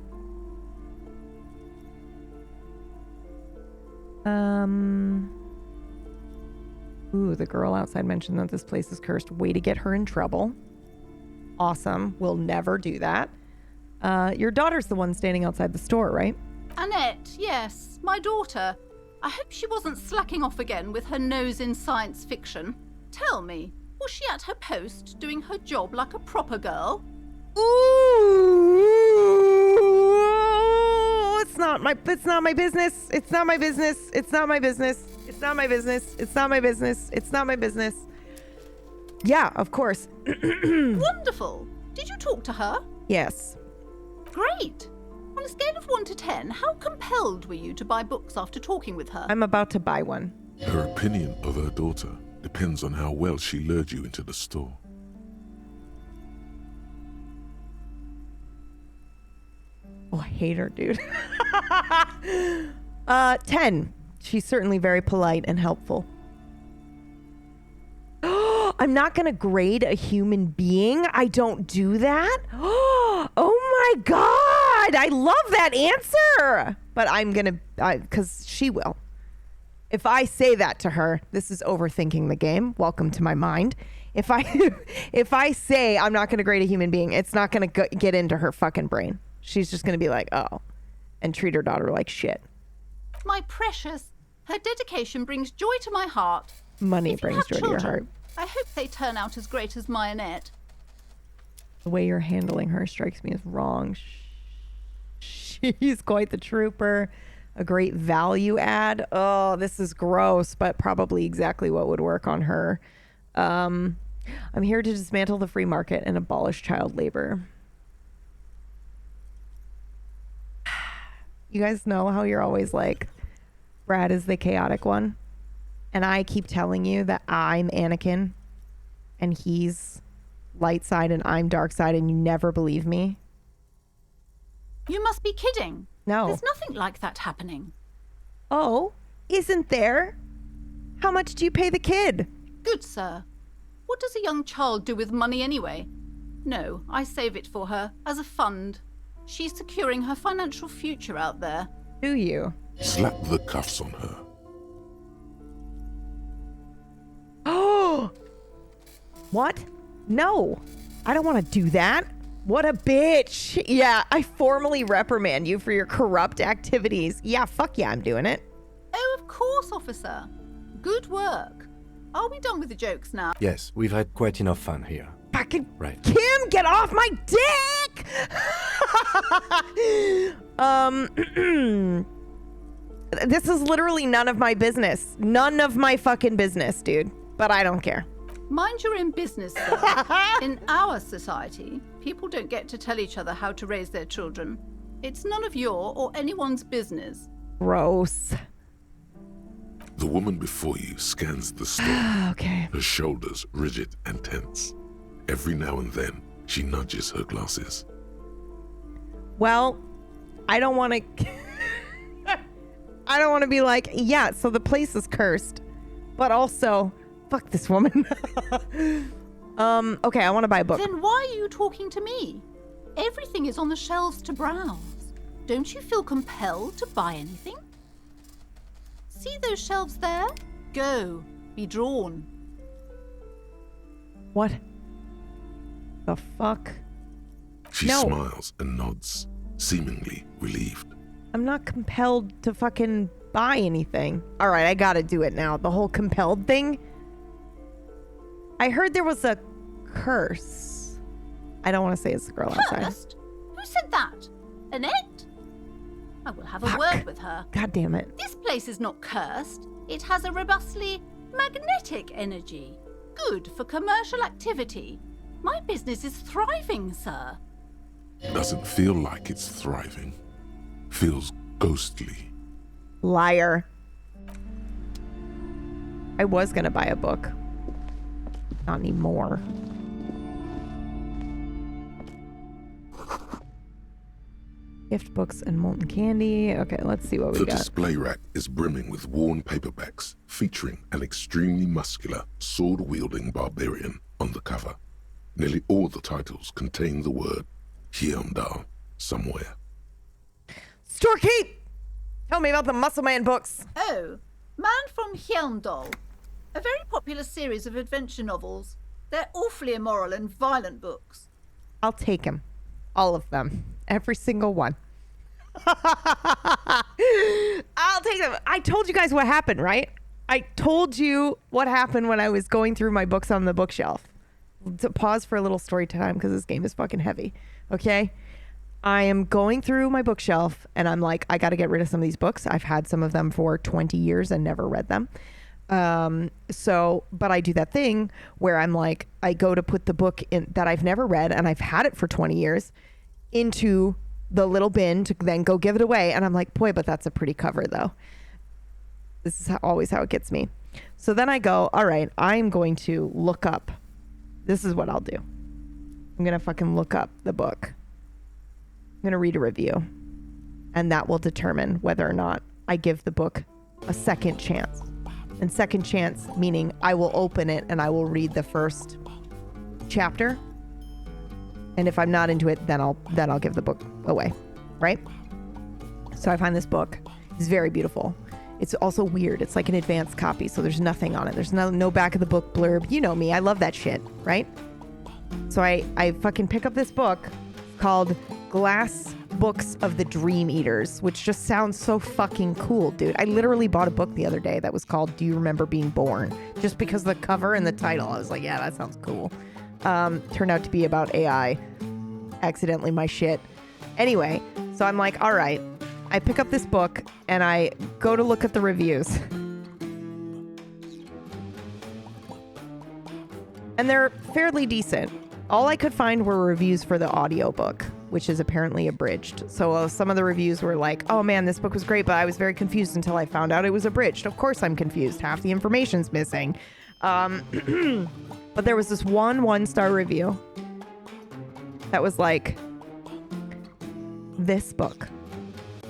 Ooh, the girl outside mentioned that this place is cursed. Way to get her in trouble. Awesome. We'll never do that. Your daughter's the one standing outside the store, right? Annette, yes, my daughter. I hope she wasn't slacking off again with her nose in science fiction. Tell me, was she at her post doing her job like a proper girl? Ooh, it's not my business. It's not my business. It's not my business. It's not my business. It's not my business. It's not my business. Yeah, of course. Wonderful. Did you talk to her? Yes. Great. On a scale of 1 to 10, how compelled were you to buy books after talking with her? I'm about to buy one. Her opinion of her daughter depends on how well she lured you into the store. Oh, I hate her, dude. 10. She's certainly very polite and helpful. I'm not going to grade a human being. I don't do that. Oh my God. I love that answer. But I'm going to, because she will. If I say that to her, this is overthinking the game. Welcome to my mind. If I say I'm not going to grade a human being, it's not going to get into her fucking brain. She's just going to be like, oh, and treat her daughter like shit. My precious, her dedication brings joy to my heart. Money brings joy to your heart. I hope they turn out as great as my Annette. The way you're handling her strikes me as wrong. She's quite the trooper. A great value add. Oh, this is gross, but probably exactly what would work on her. I'm here to dismantle the free market and abolish child labor. You guys know how you're always like, Brad is the chaotic one? And I keep telling you that I'm Anakin and he's light side and I'm dark side and you never believe me? You must be kidding. No. There's nothing like that happening. Oh, isn't there? How much do you pay the kid? Good sir. What does a young child do with money anyway? No, I save it for her as a fund. She's securing her financial future out there. Do you? Slap the cuffs on her. Oh! What? No. I don't want to do that. What a bitch. Yeah, I formally reprimand you for your corrupt activities. Yeah, fuck yeah, I'm doing it. Oh, of course, officer. Good work. Are we done with the jokes now? Yes, we've had quite enough fun here. Fucking right. Kim, get off my dick! This is literally none of my business. None of my fucking business, dude. But I don't care. Mind your own business, sir. In our society, people don't get to tell each other how to raise their children. It's none of your or anyone's business. Gross. The woman before you scans the store. Okay. Her shoulders rigid and tense. Every now and then, she nudges her glasses. Well, I don't want to... I don't want to be like, yeah, so the place is cursed. But also, fuck this woman. Okay, I want to buy a book. Then why are you talking to me? Everything is on the shelves to browse. Don't you feel compelled to buy anything? See those shelves there? Go. Be drawn. What the fuck? She smiles and nods, seemingly relieved. I'm not compelled to fucking buy anything. All right, I gotta do it now. The whole compelled thing. I heard there was a curse. I don't want to say it's the girl outside. Cursed? Who said that? Annette? I will have a word with her. God damn it. This place is not cursed. It has a robustly magnetic energy. Good for commercial activity. My business is thriving, sir. Doesn't feel like it's thriving. Feels ghostly. Liar. I was gonna buy a book. Not anymore. Gift books and molten candy. Okay, let's see what we got. The display rack is brimming with worn paperbacks featuring an extremely muscular, sword-wielding barbarian on the cover. Nearly all the titles contain the word Hyundai somewhere. Storekeep! Tell me about the Muscle Man books. Oh, Man from Hyundai. A very popular series of adventure novels. They're awfully immoral and violent books. I'll take them. All of them. Every single one. I'll take them. I told you guys what happened, right? I told you what happened when I was going through my books on the bookshelf. To pause for a little story time because this game is fucking heavy. Okay? I am going through my bookshelf and I'm like, I got to get rid of some of these books. I've had some of them for 20 years and never read them. But I do that thing where I'm like, I go to put the book in that I've never read and I've had it for 20 years into the little bin to then go give it away. And I'm like, boy, but that's a pretty cover though. This is always how it gets me. So then I go, all right, I'm going to look up. This is what I'll do. I'm going to fucking look up the book. I'm going to read a review. And that will determine whether or not I give the book a second chance. And second chance meaning I will open it and I will read the first chapter. And if I'm not into it, then I'll give the book away, right? So I find this book. It's very beautiful. It's also weird. It's like an advanced copy, so there's nothing on it. There's no back of the book blurb. You know me. I love that shit, right? So I fucking pick up this book called Glass Books of the Dream Eaters, which just sounds so fucking cool, dude. I literally bought a book the other day that was called Do You Remember Being Born? Just because of the cover and the title. I was like, yeah, that sounds cool. Turned out to be about AI. Accidentally my shit. Anyway, so I'm like, all right. I pick up this book and I go to look at the reviews. And they're fairly decent. All I could find were reviews for the audiobook, which is apparently abridged. So some of the reviews were like, oh man, this book was great, but I was very confused until I found out it was abridged. Of course I'm confused. Half the information's missing. But there was this one-star review that was like, this book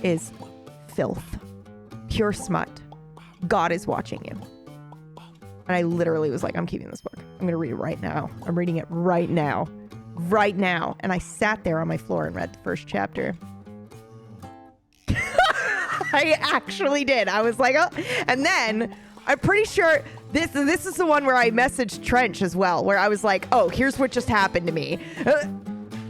is filth, pure smut. God is watching you. And I literally was like, I'm keeping this book. I'm going to read it right now. I'm reading it right now. Right now. And I sat there on my floor and read the first chapter. I actually did. I was like, oh. And then I'm pretty sure this is the one where I messaged Trench as well, where I was like, oh, here's what just happened to me.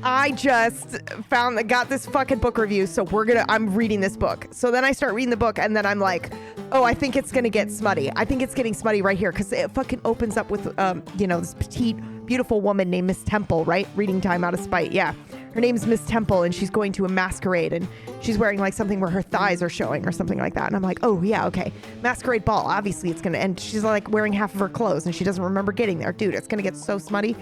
I just got this fucking book review, so I'm reading this book. So then I start reading the book, and then I'm like, oh, I think it's gonna get smutty. I think it's getting smutty right here, because it fucking opens up with, this petite, beautiful woman named Miss Temple, right? Reading time out of spite, yeah. her name's Miss Temple, and she's going to a masquerade, and she's wearing like something where her thighs are showing or something like that. And I'm like, oh yeah, okay. Masquerade ball, obviously it's gonna end. She's like wearing half of her clothes and she doesn't remember getting there. Dude, it's gonna get so smutty.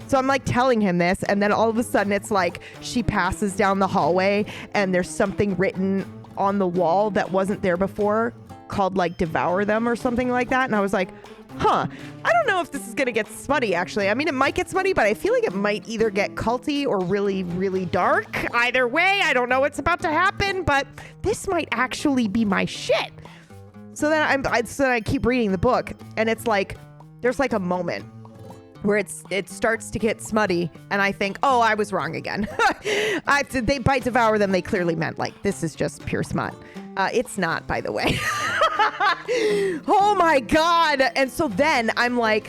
So I'm like telling him this, and then all of a sudden it's like she passes down the hallway and there's something written on the wall that wasn't there before called like devour them or something like that. And I was like, huh, I don't know if this is going to get smutty, actually. I mean, it might get smutty, but I feel like it might either get culty or really, really dark. Either way, I don't know what's about to happen, but this might actually be my shit. So then I keep reading the book, and it's like, there's like a moment where it starts to get smutty, and I think, oh, I was wrong again. By devour them, they clearly meant like, this is just pure smut. It's not, by the way. Oh my God. And so then I'm like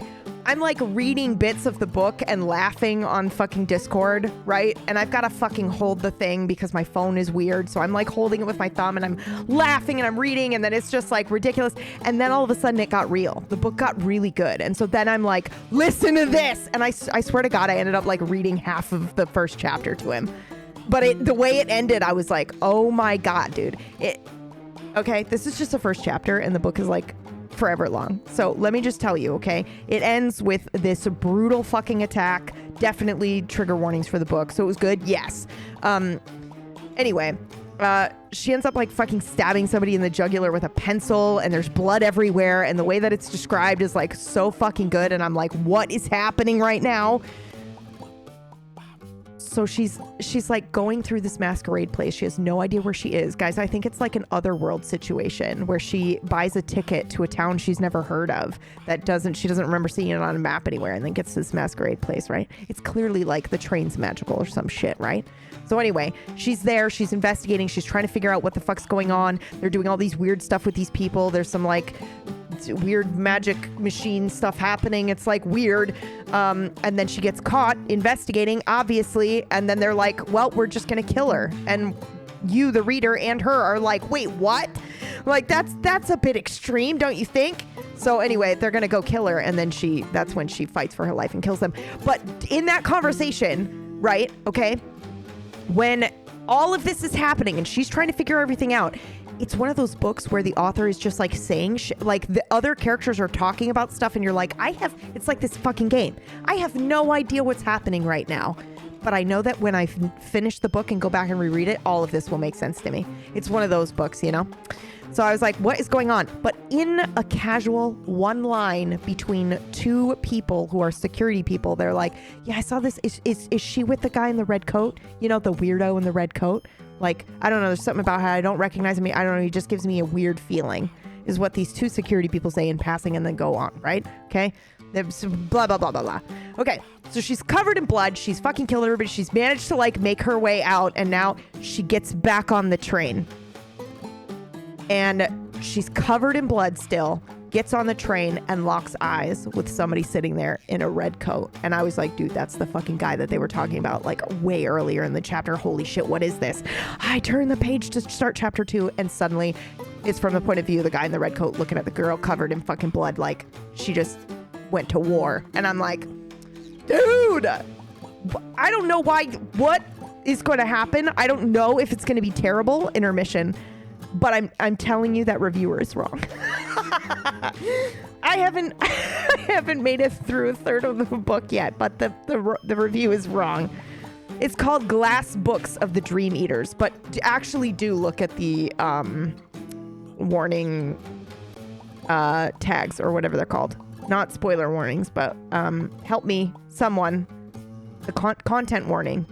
reading bits of the book and laughing on fucking Discord, right? And I've got to fucking hold the thing because my phone is weird. So I'm like holding it with my thumb and I'm laughing and I'm reading, and then it's just like ridiculous. And then all of a sudden it got real. The book got really good. And so then I'm like, listen to this. And I swear to God, I ended up like reading half of the first chapter to him. But the way it ended, I was like, oh my God, dude. Okay, this is just the first chapter and the book is like forever long. So let me just tell you, okay? It ends with this brutal fucking attack. Definitely trigger warnings for the book. So it was good? Yes. Anyway, she ends up like fucking stabbing somebody in the jugular with a pencil, and there's blood everywhere, and the way that it's described is like so fucking good, and I'm like, what is happening right now? So she's like going through this masquerade place. She has no idea where she is. Guys, I think it's like an otherworld situation where she buys a ticket to a town she's never heard of she doesn't remember seeing it on a map anywhere, and then gets to this masquerade place, right? It's clearly like the train's magical or some shit, right? So anyway, she's there, she's investigating, she's trying to figure out what the fuck's going on. They're doing all these weird stuff with these people. There's some like weird magic machine stuff happening. It's like weird. And then she gets caught investigating, obviously. And then they're like, well, we're just going to kill her. And you, the reader, and her are like, wait, what? Like, that's a bit extreme, don't you think? So anyway, they're going to go kill her. And then that's when she fights for her life and kills them. But in that conversation, right? Okay. When all of this is happening and she's trying to figure everything out, it's one of those books where the author is just like saying like the other characters are talking about stuff and you're like, it's like this fucking game. I have no idea what's happening right now, but I know that when I finish the book and go back and reread it, all of this will make sense to me. It's one of those books, you know? So I was like, what is going on? But in a casual one line between two people who are security people, they're like, yeah, I saw this. Is she with the guy in the red coat? You know, the weirdo in the red coat? Like, I don't know. There's something about how I don't recognize him. I don't know. He just gives me a weird feeling is what these two security people say in passing and then go on, right? Okay. Blah, blah, blah, blah, blah. Okay. So she's covered in blood. She's fucking killed everybody. She's managed to like make her way out. And now she gets back on the train. And she's covered in blood still, gets on the train and locks eyes with somebody sitting there in a red coat. And I was like, dude, that's the fucking guy that they were talking about like way earlier in the chapter. Holy shit, what is this? I turn the page to start chapter 2 and suddenly it's from the point of view of the guy in the red coat looking at the girl covered in fucking blood like she just went to war. And I'm like, dude, I don't know what is going to happen. I don't know if it's going to be terrible. Intermission. But I'm telling you that reviewer is wrong. I haven't made it through a third of the book yet, but the review is wrong. It's called Glass Books of the Dream Eaters, but actually do look at the warning tags or whatever they're called. Not spoiler warnings, but help me, someone. The content warning.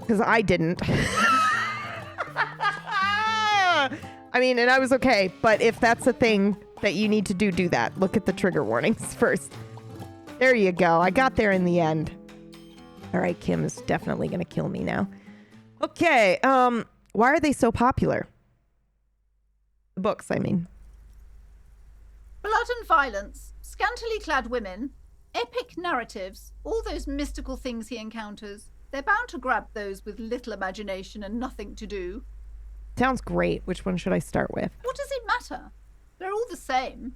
Because I didn't. I mean, and I was okay, but if that's a thing that you need to do that. Look at the trigger warnings first. There you go. I got there in the end. All right, Kim is definitely going to kill me now. Okay, why are they so popular? The books, I mean. Blood and violence, scantily clad women, epic narratives, all those mystical things he encounters. They're bound to grab those with little imagination and nothing to do. Sounds great. Which one should I start with? What does it matter? They're all the same.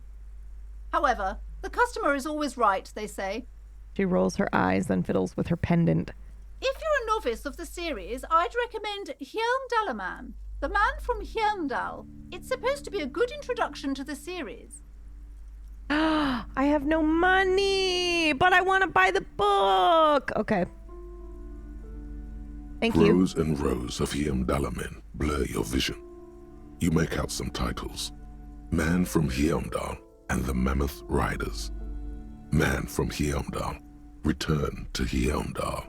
However, the customer is always right, they say. She rolls her eyes, then fiddles with her pendant. If you're a novice of the series, I'd recommend Hjelmdalaman, the man from Hjelmdal. It's supposed to be a good introduction to the series. I have no money, but I want to buy the book. Okay. Thank you. Rows and rows of Hjelmdalamen blur your vision. You make out some titles. Man from Hjelmdal and the Mammoth Riders. Man from Hjelmdal, Return to Hjelmdal.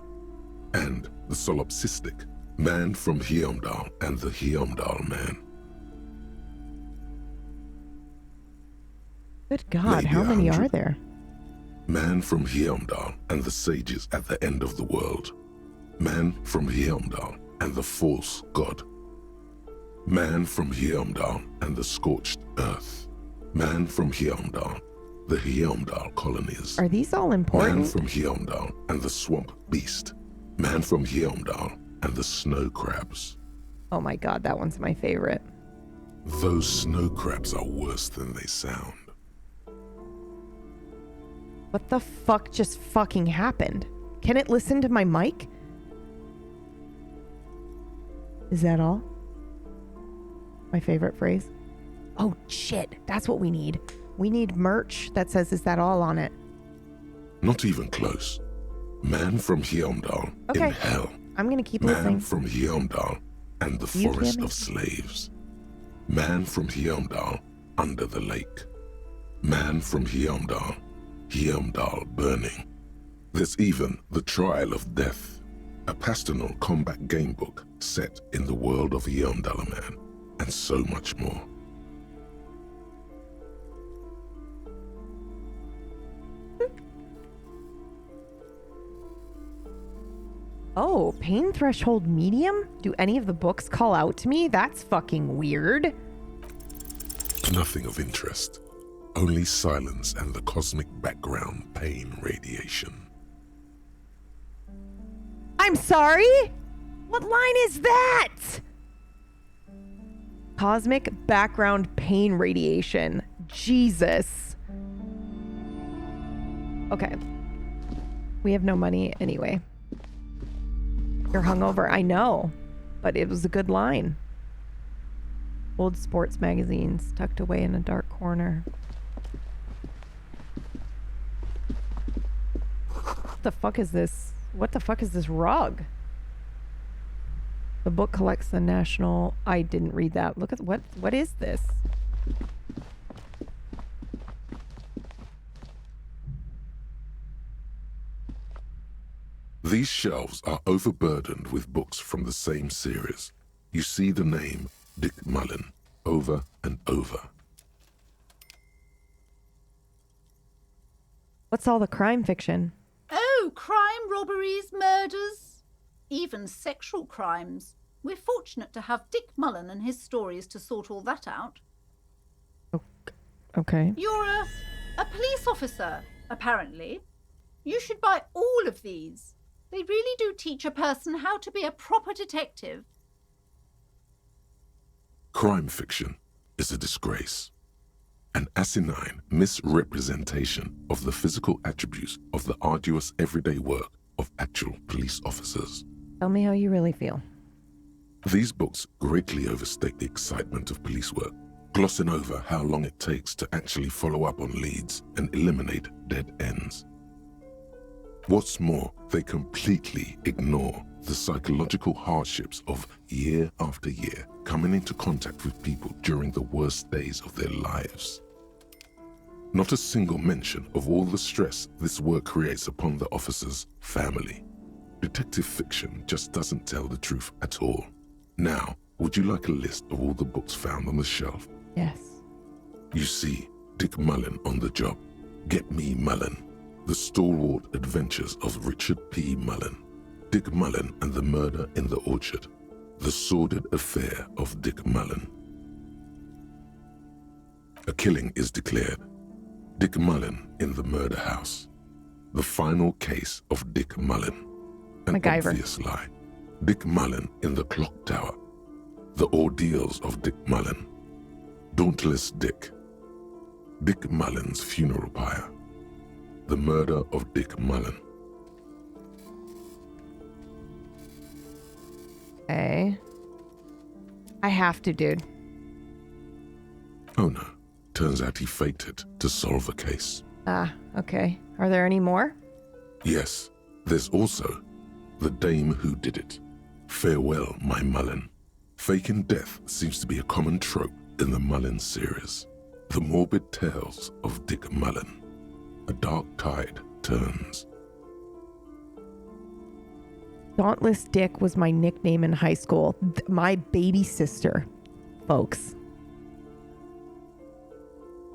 And the solipsistic Man from Hjelmdal and the Hjelmdal Man. Good God, how many are there? Man from Hjelmdal and the Sages at the End of the World. Man from Hjelmdal and the False God. Man from Hjelmdal and the Scorched Earth. Man from Hjelmdal, the Hjelmdal colonies. Are these all important? Man from Hjelmdal and the Swamp Beast. Man from Hjelmdal and the Snow Crabs. Oh my God, that one's my favorite. Those snow crabs are worse than they sound. What the fuck just fucking happened? Can it listen to my mic? Is that all? My favorite phrase. Oh shit, that's what we need. We need merch that says "Is that all" on it. Not even close. Man from Hjelmdal in hell. I'm gonna keep Man listening. from Hjelmdal and the You forest hear me? of slaves. Man from Hjelmdal under the lake. Man from Hjelmdal, Hjelmdal burning. There's even The Trial of Death, a pastoral combat gamebook set in the world of Hjelmdalaman, and so much more. Oh, pain threshold medium? Do any of the books call out to me? That's fucking weird. Nothing of interest. Only silence and the cosmic background pain radiation. I'm sorry? What line is that? Cosmic background pain radiation. Jesus. Okay. We have no money anyway. You're hungover, I know, but it was a good line. Old sports magazines tucked away in a dark corner. What the fuck is this? What the fuck is this rug? The book collects the national... I didn't read that. Look at... What is this? These shelves are overburdened with books from the same series. You see the name Dick Mullen over and over. What's all the crime fiction? Oh, crime, robberies, murders, even sexual crimes. We're fortunate to have Dick Mullen and his stories to sort all that out. Okay. You're a police officer, apparently. You should buy all of these. They really do teach a person how to be a proper detective. Crime fiction is a disgrace. An asinine misrepresentation of the physical attributes of the arduous everyday work of actual police officers. Tell me how you really feel. These books greatly overstate the excitement of police work, glossing over how long it takes to actually follow up on leads and eliminate dead ends. What's more, they completely ignore the psychological hardships of year after year coming into contact with people during the worst days of their lives. Not a single mention of all the stress this work creates upon the officer's family. Detective fiction just doesn't tell the truth at all. Now, would you like a list of all the books found on the shelf? Yes. You see Dick Mullen on the job. Get Me Mullen. The Stalwart Adventures of Richard P. Mullen. Dick Mullen and the Murder in the Orchard. The Sordid Affair of Dick Mullen. A killing is declared. Dick Mullen in the Murder House. The Final Case of Dick Mullen. An MacGyver. obvious lie. Dick Mullen in the Clock Tower. The Ordeals of Dick Mullen. Dauntless Dick. Dick Mullen's Funeral Pyre. the murder of Dick Mullen. Okay. I have to, dude. Oh no, turns out he faked it to solve the case. Ah, okay. Are there any more? Yes, there's also the dame who did it. Farewell, my Mullen. Faking death seems to be a common trope in the Mullen series. The morbid tales of Dick Mullen. A dark tide turns. Dauntless Dick was my nickname in high school. My baby sister, folks.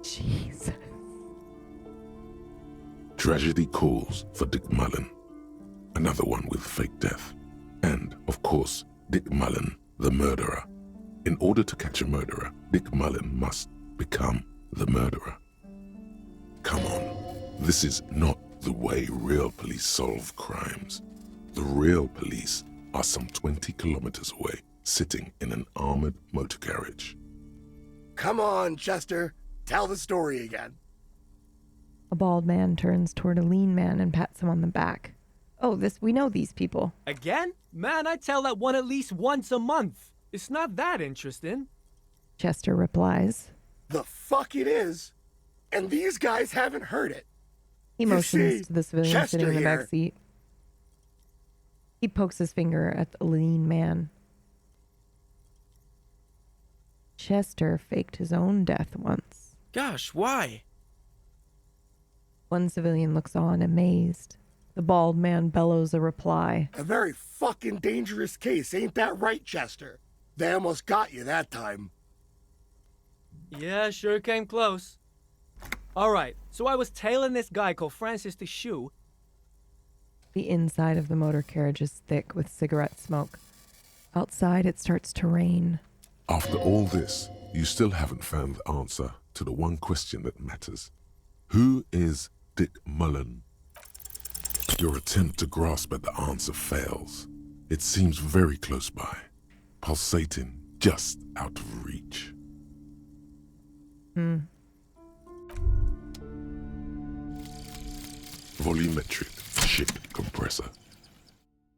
Jesus. Tragedy calls for Dick Mullen. Another one with fake death. And, of course, Dick Mullen, the murderer. In order to catch a murderer, Dick Mullen must become the murderer. Come on, this is not the way real police solve crimes. The real police are some 20 kilometers away, sitting in an armored motor carriage. Come on, Chester. Tell the story again. A bald man turns toward a lean man and pats him on the back. Oh, we know these people. Again? Man, I tell that one at least once a month. It's not that interesting. Chester replies. The fuck it is. And these guys haven't heard it. He motions to the civilian Chester sitting in the here. back seat. He pokes his finger at the lean man. Chester faked his own death once. Gosh, why? One civilian looks on, amazed. The bald man bellows a reply. A very fucking dangerous case, ain't that right, Chester? They almost got you that time. Yeah, sure came close. Alright, so I was tailing this guy called Francis the Shoe. The inside of the motor carriage is thick with cigarette smoke. Outside, it starts to rain. After all this, you still haven't found the answer to the one question that matters. Who is Dick Mullen? Your attempt to grasp at the answer fails. It seems very close by, pulsating just out of reach. Volumetric ship compressor.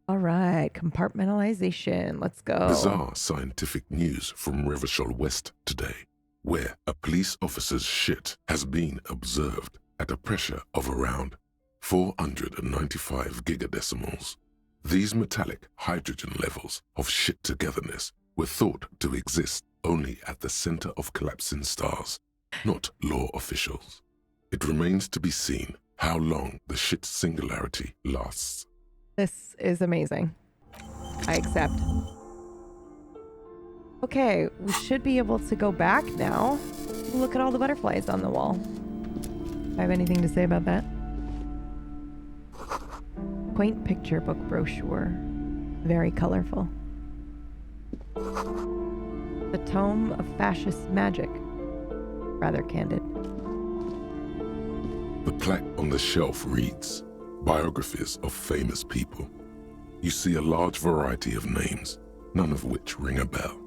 All right, compartmentalization. Let's go. Bizarre scientific news from Revachol West today, where a police officer's shit has been observed at a pressure of around 495 gigadecimals. These metallic hydrogen levels of shit togetherness were thought to exist only at the center of collapsing stars, not law officials. It remains to be seen how long the shit singularity lasts. This is amazing. I accept. Okay, we should be able to go back now. Look at all the butterflies on the wall. I have anything to say about that? Quaint picture book brochure. Very colorful. The Tome of Fascist Magic. Rather candid. The plaque on the shelf reads, Biographies of famous people. You see a large variety of names, none of which ring a bell.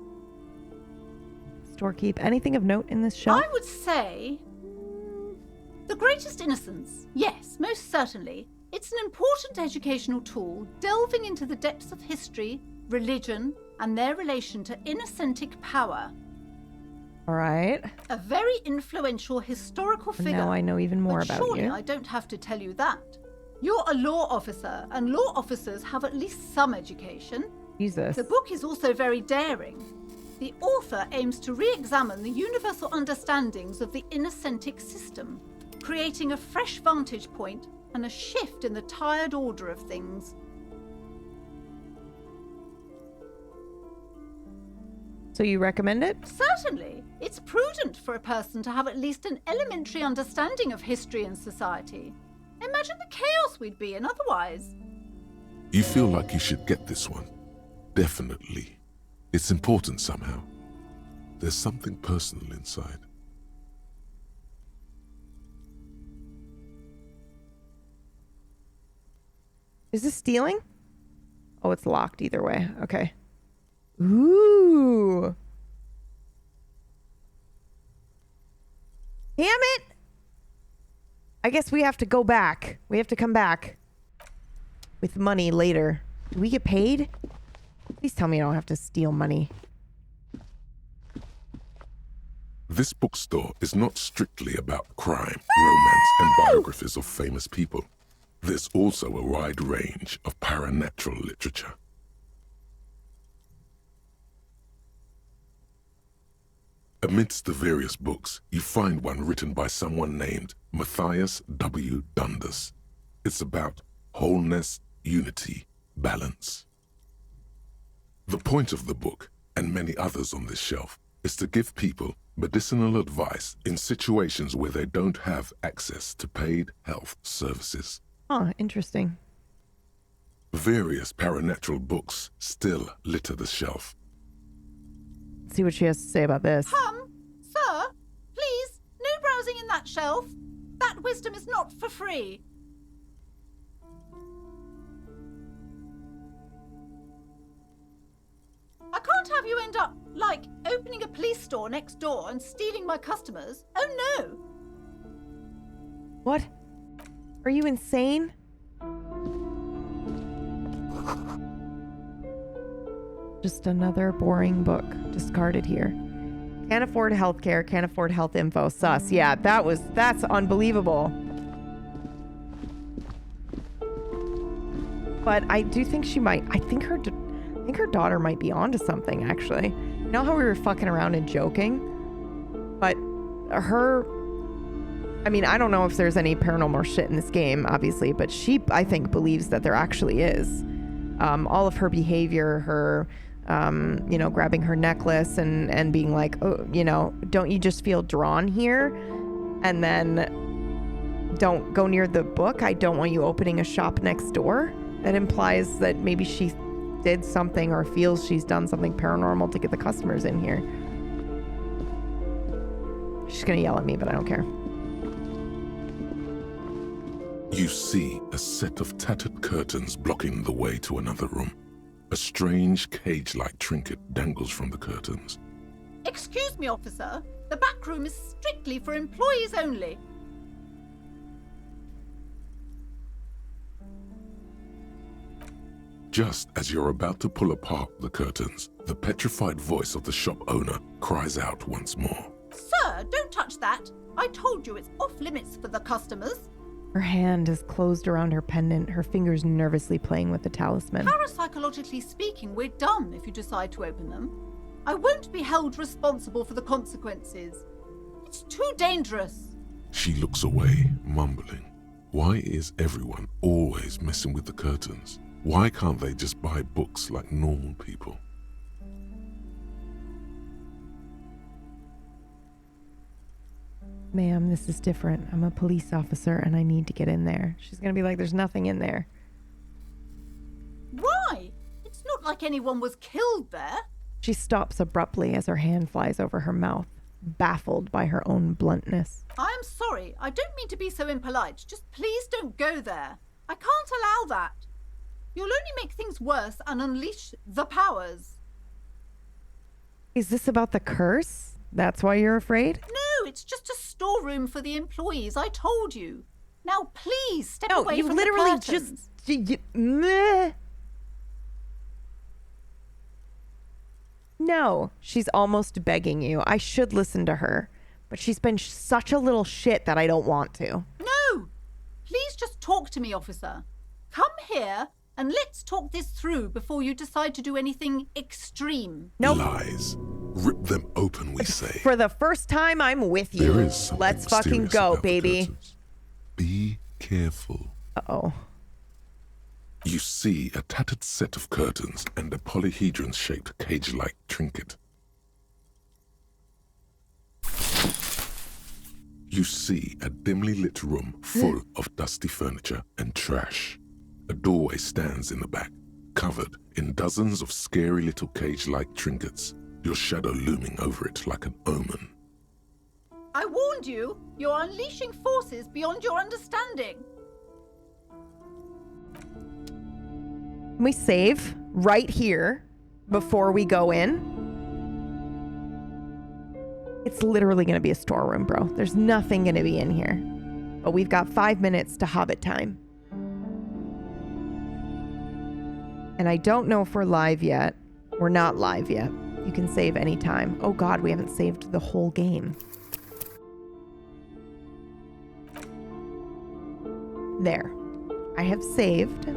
Storekeep. Anything of note in this shelf? I would say The Greatest Innocence. Yes, most certainly. It's an important educational tool delving into the depths of history, religion, and their relation to innocentic power. All right. A very influential historical figure. Now I know even more about surely you. I don't have to tell you that. You're a law officer, and law officers have at least some education. Jesus. The book is also very daring. The author aims to re-examine the universal understandings of the innocentic system, creating a fresh vantage point and a shift in the tired order of things. So you recommend it? Certainly. It's prudent for a person to have at least an elementary understanding of history and society. Imagine the chaos we'd be in otherwise. You feel like you should get this one. Definitely. It's important somehow. There's something personal inside. Is this stealing? Oh, it's locked either way. Okay. Ooh. Damn it. I guess we have to go back. We have to come back with money later. Do we get paid? Please tell me I don't have to steal money. This bookstore is not strictly about crime, romance, and biographies of famous people. There's also a wide range of paranatural literature. Amidst the various books, you find one written by someone named Matthias W. Dundas. It's about wholeness, unity, balance. The point of the book, and many others on this shelf, is to give people medicinal advice in situations where they don't have access to paid health services. Oh, interesting. Various paranatural books still litter the shelf. Let's see what she has to say about this. Sir, please, no browsing in that shelf. That wisdom is not for free. I can't have you end up, like, opening a police store next door and stealing my customers. Oh no! What? Are you insane? Just another boring book discarded here. Can't afford healthcare, can't afford health info. Sus. Yeah, that's unbelievable. But I do think she might, I think her daughter might be onto something, actually. You know how we were fucking around and joking? But her, I mean, I don't know if there's any paranormal shit in this game, obviously, but she, I think, believes that there actually is. All of her behavior, her, grabbing her necklace and being like, oh, don't you just feel drawn here? And then don't go near the book. I don't want you opening a shop next door. That implies that maybe she did something or feels she's done something paranormal to get the customers in here. She's gonna yell at me, but I don't care. You see a set of tattered curtains blocking the way to another room. A strange cage-like trinket dangles from the curtains. Excuse me, officer. The back room is strictly for employees only. Just as you're about to pull apart the curtains, the petrified voice of the shop owner cries out once more. Sir, don't touch that. I told you it's off limits for the customers. Her hand is closed around her pendant, her fingers nervously playing with the talisman. Parapsychologically speaking, we're done if you decide to open them. I won't be held responsible for the consequences. It's too dangerous. She looks away, mumbling. Why is everyone always messing with the curtains? Why can't they just buy books like normal people? Ma'am, this is different. I'm a police officer and I need to get in there. She's gonna be like, there's nothing in there. Why? It's not like anyone was killed there. She stops abruptly as her hand flies over her mouth, baffled by her own bluntness. I am sorry. I don't mean to be so impolite. Just please don't go there. I can't allow that. You'll only make things worse and unleash the powers. Is this about the curse? That's why you're afraid? No, it's just a storeroom for the employees. I told you. Now, please step away from the curtains. No, she's almost begging you. I should listen to her, but she's been such a little shit that I don't want to. No! Please just talk to me, officer. Come here and let's talk this through before you decide to do anything extreme. Nope. Lies. Rip them open, we say. For the first time, I'm with you. There is something Let's fucking go, baby. Be careful. Uh-oh. You see a tattered set of curtains and a polyhedron-shaped cage-like trinket. You see a dimly lit room full of dusty furniture and trash. A doorway stands in the back, covered in dozens of scary little cage-like trinkets, your shadow looming over it like an omen. I warned you. You're unleashing forces beyond your understanding. Can we save right here before we go in? It's literally going to be a storeroom, bro. There's nothing going to be in here. But we've got 5 minutes to Hobbit time. And I don't know if we're live yet. We're not live yet. You can save anytime. Oh God, we haven't saved the whole game. There. I have saved.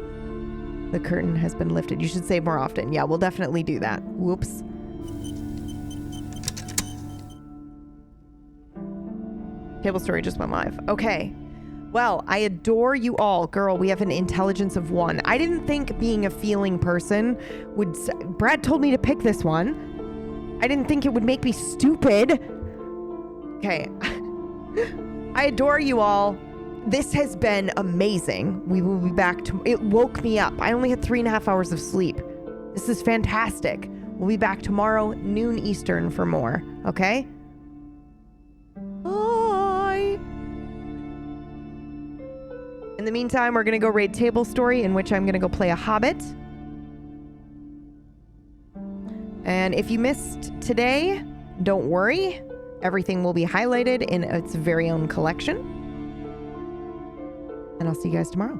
The curtain has been lifted. You should save more often. Yeah, we'll definitely do that. Whoops. Table story just went live. Okay. Well, I adore you all. Girl, we have an intelligence of 1. I didn't think being a feeling person would... Brad told me to pick this one. I didn't think it would make me stupid. Okay. I adore you all. This has been amazing. We will be back to... It woke me up. I only had 3.5 hours of sleep. This is fantastic. We'll be back tomorrow, noon Eastern for more. Okay? Bye. In the meantime, we're going to go raid Table Story, in which I'm going to go play a Hobbit. And if you missed today, don't worry. Everything will be highlighted in its very own collection. And I'll see you guys tomorrow.